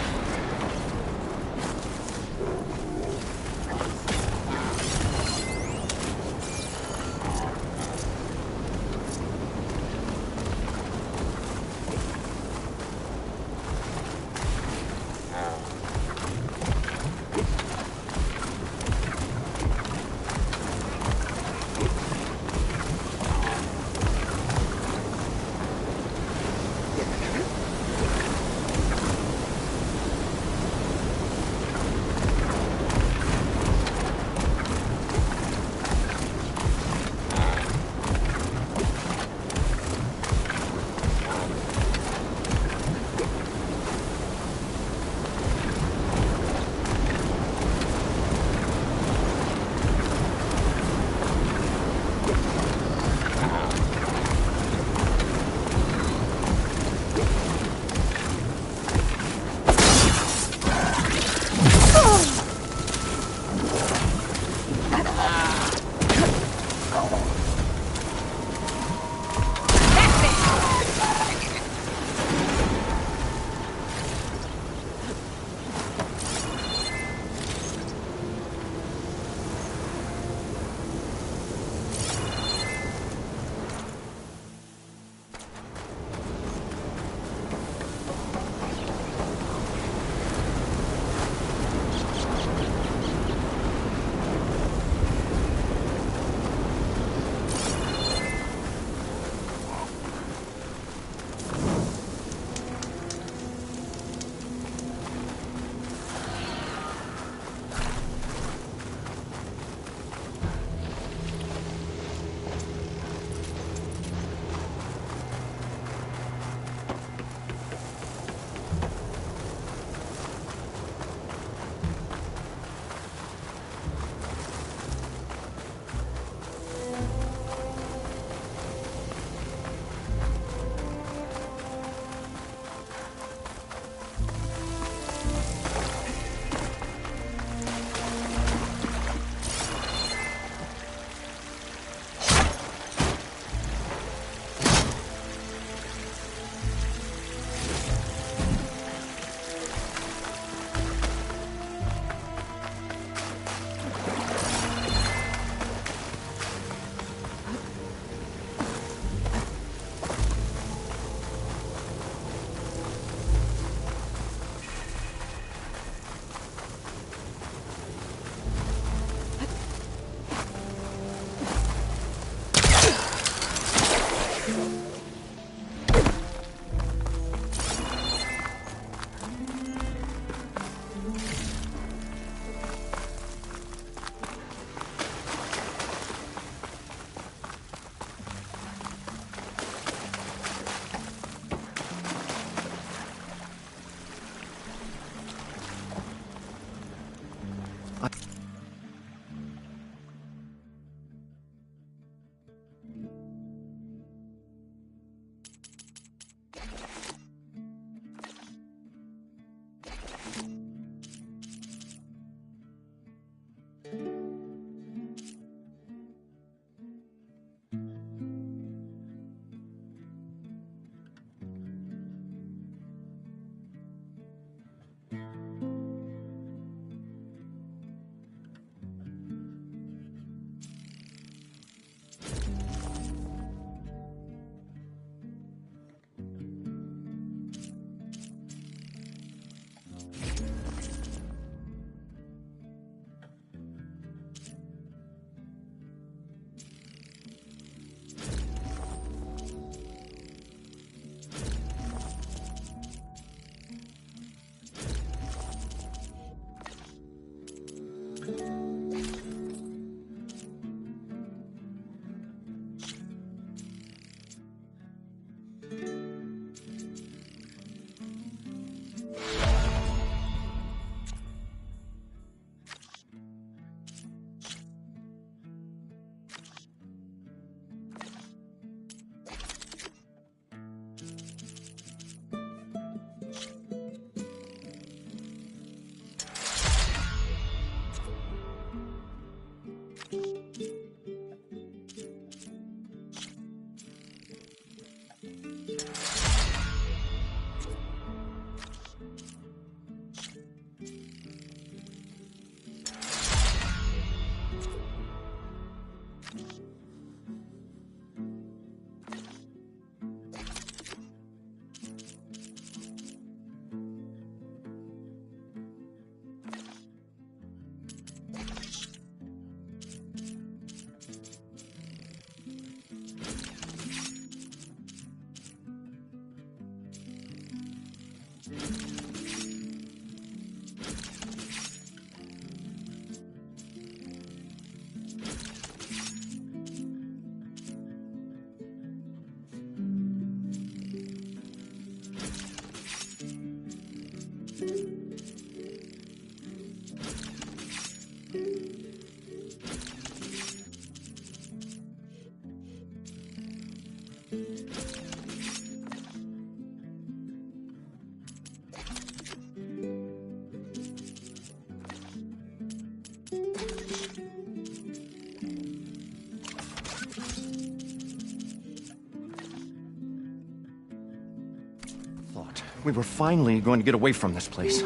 We were finally going to get away from this place.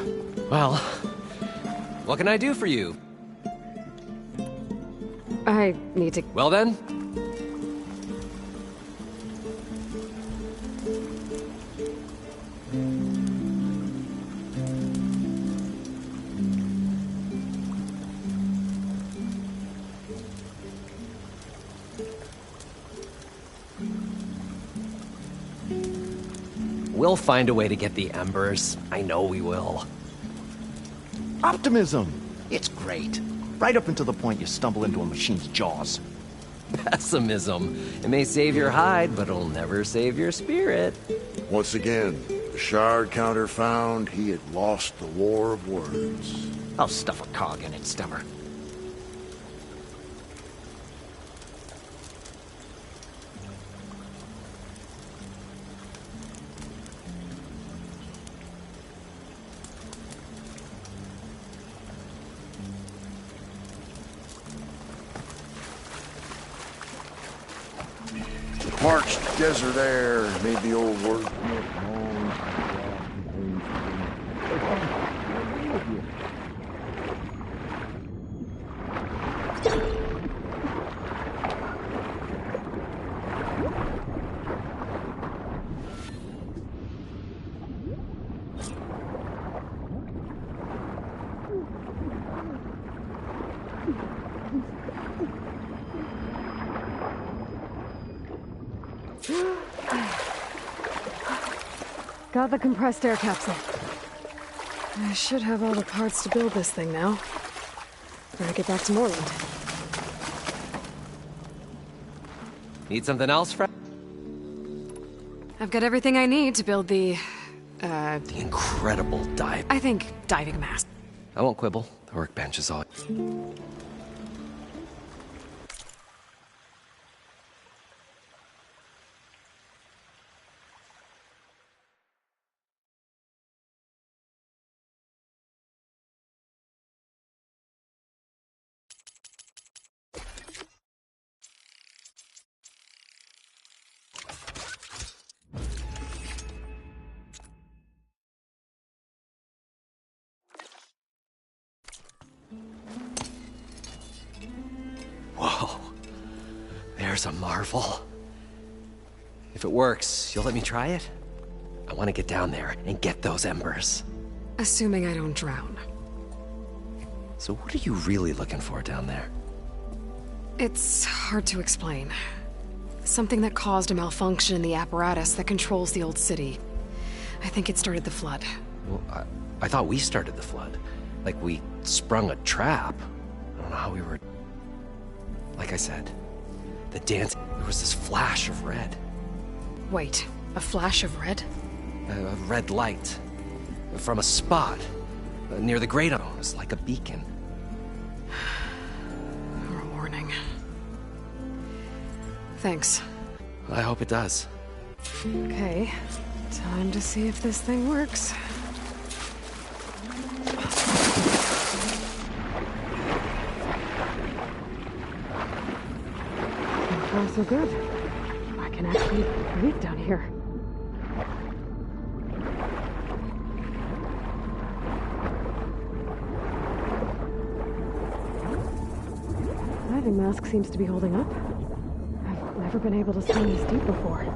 Well, what can I do for you? I need to... Well then? We'll find a way to get the embers. I know we will. Optimism! It's great. Right up until the point you stumble into a machine's jaws. Pessimism. It may save your hide, but it'll never save your spirit. Once again, the shard counter found he had lost the war of words. I'll stuff a cog in it, Stemmer. Parched desert air made the old word. Got the compressed air capsule. I should have all the parts to build this thing now. Better get back to Moreland. Need something else, Fred? I've got everything I need to build the incredible dive. I think diving mask. I won't quibble. The workbench is all... Whoa. There's a marvel. If it works, you'll let me try it? I want to get down there and get those embers. Assuming I don't drown. So what are you really looking for down there? It's hard to explain. Something that caused a malfunction in the apparatus that controls the old city. I think it started the flood. Well, I thought we started the flood. Like we sprung a trap. I don't know how we were... Like I said, the dance... There was this flash of red. Wait, a flash of red? A red light. From a spot. Near the Great Unknown. It was like a beacon. Or a warning. Thanks. I hope it does. Okay. Time to see if this thing works. So far, so good. I can actually breathe down here. Diving mask seems to be holding up. I've never been able to swim this deep before.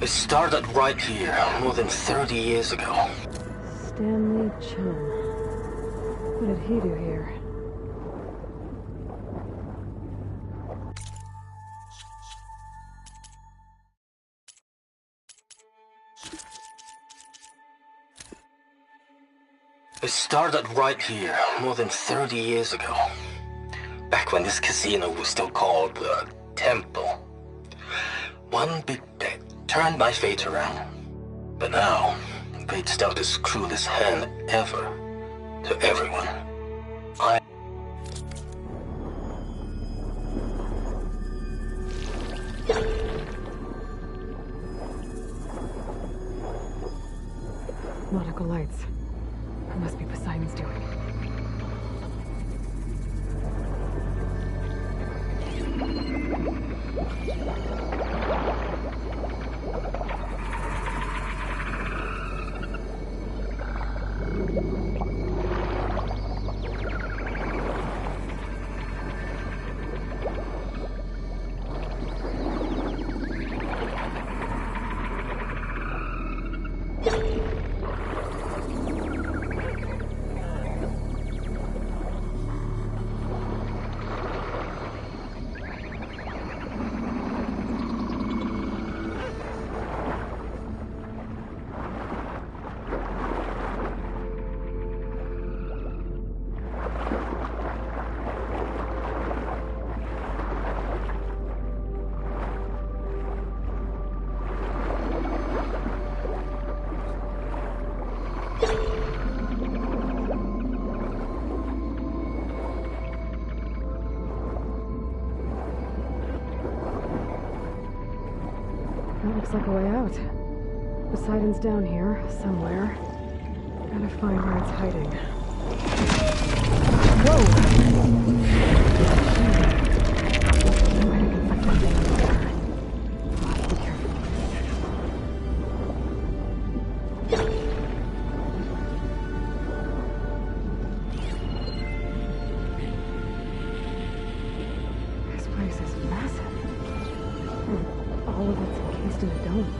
It started right here, more than 30 years ago. Stanley Chum. What did he do here? It started right here, more than 30 years ago. Back when this casino was still called the Temple. One big bet turned my fate around. But now, fate's dealt this cruelest hand ever to everyone. Nautical lights. It must be Poseidon's doing. That looks like a way out. Poseidon's down here, somewhere. Gotta find where it's hiding. This place is massive. And all of it's encased in a dome.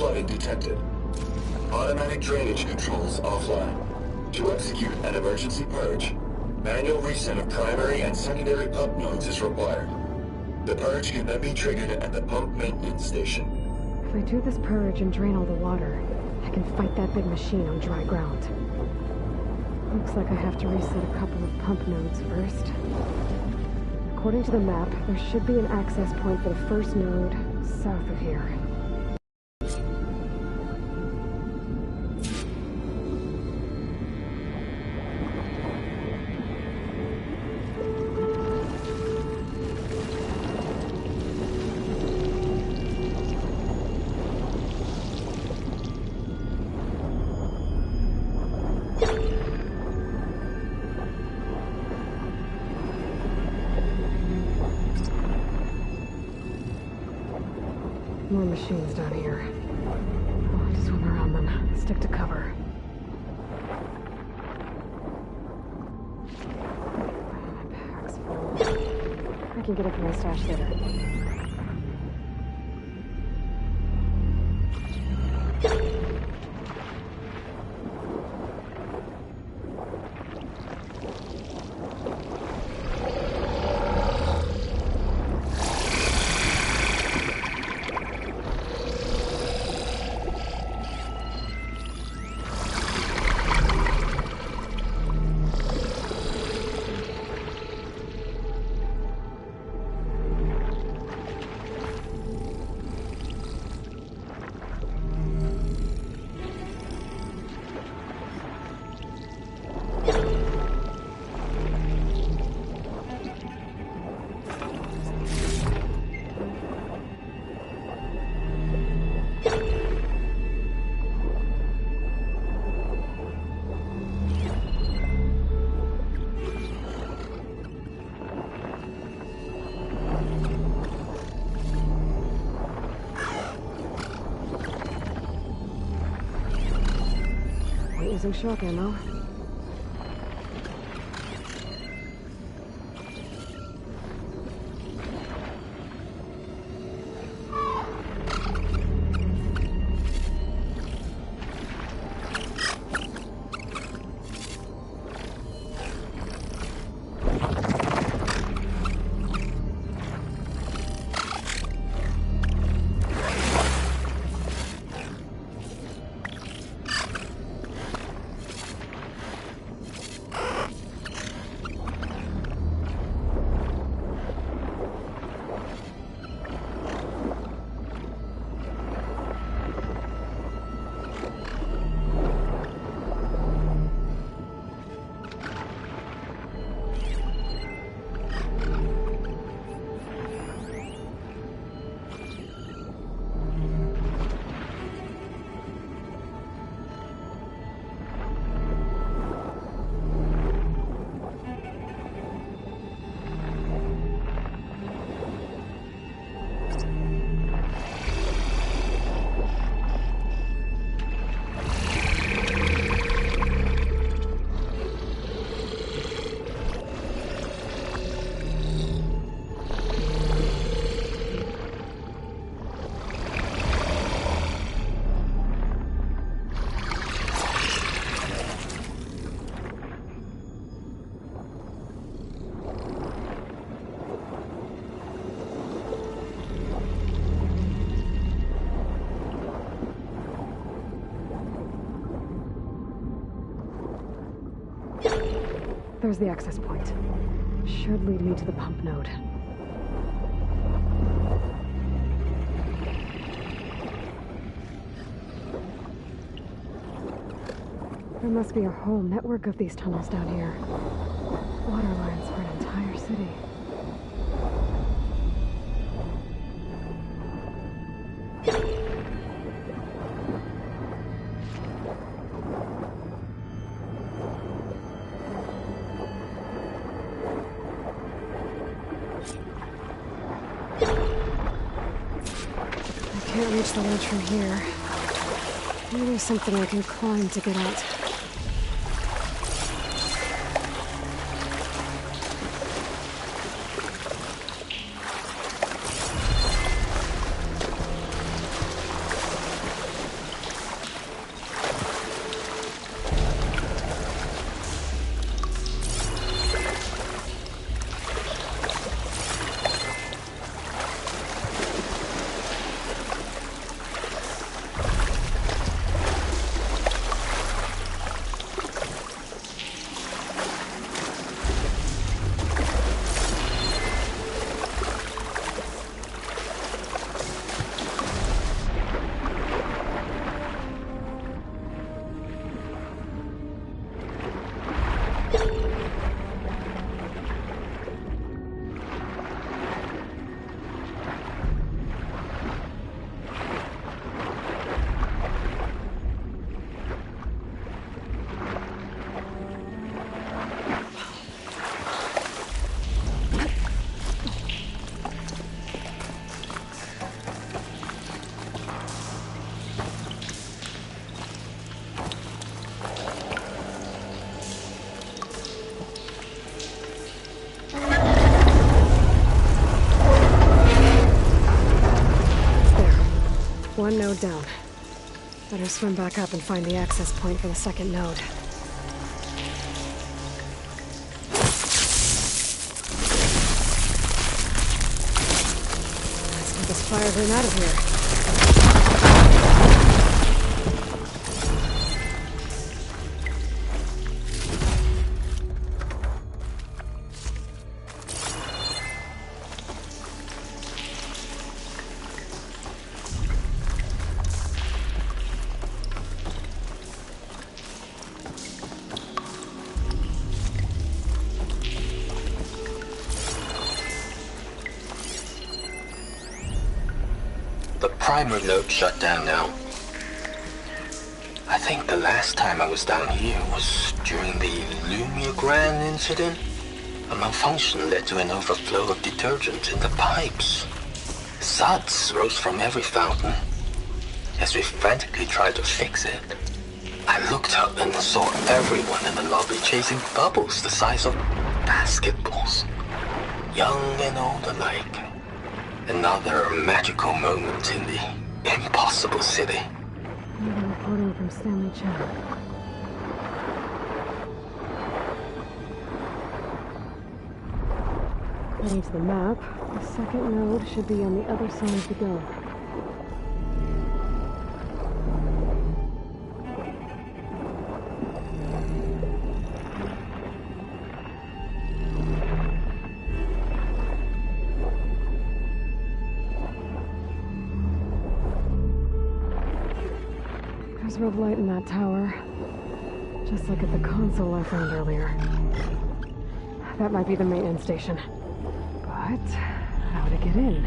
flooding detected. Automatic drainage controls offline. To execute an emergency purge, manual reset of primary and secondary pump nodes is required. The purge can then be triggered at the pump maintenance station. If I do this purge and drain all the water, I can fight that big machine on dry ground. Looks like I have to reset a couple of pump nodes first. According to the map, there should be an access point for the first node south of here. More machines down here. I'll have to swim around them. Stick to cover. My pack's full. I can get it from my stash later. Using shock ammo. There's the access point. Should lead me to the pump node. There must be a whole network of these tunnels down here. Water lines for an entire city. I can't reach the ledge from here. Maybe there's something I can climb to get out. node down. Better swim back up and find the access point for the second node. Let's get this fire burn out of here. Primer node shut down now. I think the last time I was down here was during the Lumia incident. A malfunction led to an overflow of detergent in the pipes. Suds rose from every fountain. As we frantically tried to fix it, I looked up and saw everyone in the lobby chasing bubbles the size of basketballs. Young and old alike. Another magical moment in the impossible city. Another reporting from Stanley Chow. According to the map, the second node should be on the other side of the go. There's red light in that tower, just like at the console I found earlier. That might be the maintenance station. But how to get in?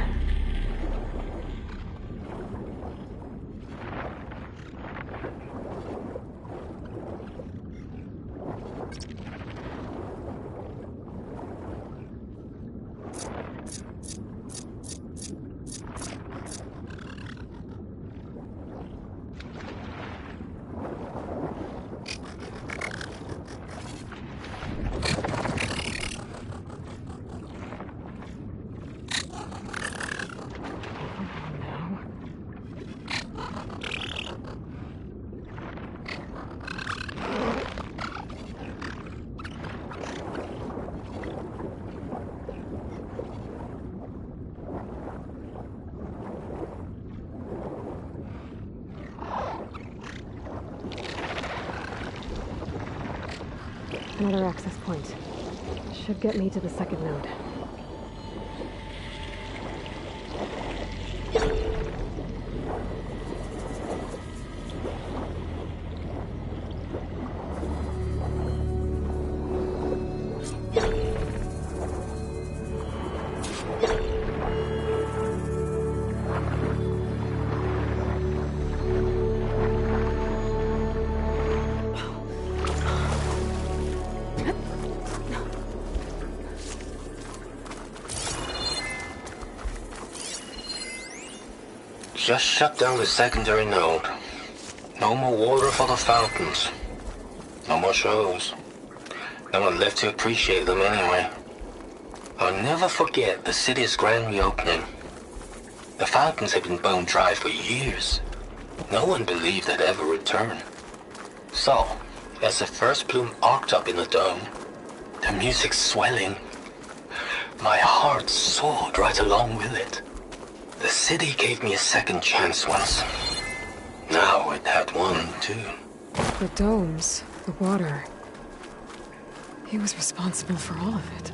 Another access point. Should get me to the second node. Just shut down the secondary node. No more water for the fountains. No more shows. No one left to appreciate them anyway. I'll never forget the city's grand reopening. The fountains had been bone dry for years. No one believed they'd ever return. So, as the first bloom arced up in the dome, the music swelling, my heart soared right along with it. The city gave me a second chance once. Now it had one, too. The domes, the water. He was responsible for all of it.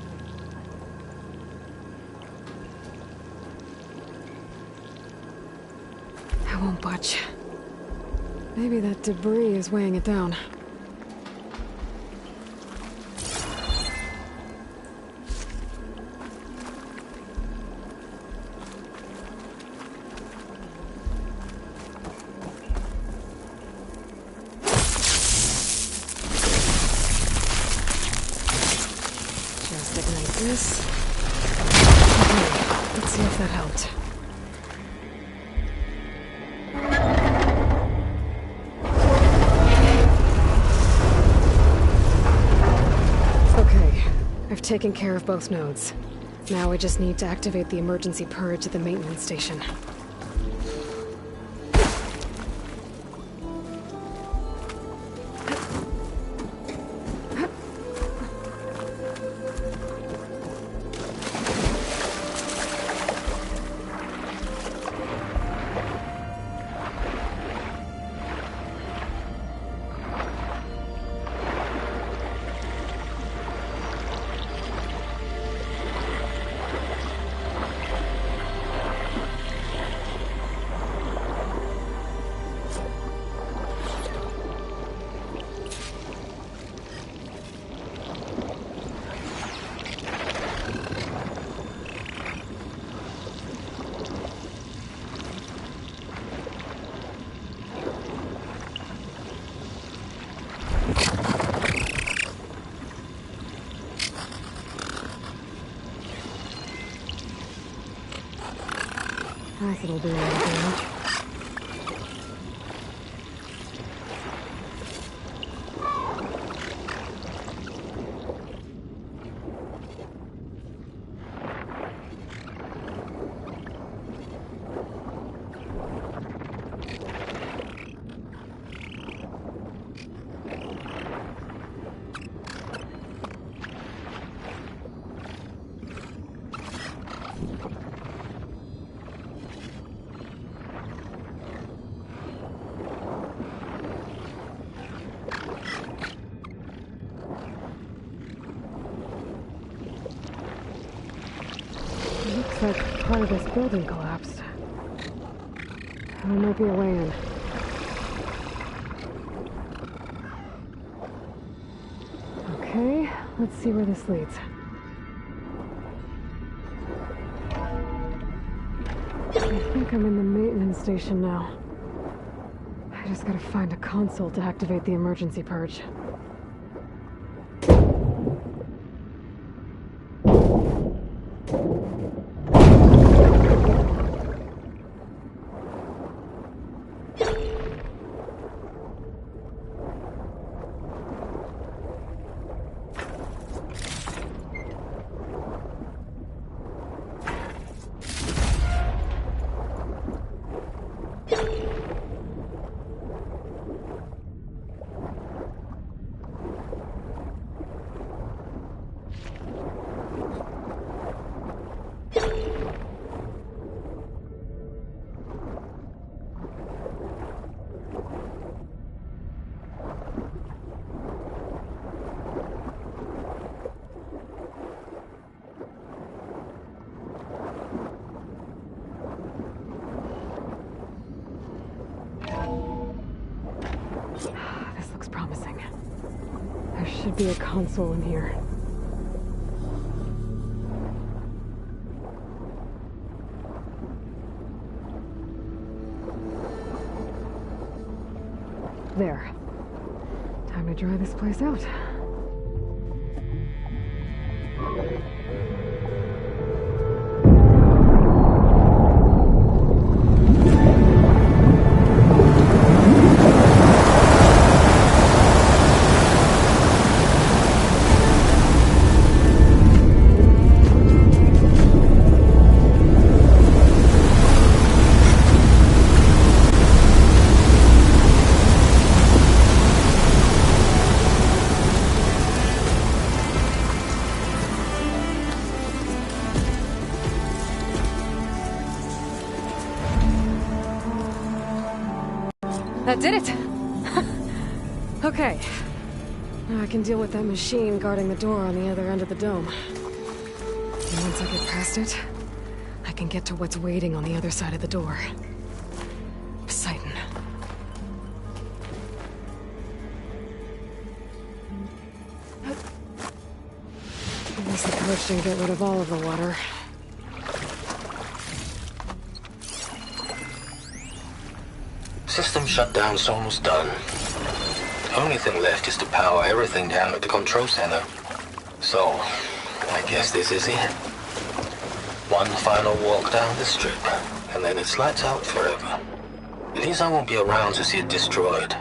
I won't budge. Maybe that debris is weighing it down. This. Okay, let's see if that helped. Okay, I've taken care of both nodes. Now I just need to activate the emergency purge at the maintenance station. Acid will do a lot of damage. Looks like part of this building collapsed. There might be a way in. Okay, let's see where this leads. I think I'm in the maintenance station now. I just gotta find a console to activate the emergency purge. This looks promising. There should be a console in here. There. Time to dry this place out. That did it! Okay. Now I can deal with that machine guarding the door on the other end of the dome. And once I get past it, I can get to what's waiting on the other side of the door. Poseidon. At least the purge didn't get rid of all of the water. System shutdown's almost done. The only thing left is to power everything down at the control center. So, I guess this is it. One final walk down the strip, and then it's lights out forever. At least I won't be around to see it destroyed.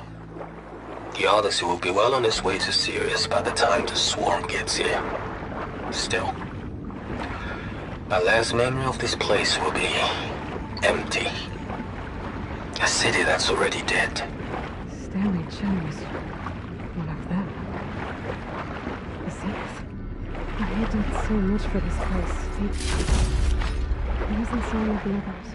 The Odyssey will be well on its way to Sirius by the time the swarm gets here. Still, my last memory of this place will be empty. A city that's already dead. Stanley Chen was one of them. The Zenith. He did so much for this place. He doesn't sound like the others.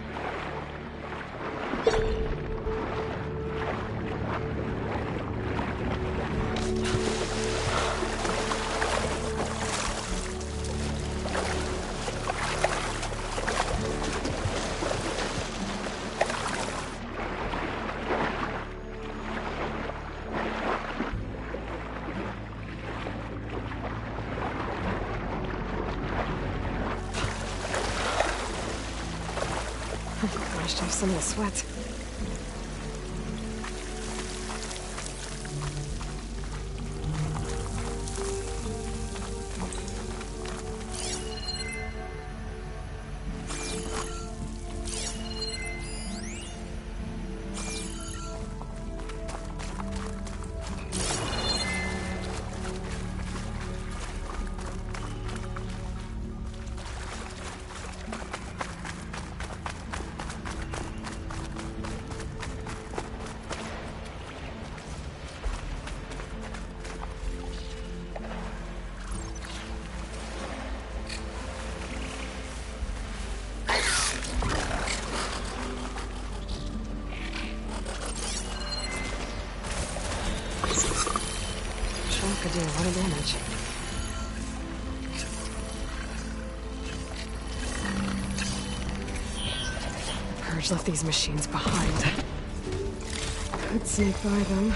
Washed off some of the sweat. could do a lot of damage. The Purge left these machines behind. Could sneak by them.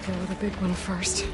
Deal with the big one first.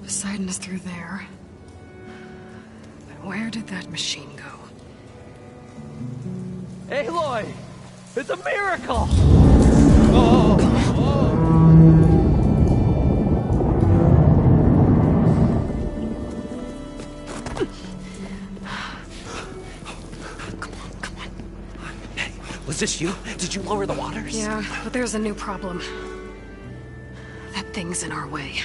Poseidon is through there. But where did that machine go? Aloy! It's a miracle! Was this you? Did Did you lower the waters? Yeah, but there's a new problem. That thing's in our way.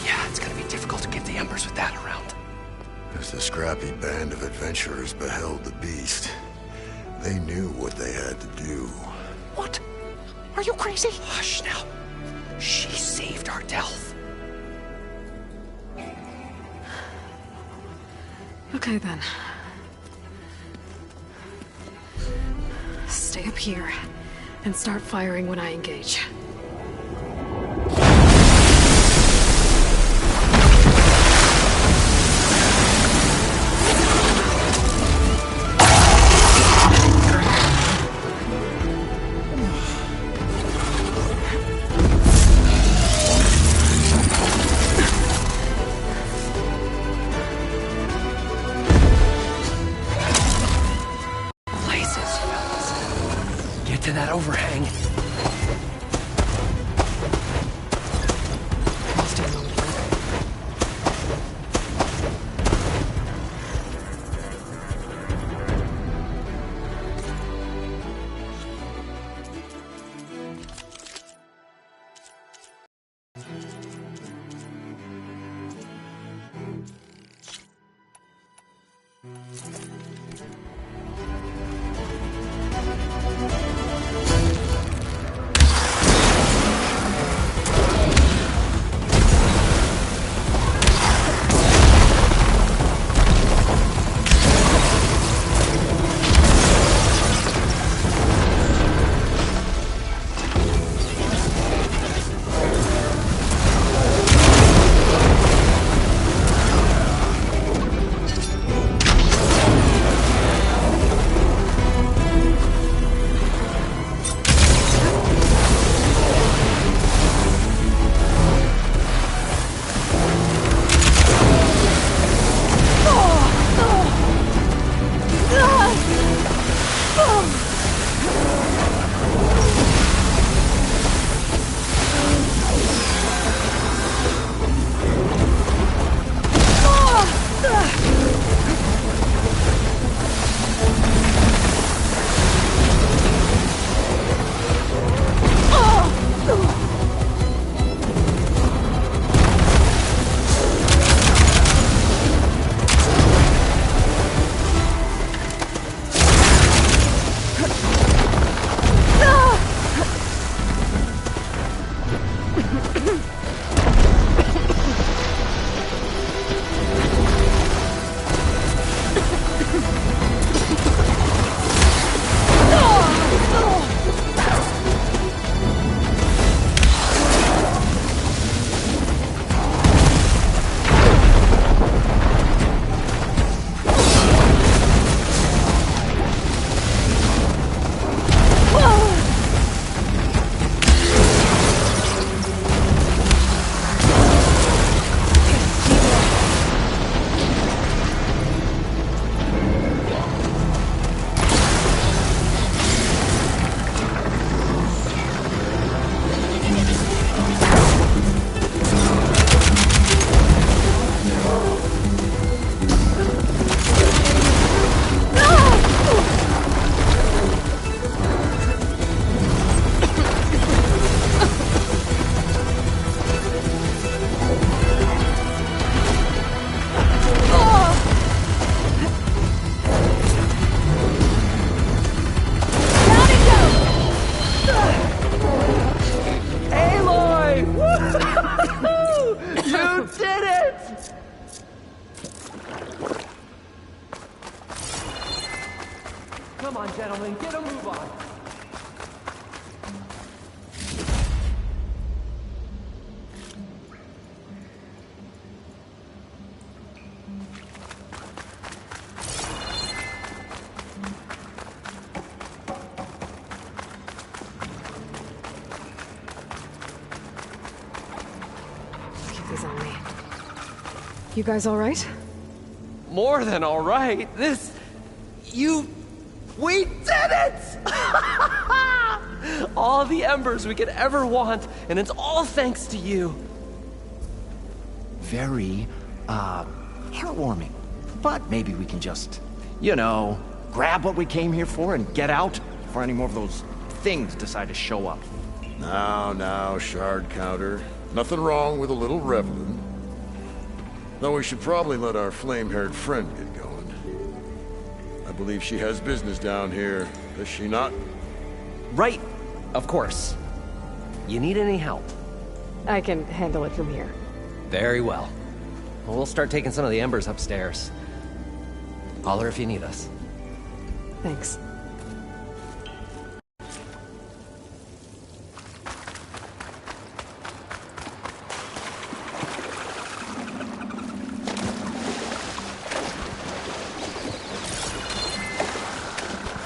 Yeah, it's gonna be difficult to get the embers with that around. As the scrappy band of adventurers beheld the beast, they knew what they had to do. What? Are you crazy? Hush now. She saved our Delph. Okay then. Stay up here and start firing when I engage. To that overhang. Come on, gentlemen, get a move on. Keep these on me. You guys all right? More than all right. We did it! All the embers we could ever want, and it's all thanks to you. Very, heartwarming. But maybe we can just, you know, grab what we came here for and get out before any more of those things decide to show up. Now, shard counter. Nothing wrong with a little reveling. Though we should probably let our flame-haired friend get going. I believe she has business down here, does she not? Right, of course. You need any help? I can handle it from here. Very well. We'll start taking some of the embers upstairs. Holler if you need us. Thanks.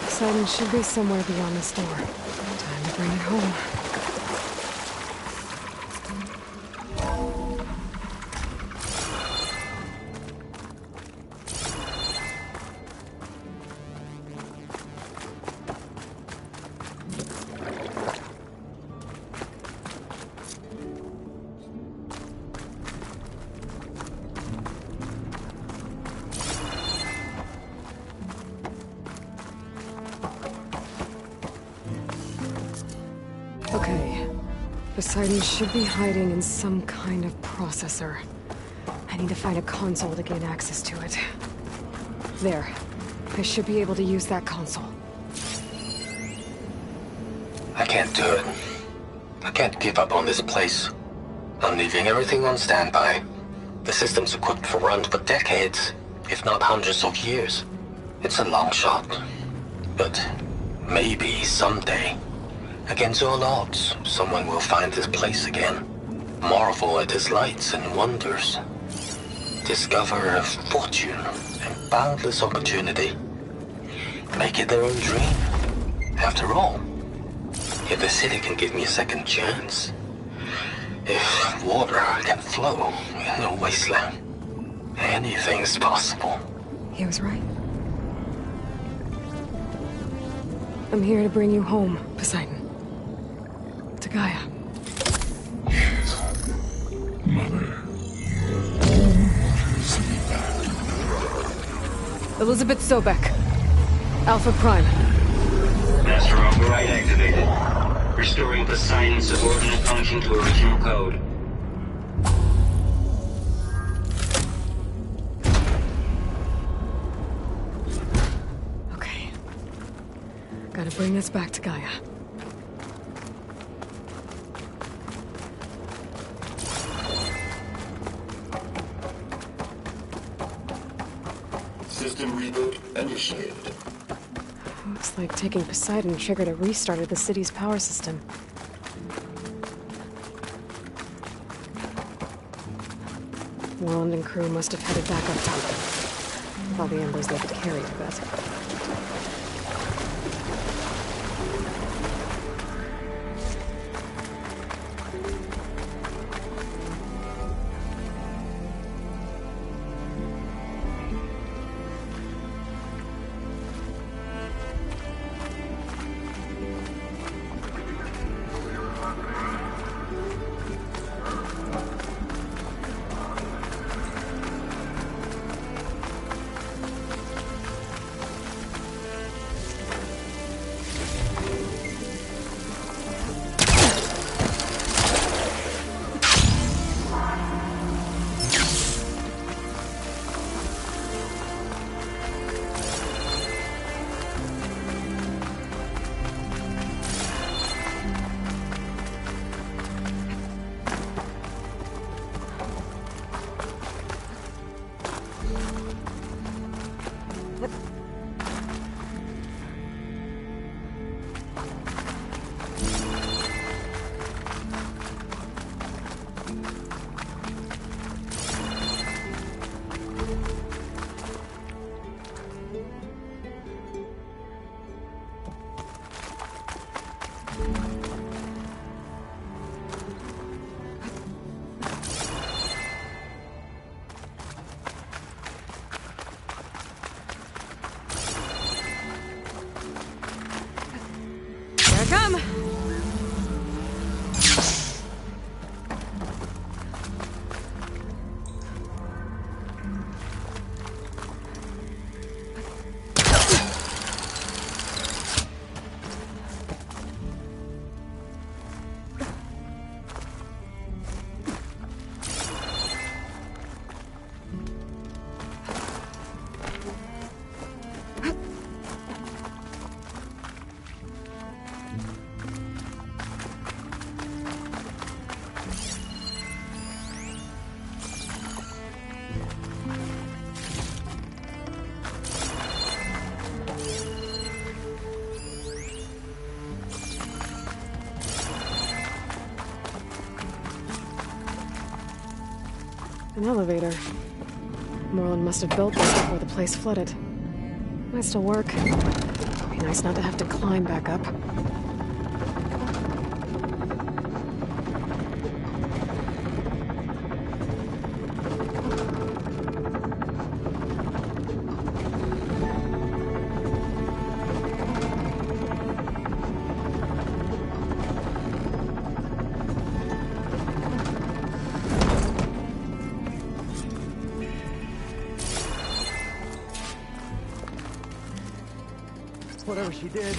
Poseidon should be somewhere beyond this door. Time to bring it home. Okay. Poseidon should be hiding in some kind of processor. I need to find a console to gain access to it. There. I should be able to use that console. I can't do it. I can't give up on this place. I'm leaving everything on standby. The system's equipped for runs for decades, if not hundreds of years. It's a long shot. But maybe someday, against all odds, someone will find this place again. Marvel at its lights and wonders. Discover a fortune and boundless opportunity. Make it their own dream. After all, if the city can give me a second chance, if water can flow in a wasteland, anything's possible. He was right. I'm here to bring you home, Poseidon. To Gaia. Mother. Elizabeth Sobek. Alpha Prime. Master override activated. Restoring Poseidon's subordinate function to original code. Okay. Gotta bring this back to Gaia. System reboot initiated. Looks like taking Poseidon triggered a restart of the city's power system. Wand and crew must have headed back up top. With all the embers they could carry, I bet. An elevator. Moreland must have built this before the place flooded. Might still work. It'd be nice not to have to climb back up. Whatever she did,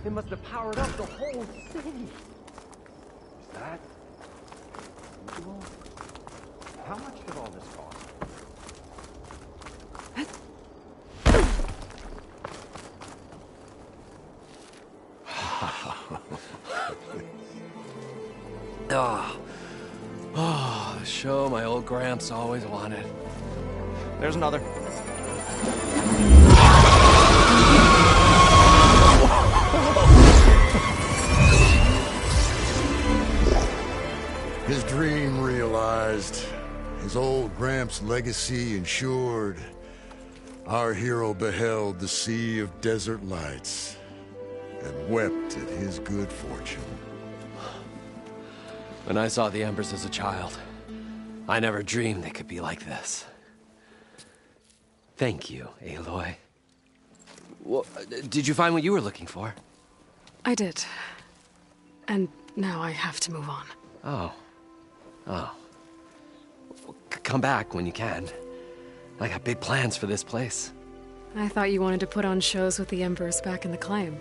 it must have powered up the whole city. Is that usual? How much did all this cost? Oh, the show my old Gramps always wanted. There's another. His dream realized. His old Gramps' legacy ensured. Our hero beheld the sea of desert lights and wept at his good fortune. When I saw the embers as a child, I never dreamed they could be like this. Thank you, Aloy. Well, did you find what you were looking for? I did. And now I have to move on. Oh. Well, come back when you can. I got big plans for this place. I thought you wanted to put on shows with the Embers back in the claim.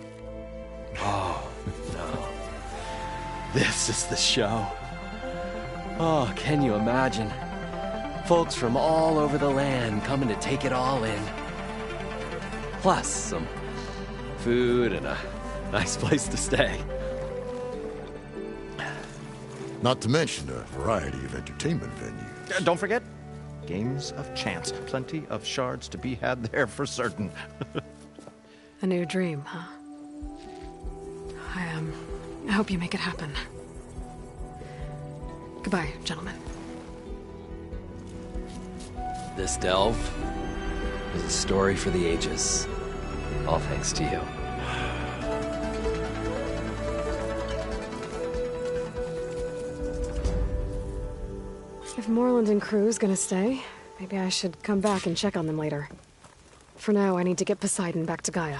Oh, no. This is the show. Oh, can you imagine? Folks from all over the land coming to take it all in. Plus some food and a nice place to stay. Not to mention a variety of entertainment venues. Don't forget, games of chance. Plenty of shards to be had there for certain. A new dream, huh? I hope you make it happen. Goodbye, gentlemen. This delve is a story for the ages. All thanks to you. If Moreland and crew's gonna stay, maybe I should come back and check on them later. For now, I need to get Poseidon back to Gaia.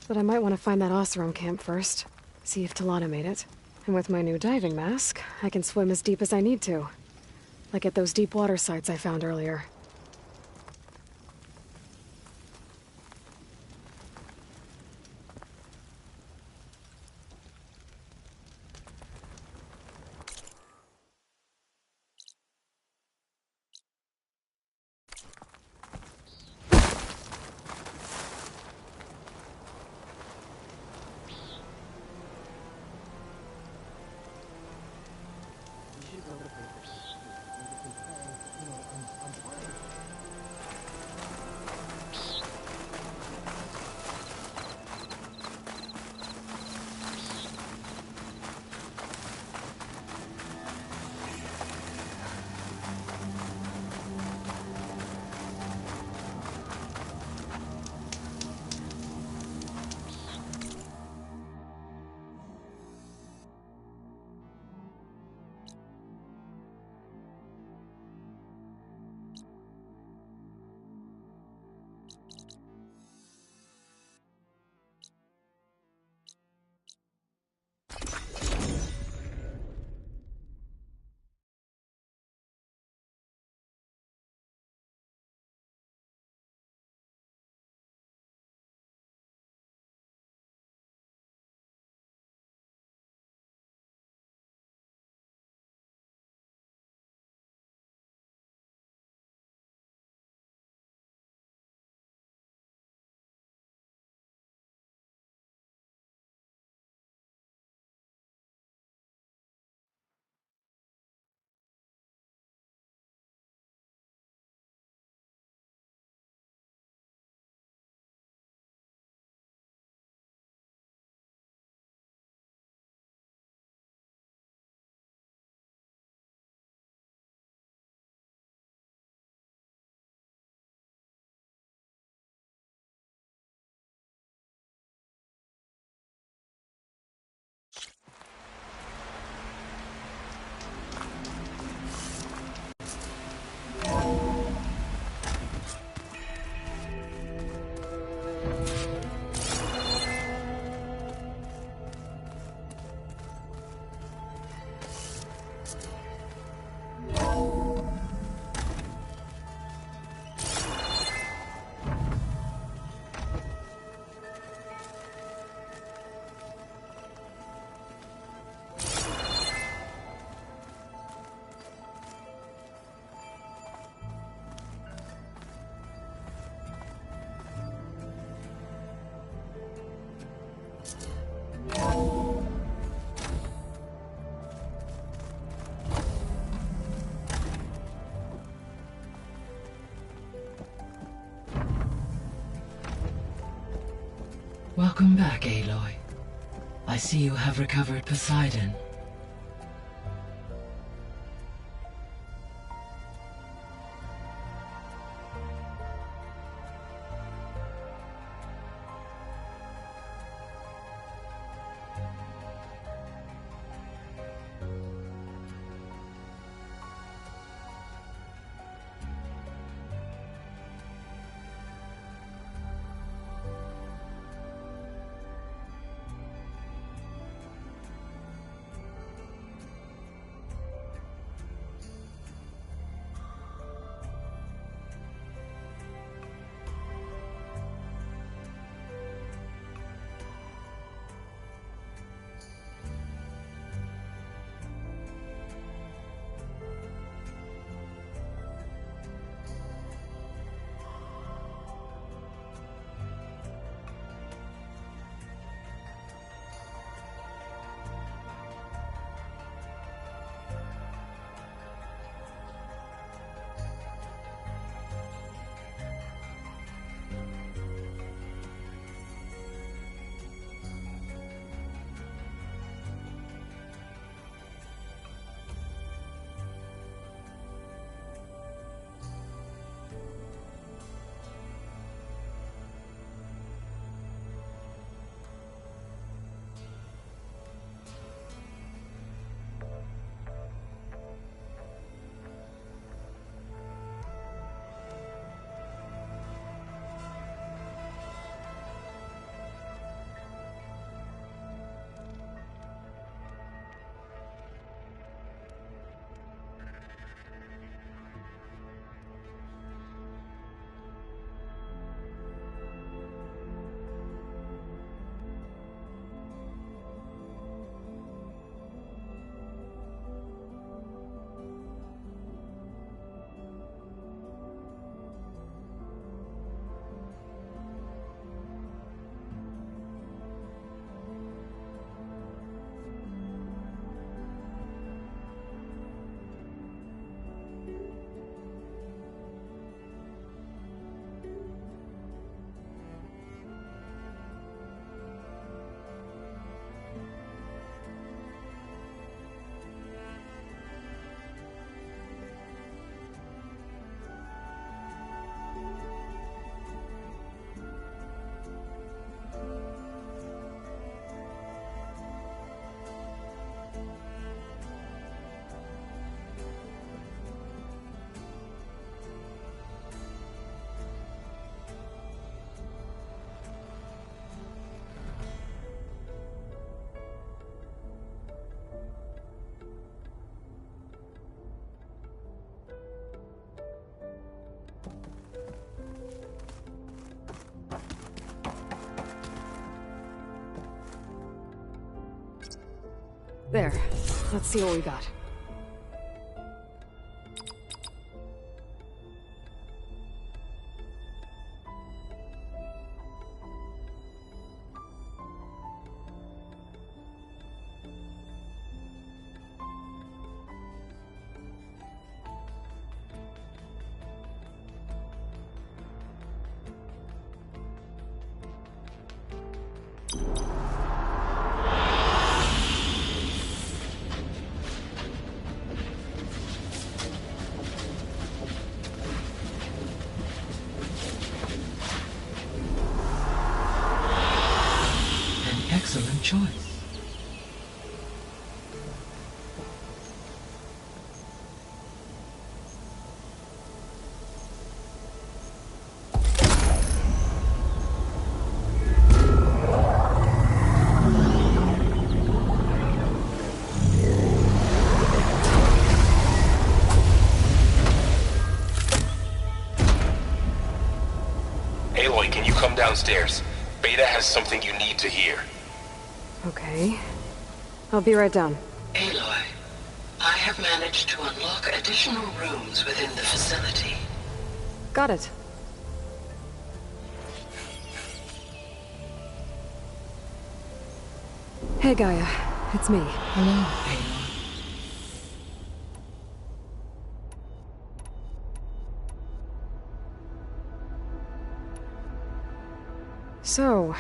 But I might want to find that Oseram camp first. See if Talana made it. And with my new diving mask, I can swim as deep as I need to. Like at those deep water sites I found earlier. Welcome back, Aloy. I see you have recovered Poseidon. There. Let's see what we got. Excellent choice. Aloy, can you come downstairs? Beta has something you need to hear. Okay. I'll be right down. Aloy, I have managed to unlock additional rooms within the facility. Got it. Hey, Gaia. It's me. Hello, Aloy. So,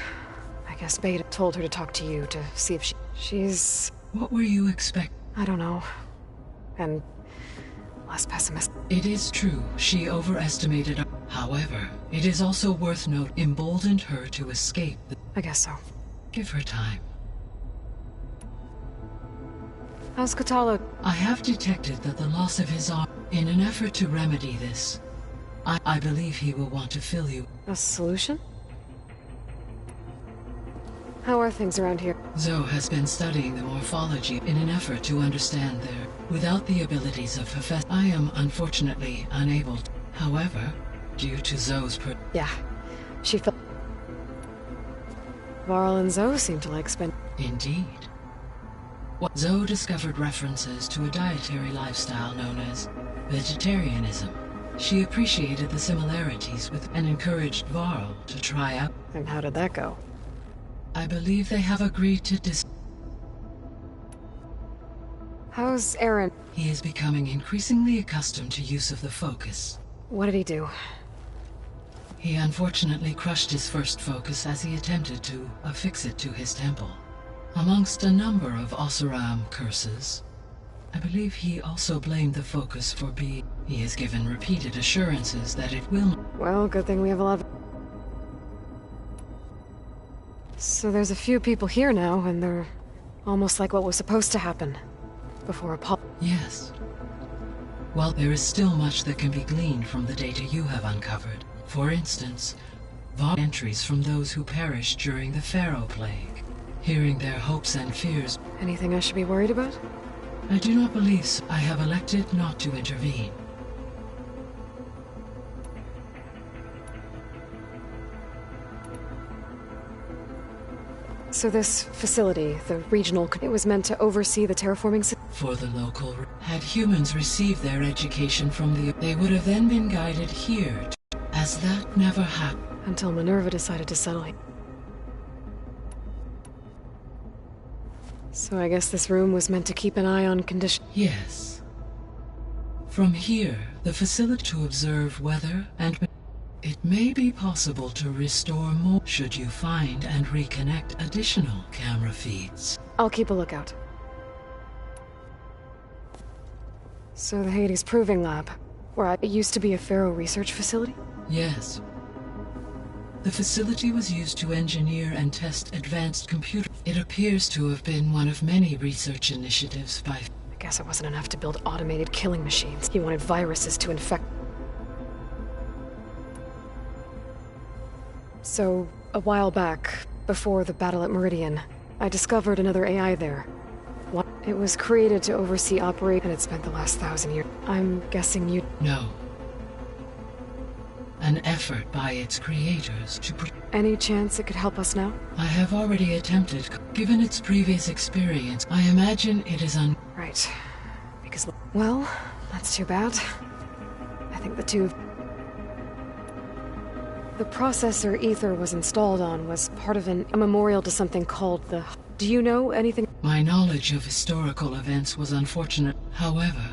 I guess Beta told her to talk to you to see if she's... What were you expecting? I don't know. And less pessimistic. It is true, she overestimated. However, it is also worth noting, emboldened her to escape. I guess so. Give her time. How's Katalo? I have detected that the loss of his arm. In an effort to remedy this, I believe he will want to fill you. A solution? How are things around here? Zoe has been studying the morphology in an effort to understand their... Without the abilities of Professor, I am unfortunately unable to. However, due to Zoe's Yeah, she felt... Varl and Zoe seem to like spend... Indeed. Zoe discovered references to a dietary lifestyle known as vegetarianism. She appreciated the similarities with and encouraged Varl to try out. And how did that go? I believe they have agreed to How's Aaron? He is becoming increasingly accustomed to use of the focus. What did he do? He unfortunately crushed his first focus as he attempted to affix it to his temple. Amongst a number of Oseram curses, I believe he also blamed the focus for being... He has given repeated assurances that it will... Well, good thing we have a lot of... So there's a few people here now, and they're almost like what was supposed to happen before Apollo. Yes. Well, there is still much that can be gleaned from the data you have uncovered. For instance, entries from those who perished during the Pharaoh Plague. Hearing their hopes and fears. Anything I should be worried about? I do not believe so. I have elected not to intervene. So this facility, the regional, it was meant to oversee the terraforming system? For the local... Had humans received their education from the... They would have then been guided here, as that never happened. Until Minerva decided to settle here. So I guess this room was meant to keep an eye on condition... Yes. From here, the facility to observe weather and... It may be possible to restore more should you find and reconnect additional camera feeds. I'll keep a lookout. So the Hades Proving Lab, where it used to be a Pharaoh research facility? Yes. The facility was used to engineer and test advanced computers. It appears to have been one of many research initiatives by... I guess it wasn't enough to build automated killing machines. He wanted viruses to infect... So, a while back, before the battle at Meridian, I discovered another AI there. It was created to oversee and it spent the last 1,000 years. I'm guessing you... No. An effort by its creators to... Any chance it could help us now? I have already attempted. Given its previous experience, I imagine it is Right. Because... Well, that's too bad. I think the two... The processor Ether was installed on was part of a memorial to something called the... Do you know anything? My knowledge of historical events was unfortunate. However,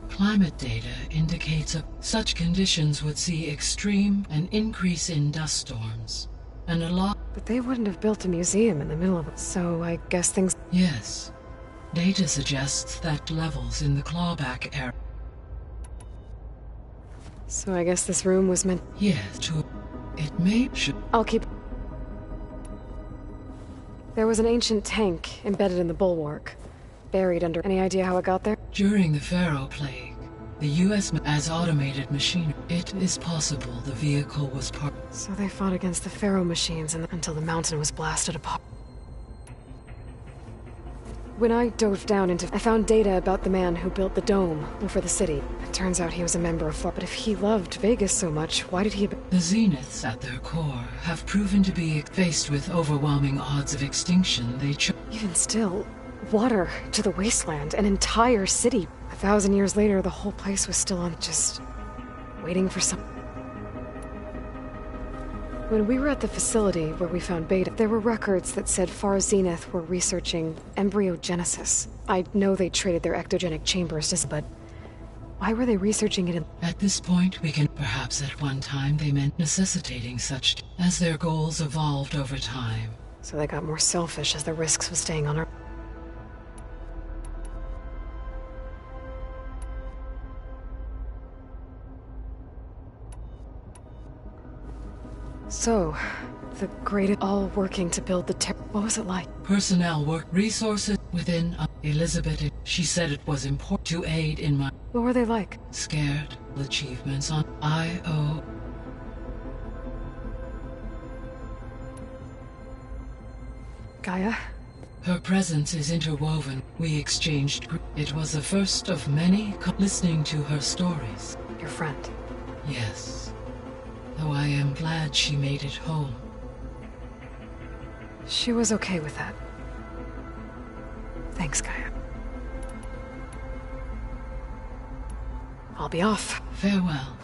climate data indicates such conditions would see an increase in dust storms, and a lot... But they wouldn't have built a museum in the middle of it, so I guess things... Yes. Data suggests that levels in the clawback area... So I guess this room was meant... Yes, It may... I'll keep... There was an ancient tank embedded in the bulwark, buried under... Any idea how it got there? During the Pharaoh Plague, the U.S. as automated machinery, it is possible the vehicle was part... So they fought against the Pharaoh machines until the mountain was blasted apart. When I dove down into... I found data about the man who built the dome over the city. It turns out he was a member of FAR. But if he loved Vegas so much, why did he... The Zeniths, at their core, have proven to be faced with overwhelming odds of extinction. They Even still, water to the wasteland, an entire city. 1,000 years later, the whole place was still on... just... waiting for some... When we were at the facility where we found Beta, there were records that said Far Zenith were researching embryogenesis. I know they traded their ectogenic chambers, but why were they researching it At this point, we can... Perhaps at one time they meant necessitating such... As their goals evolved over time, So they got more selfish as the risks of staying on Earth. So, the great all working to build the what was it like? Personnel work resources within Elizabeth. She said it was important to aid in my... What were they like? Scared. Achievements on I.O. Gaia? Her presence is interwoven. We exchanged... It was the first of many listening to her stories. Your friend? Yes. Though I am glad she made it home. She was okay with that. Thanks, Gaia. I'll be off. Farewell.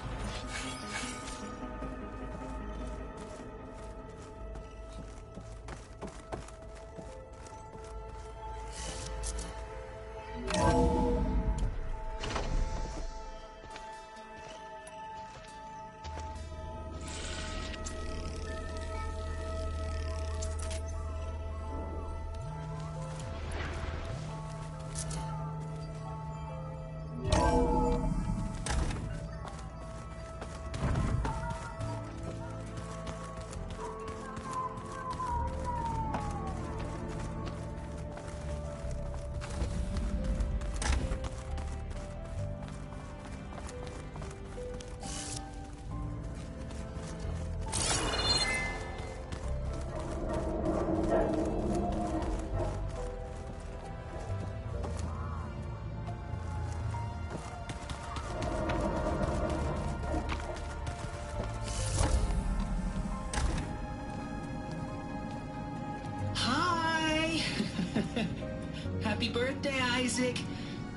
Happy birthday, Isaac.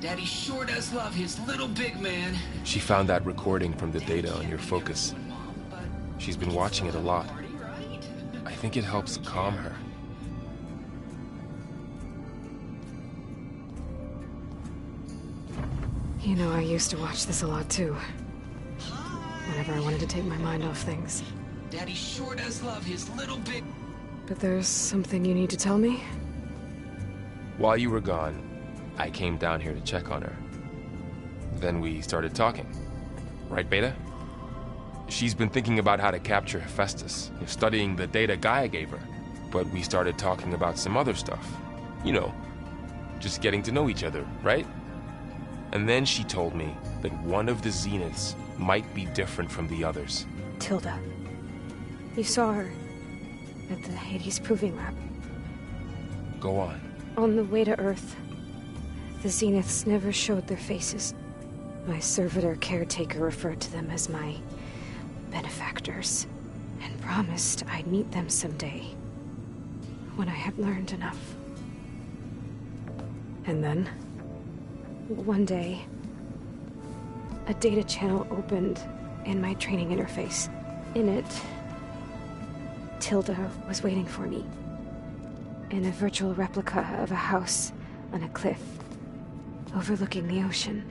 Daddy sure does love his little big man. She found that recording from the data on your focus. She's been watching it a lot. I think it helps calm her. You know, I used to watch this a lot too. Whenever I wanted to take my mind off things. Daddy sure does love his little big... But there's something you need to tell me? While you were gone, I came down here to check on her. Then we started talking. Right, Beta? She's been thinking about how to capture Hephaestus, studying the data Gaia gave her. But we started talking about some other stuff. You know, just getting to know each other, right? And then she told me that one of the Zeniths might be different from the others. Tilda. You saw her at the Hades Proving Lab. Go on. On the way to Earth, the Zeniths never showed their faces. My servitor caretaker referred to them as my benefactors, and promised I'd meet them someday, when I had learned enough. And then, one day, a data channel opened in my training interface. In it, Tilda was waiting for me. In a virtual replica of a house on a cliff, overlooking the ocean.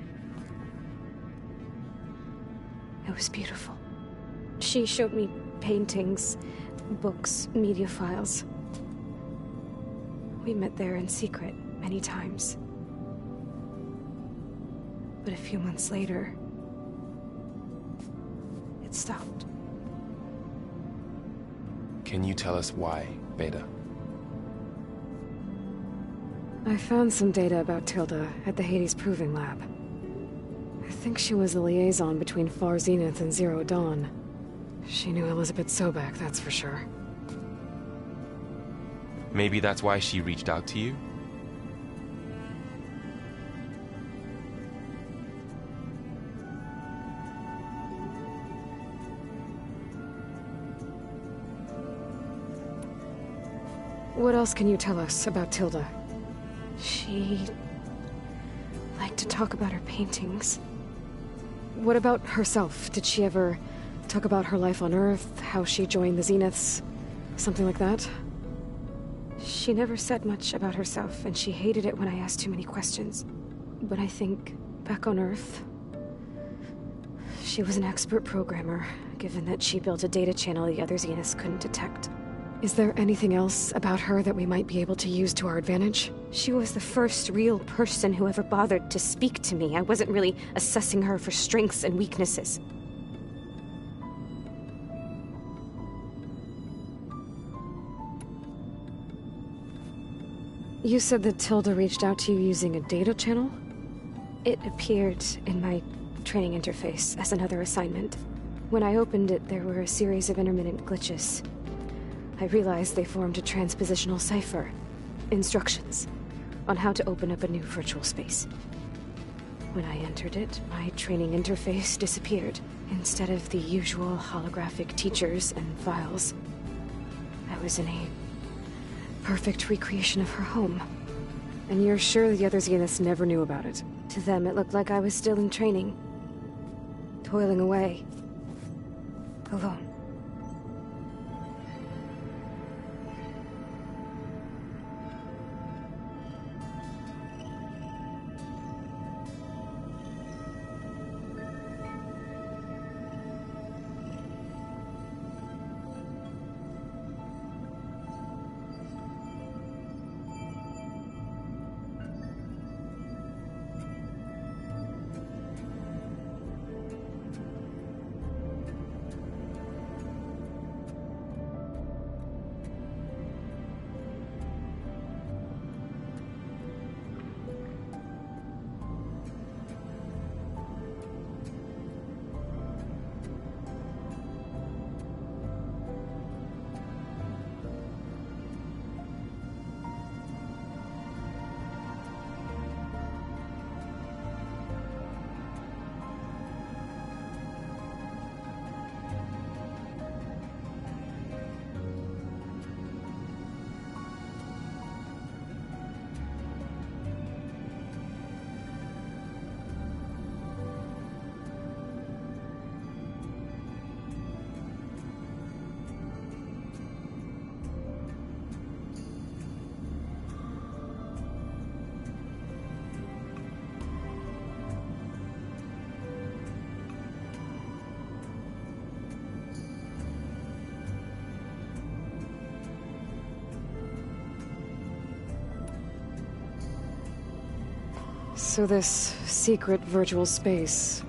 It was beautiful. She showed me paintings, books, media files. We met there in secret many times. But a few months later, it stopped. Can you tell us why, Beta? I found some data about Tilda at the Hades Proving Lab. I think she was the liaison between Far Zenith and Zero Dawn. She knew Elizabeth Sobek, that's for sure. Maybe that's why she reached out to you? What else can you tell us about Tilda? She liked to talk about her paintings. What about herself? Did she ever talk about her life on Earth, how she joined the Zeniths, something like that? She never said much about herself, and she hated it when I asked too many questions. But I think, back on Earth, she was an expert programmer, given that she built a data channel the other Zeniths couldn't detect. Is there anything else about her that we might be able to use to our advantage? She was the first real person who ever bothered to speak to me. I wasn't really assessing her for strengths and weaknesses. You said that Tilda reached out to you using a data channel? It appeared in my training interface as another assignment. When I opened it, there were a series of intermittent glitches. I realized they formed a transpositional cipher. Instructions on how to open up a new virtual space. When I entered it, my training interface disappeared. Instead of the usual holographic teachers and files, I was in a perfect recreation of her home. And you're sure the other Zeniths never knew about it? To them, it looked like I was still in training. Toiling away. Alone. So this secret virtual space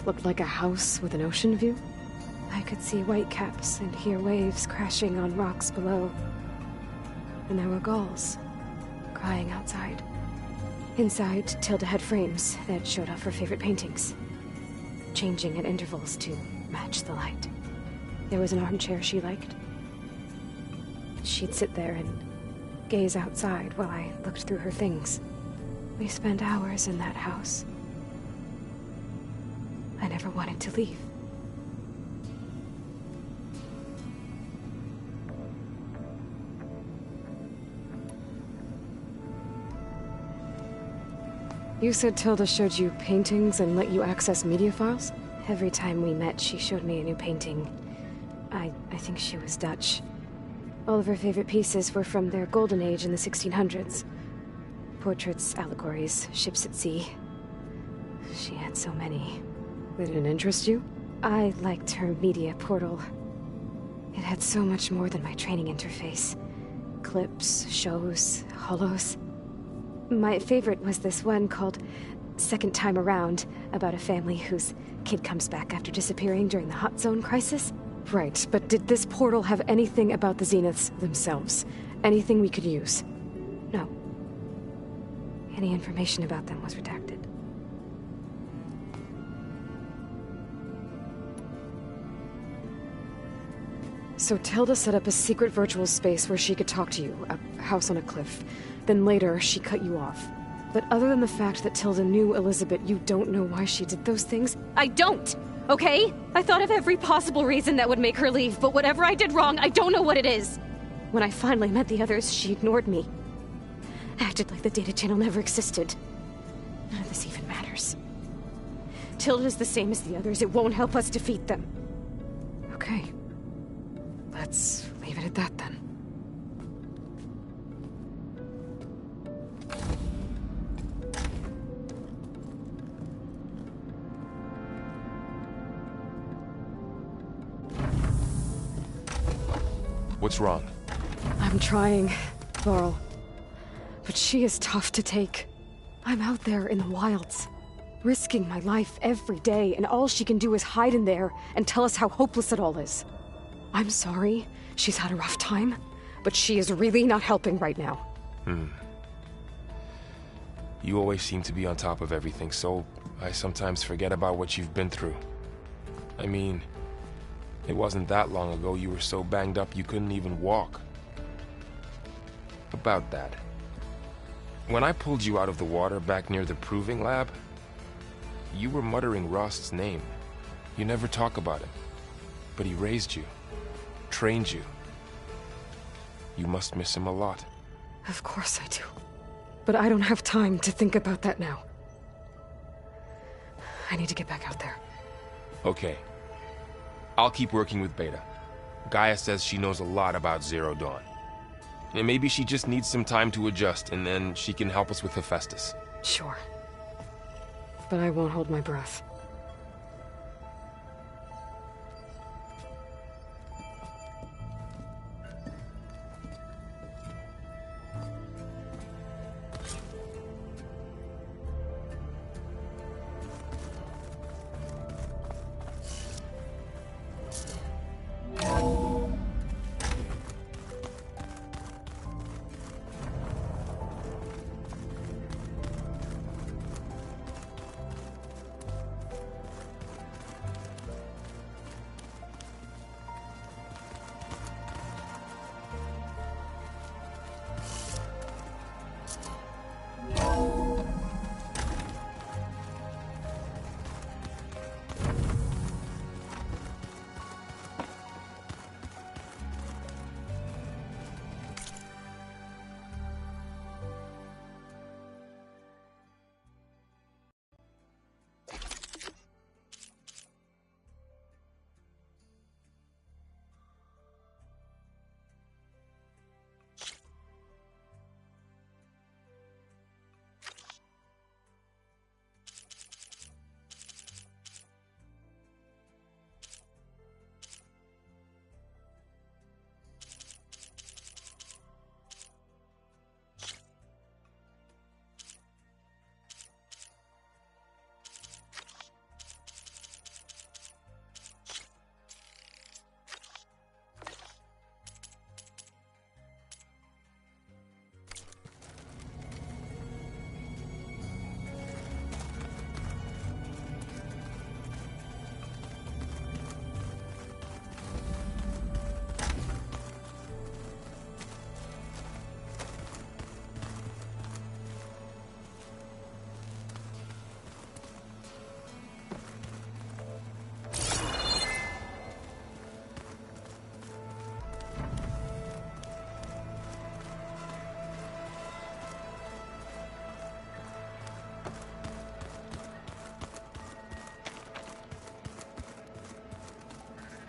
looked like a house with an ocean view? I could see whitecaps and hear waves crashing on rocks below. And there were gulls crying outside. Inside, Tilda had frames that showed off her favorite paintings, changing at intervals to match the light. There was an armchair she liked. She'd sit there and gaze outside while I looked through her things. We spent hours in that house. I never wanted to leave. You said Tilda showed you paintings and let you access media files? Every time we met, she showed me a new painting. I think she was Dutch. All of her favorite pieces were from their golden age in the 1600s. Portraits, allegories, ships at sea. She had so many. They didn't interest you? I liked her media portal. It had so much more than my training interface. Clips, shows, holos. My favorite was this one called Second Time Around, about a family whose kid comes back after disappearing during the Hot Zone crisis. Right, but did this portal have anything about the Zeniths themselves? Anything we could use? No. Any information about them was redacted. So Tilda set up a secret virtual space where she could talk to you, a house on a cliff. Then later, she cut you off. But other than the fact that Tilda knew Elizabeth, you don't know why she did those things? I don't! Okay? I thought of every possible reason that would make her leave, but whatever I did wrong, I don't know what it is. When I finally met the others, she ignored me. Acted like the data channel never existed. None of this even matters. Tilda's the same as the others. It won't help us defeat them. Okay. Let's leave it at that, then. What's wrong? I'm trying, Varl. But she is tough to take. I'm out there in the wilds, risking my life every day, and all she can do is hide in there and tell us how hopeless it all is. I'm sorry she's had a rough time, but she is really not helping right now. You always seem to be on top of everything, so I sometimes forget about what you've been through. I mean, it wasn't that long ago you were so banged up you couldn't even walk. About that. When I pulled you out of the water back near the proving lab, you were muttering Rost's name. You never talk about him. But he raised you, trained you. You must miss him a lot. Of course I do. But I don't have time to think about that now. I need to get back out there. Okay. I'll keep working with Beta. Gaia says she knows a lot about Zero Dawn. And maybe she just needs some time to adjust, and then she can help us with Hephaestus. Sure. But I won't hold my breath.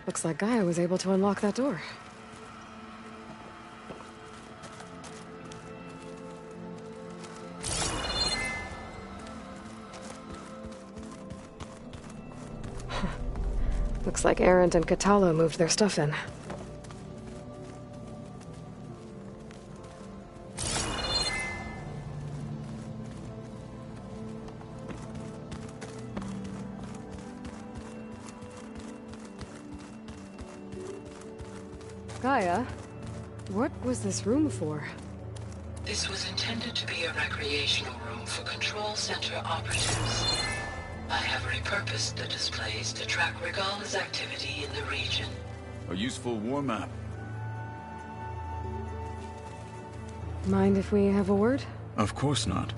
Looks like Gaia was able to unlock that door. Looks like Arendt and Katalo moved their stuff in. Gaia, what was this room for? This was intended to be a recreational room for Control Center operatives. I have repurposed the displays to track Regala's activity in the region. A useful war map. Mind if we have a word? Of course not.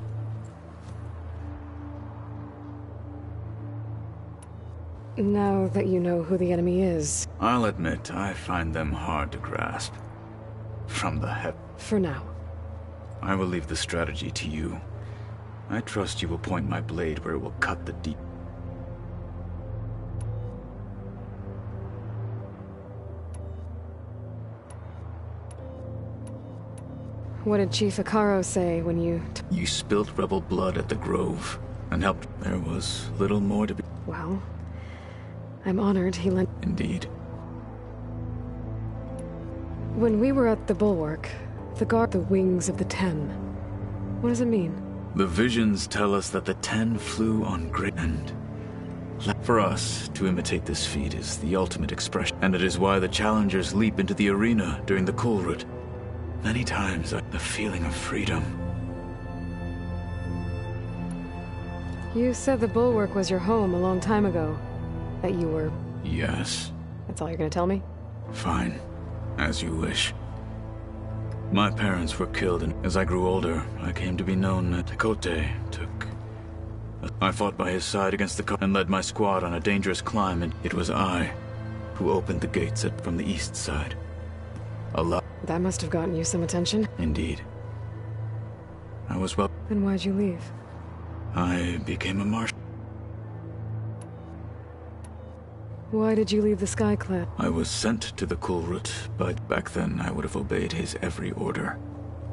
Now that you know who the enemy is. I'll admit, I find them hard to grasp. From the For now. I will leave the strategy to you. I trust you will point my blade where it will cut the deep. What did Chief Ikaro say when you... You spilt rebel blood at the Grove, and helped. There was little more to be... Well, I'm honored he lent... Indeed. When we were at the bulwark, the guard the wings of the 10. What does it mean? The visions tell us that the 10 flew on great end. For us, to imitate this feat is the ultimate expression, and it is why the challengers leap into the arena during the Kulrut. Many times, the feeling of freedom. You said the bulwark was your home a long time ago. That you were... Yes. That's all you're gonna tell me? Fine. As you wish. My parents were killed, and as I grew older, I came to be known as Tekote. I fought by his side against the and led my squad on a dangerous climb, and it was I who opened the gates from the east side. That must have gotten you some attention. Indeed. I was well... Then why'd you leave? I became a marshal. Why did you leave the Sky Clan? I was sent to the Kulrut, but back then I would have obeyed his every order.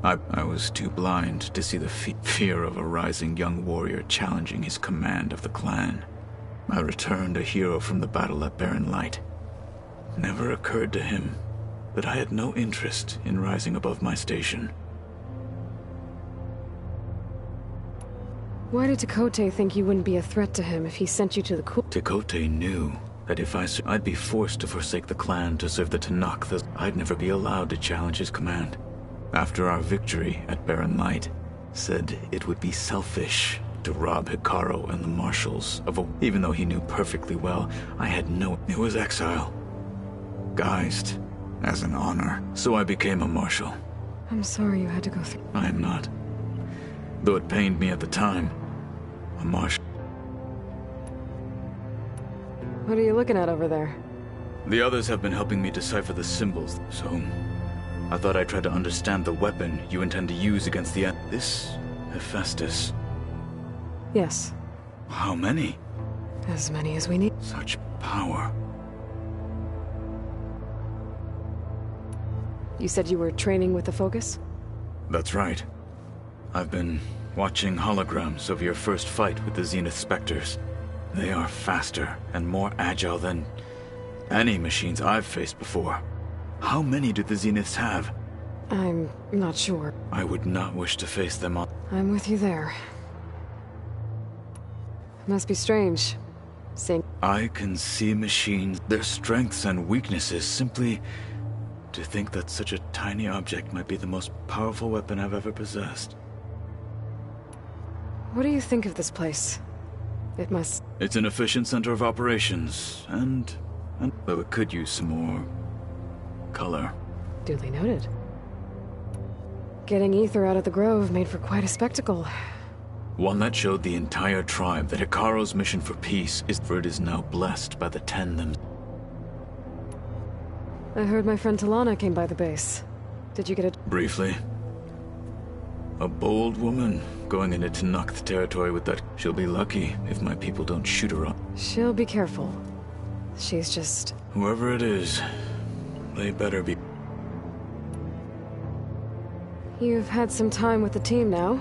I was too blind to see the fear of a rising young warrior challenging his command of the clan. I returned a hero from the battle at Barren Light. Never occurred to him that I had no interest in rising above my station. Why did Tekote think you wouldn't be a threat to him if he sent you to the Tekote knew that if I'd be forced to forsake the clan to serve the Tanakh, I'd never be allowed to challenge his command. After our victory at Barren Light, said it would be selfish to rob Hikaru and the marshals of even though he knew perfectly well I had it was exile. Guised as an honor, so I became a marshal. I'm sorry you had to go through. I am not. Though it pained me at the time, a marshal. What are you looking at over there? The others have been helping me decipher the symbols, so I thought I'd try to understand the weapon you intend to use against the this Hephaestus. Yes. How many? As many as we need. Such power. You said you were training with the Focus? That's right. I've been watching holograms of your first fight with the Zenith Spectres. They are faster and more agile than any machines I've faced before. How many do the Zeniths have? I'm not sure. I would not wish to face them all. I'm with you there. It must be strange. Seeing I can see machines, their strengths and weaknesses, simply to think that such a tiny object might be the most powerful weapon I've ever possessed. What do you think of this place? It must... It's an efficient center of operations, and though it could use some more color. Duly noted. Getting ether out of the grove made for quite a spectacle. One that showed the entire tribe that Hikaru's mission for peace is for it is now blessed by the 10 them. I heard my friend Talana came by the base. Did you get it? Briefly. A bold woman going into Tanakh territory with that. She'll be lucky if my people don't shoot her up. She'll be careful. She's just... Whoever it is, they better be. You've had some time with the team now.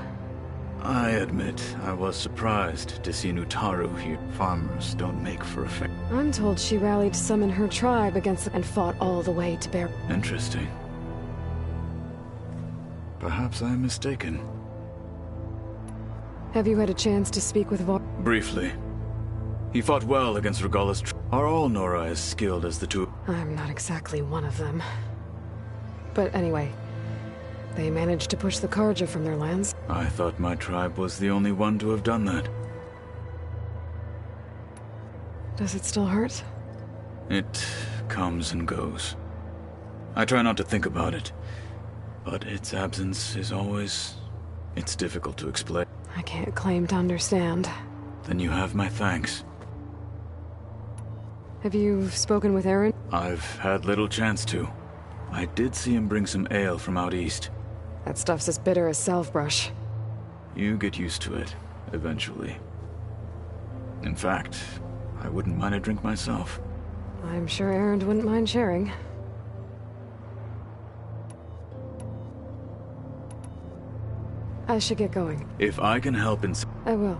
I admit, I was surprised to see Nutaru here. Farmers don't make for effect. I'm told she rallied some in her tribe against and fought all the way to Bear. Interesting. Perhaps I am mistaken. Have you had a chance to speak with Var? Briefly. He fought well against Regala's Are all Nora as skilled as the two? I'm not exactly one of them. But anyway, they managed to push the Karja from their lands. I thought my tribe was the only one to have done that. Does it still hurt? It comes and goes. I try not to think about it. But its absence is always... It's difficult to explain. I can't claim to understand. Then you have my thanks. Have you spoken with Aaron? I've had little chance to. I did see him bring some ale from out east. That stuff's as bitter as self-brush. You get used to it, eventually. In fact, I wouldn't mind a drink myself. I'm sure Aaron wouldn't mind sharing. I should get going. If I can help in... I will.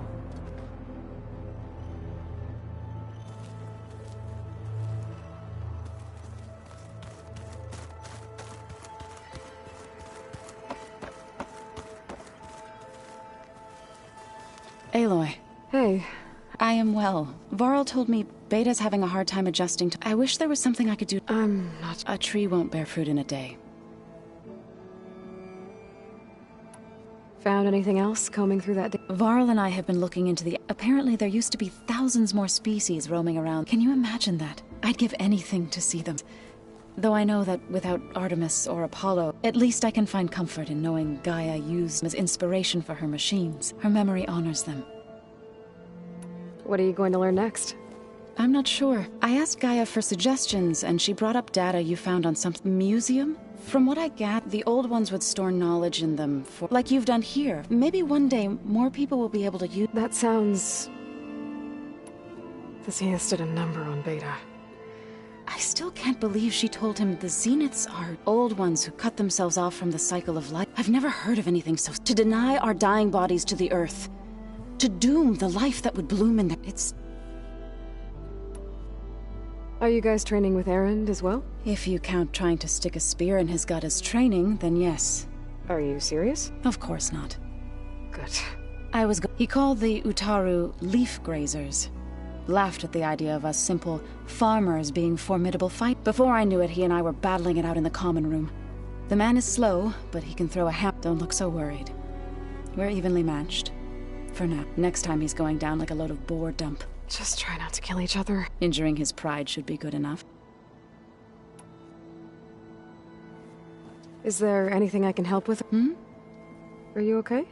Aloy. Hey. I am well. Varl told me Beta's having a hard time adjusting to... I wish there was something I could do. I'm not... A tree won't bear fruit in a day. Found anything else combing through that day? Varl and I have been looking into the... Apparently there used to be thousands more species roaming around. Can you imagine that? I'd give anything to see them. Though I know that without Artemis or Apollo, at least I can find comfort in knowing Gaia used them as inspiration for her machines. Her memory honors them. What are you going to learn next? I'm not sure. I asked Gaia for suggestions, and she brought up data you found on some museum. From what I gather, the old ones would store knowledge in them for... like you've done here. Maybe one day, more people will be able to use... That sounds... The Zeniths did a number on Beta. I still can't believe she told him the Zeniths are old ones who cut themselves off from the cycle of life. I've never heard of anything so... To deny our dying bodies to the Earth. To doom the life that would bloom in them. It's... Are you guys training with Erend as well? If you count trying to stick a spear in his gut as training, then yes. Are you serious? Of course not. Good. He called the Utaru leaf grazers. Laughed at the idea of us simple farmers being formidable fight. Before I knew it, he and I were battling it out in the common room. The man is slow, but he can throw a hammer. Don't look so worried. We're evenly matched. For now. Next time he's going down like a load of boar dump. Just try not to kill each other. Injuring his pride should be good enough. Is there anything I can help with? Are you okay?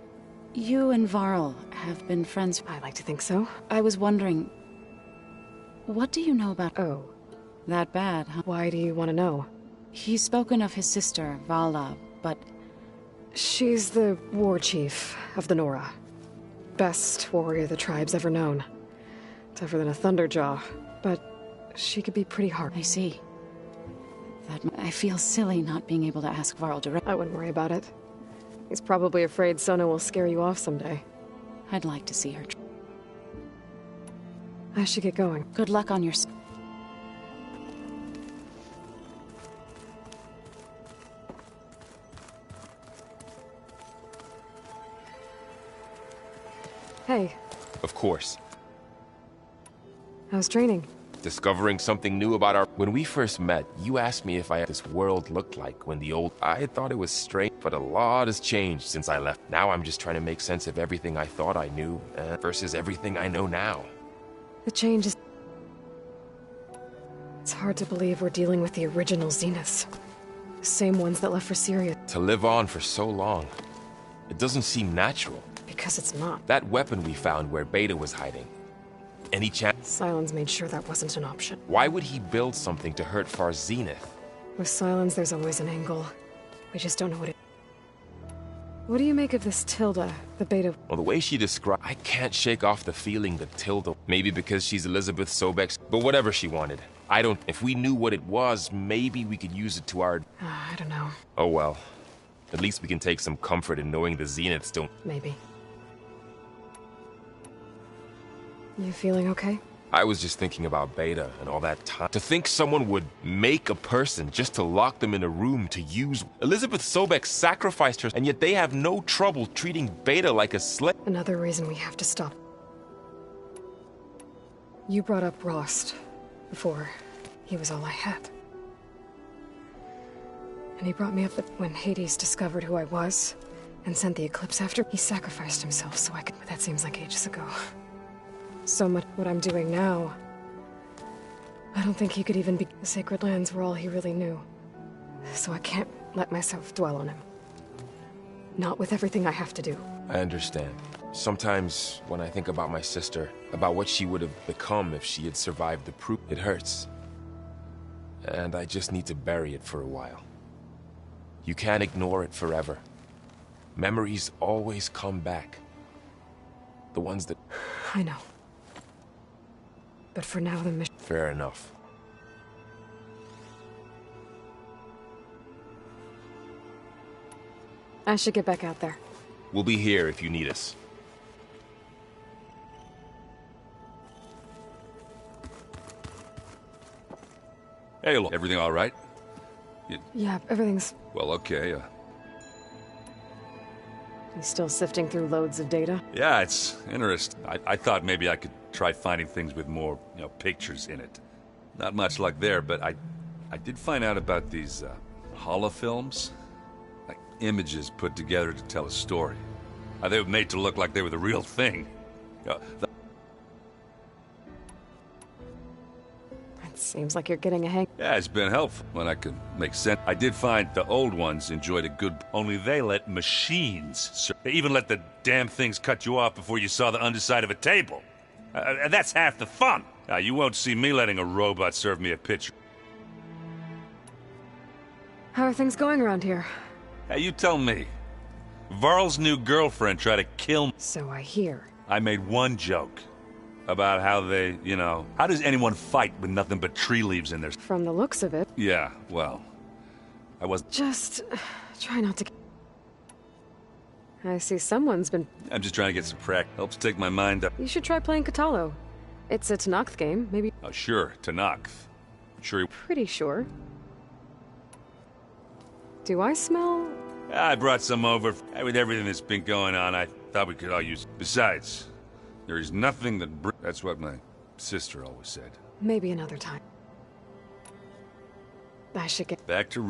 You and Varl have been friends. I like to think so. I was wondering... What do you know about... Oh. That bad, huh? Why do you want to know? He's spoken of his sister, Vala, but... She's the war chief of the Nora. Best warrior the tribe's ever known. Tougher than a Thunderjaw, but she could be pretty hard. I see. I feel silly not being able to ask Varl directly. I wouldn't worry about it. He's probably afraid Sona will scare you off someday. I'd like to see her. I should get going. Good luck on your... Hey. Of course. How's training? Discovering something new about our... When we first met, you asked me if this world looked like when the old... I thought it was strange, but a lot has changed since I left. Now I'm just trying to make sense of everything I thought I knew versus everything I know now. The change is... It's hard to believe we're dealing with the original Zeniths. The same ones that left for Syria. To live on for so long, it doesn't seem natural. Because it's not. That weapon we found where Beta was hiding. Any chance? Sylens made sure that wasn't an option. Why would he build something to hurt Far Zenith? With Sylens, there's always an angle. We just don't know what it... What do you make of this Tilda, the Beta? Well, the way she described... I can't shake off the feeling that Tilda... Maybe because she's Elizabeth Sobek's... But whatever she wanted. I don't... If we knew what it was, maybe we could use it to our... I don't know. Oh well. At least we can take some comfort in knowing the Zeniths don't... Maybe. You feeling okay? I was just thinking about Beta and all that time. To think someone would make a person just to lock them in a room to use... Elizabeth Sobek sacrificed her, and yet they have no trouble treating Beta like a slave. Another reason we have to stop. You brought up Rost before. He was all I had. And he brought me up when Hades discovered who I was and sent the Eclipse after. He sacrificed himself so I could... That seems like ages ago. So much what I'm doing now. I don't think he could even be... The Sacred Lands were all he really knew. So I can't let myself dwell on him. Not with everything I have to do. I understand. Sometimes when I think about my sister, about what she would have become if she had survived the proof, it hurts. And I just need to bury it for a while. You can't ignore it forever. Memories always come back. The ones that... I know. But for now, the mission... Fair enough. I should get back out there. We'll be here if you need us. Hey, look, everything all right? Yeah, everything's... Well, okay. You still sifting through loads of data? Yeah, it's interesting. I thought maybe I could try finding things with more, pictures in it. Not much luck there, but I did find out about these holofilms. Like images put together to tell a story. They were made to look like they were the real thing. It seems like you're getting a hang. Yeah, it's been helpful when I could make sense. I did find the old ones enjoyed a good... Only they let machines... They even let the damn things cut you off before you saw the underside of a table. That's half the fun. You won't see me letting a robot serve me a picture. How are things going around here? Hey, you tell me. Varl's new girlfriend tried to kill me. So I hear. I made one joke. About how they, How does anyone fight with nothing but tree leaves in there? From the looks of it. Yeah, well... I was... Just... try not to... I see someone's been... I'm just trying to get some practice. Helps take my mind up. You should try playing Katalo. It's a Tanakh game, maybe... Oh, sure, Tanakh. Sure you... Pretty sure. Do I smell... I brought some over. With everything that's been going on, I thought we could all use... Besides... There is nothing that... That's what my sister always said. Maybe another time. I should get... Back to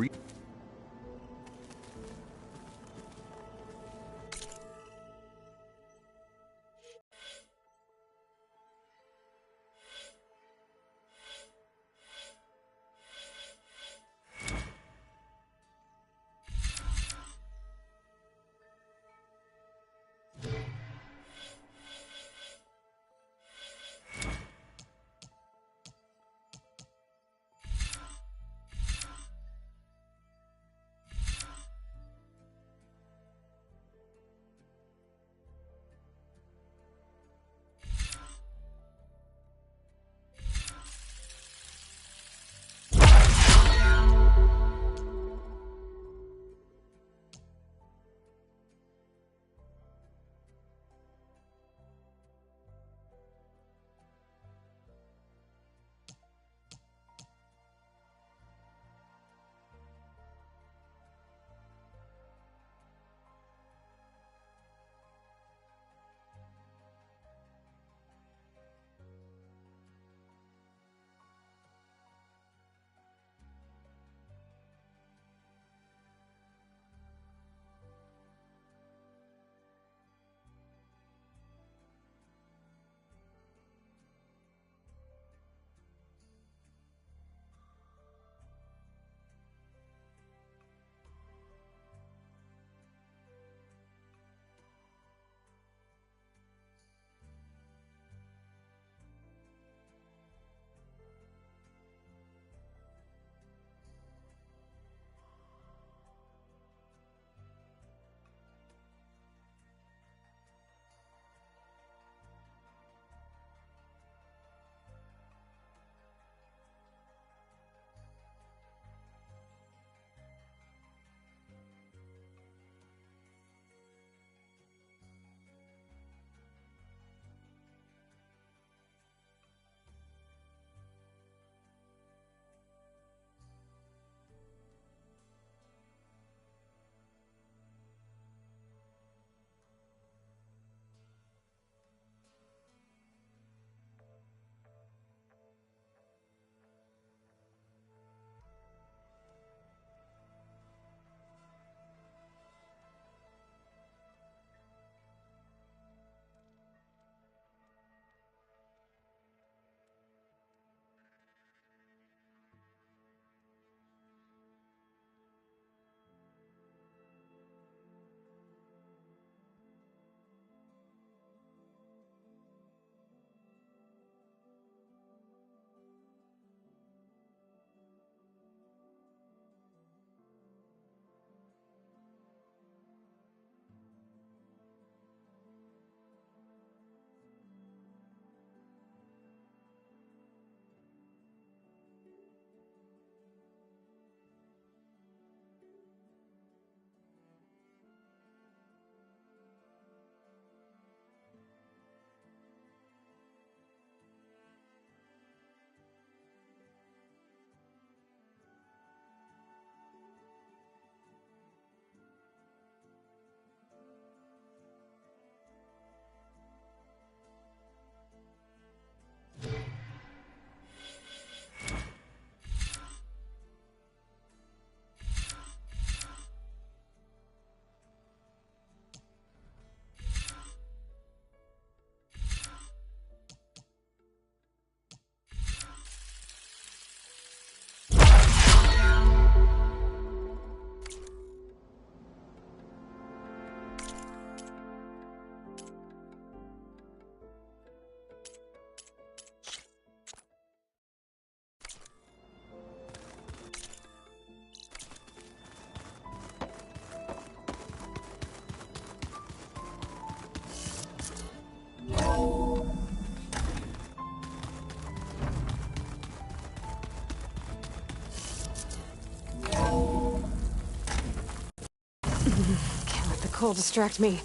Can't let the cold distract me.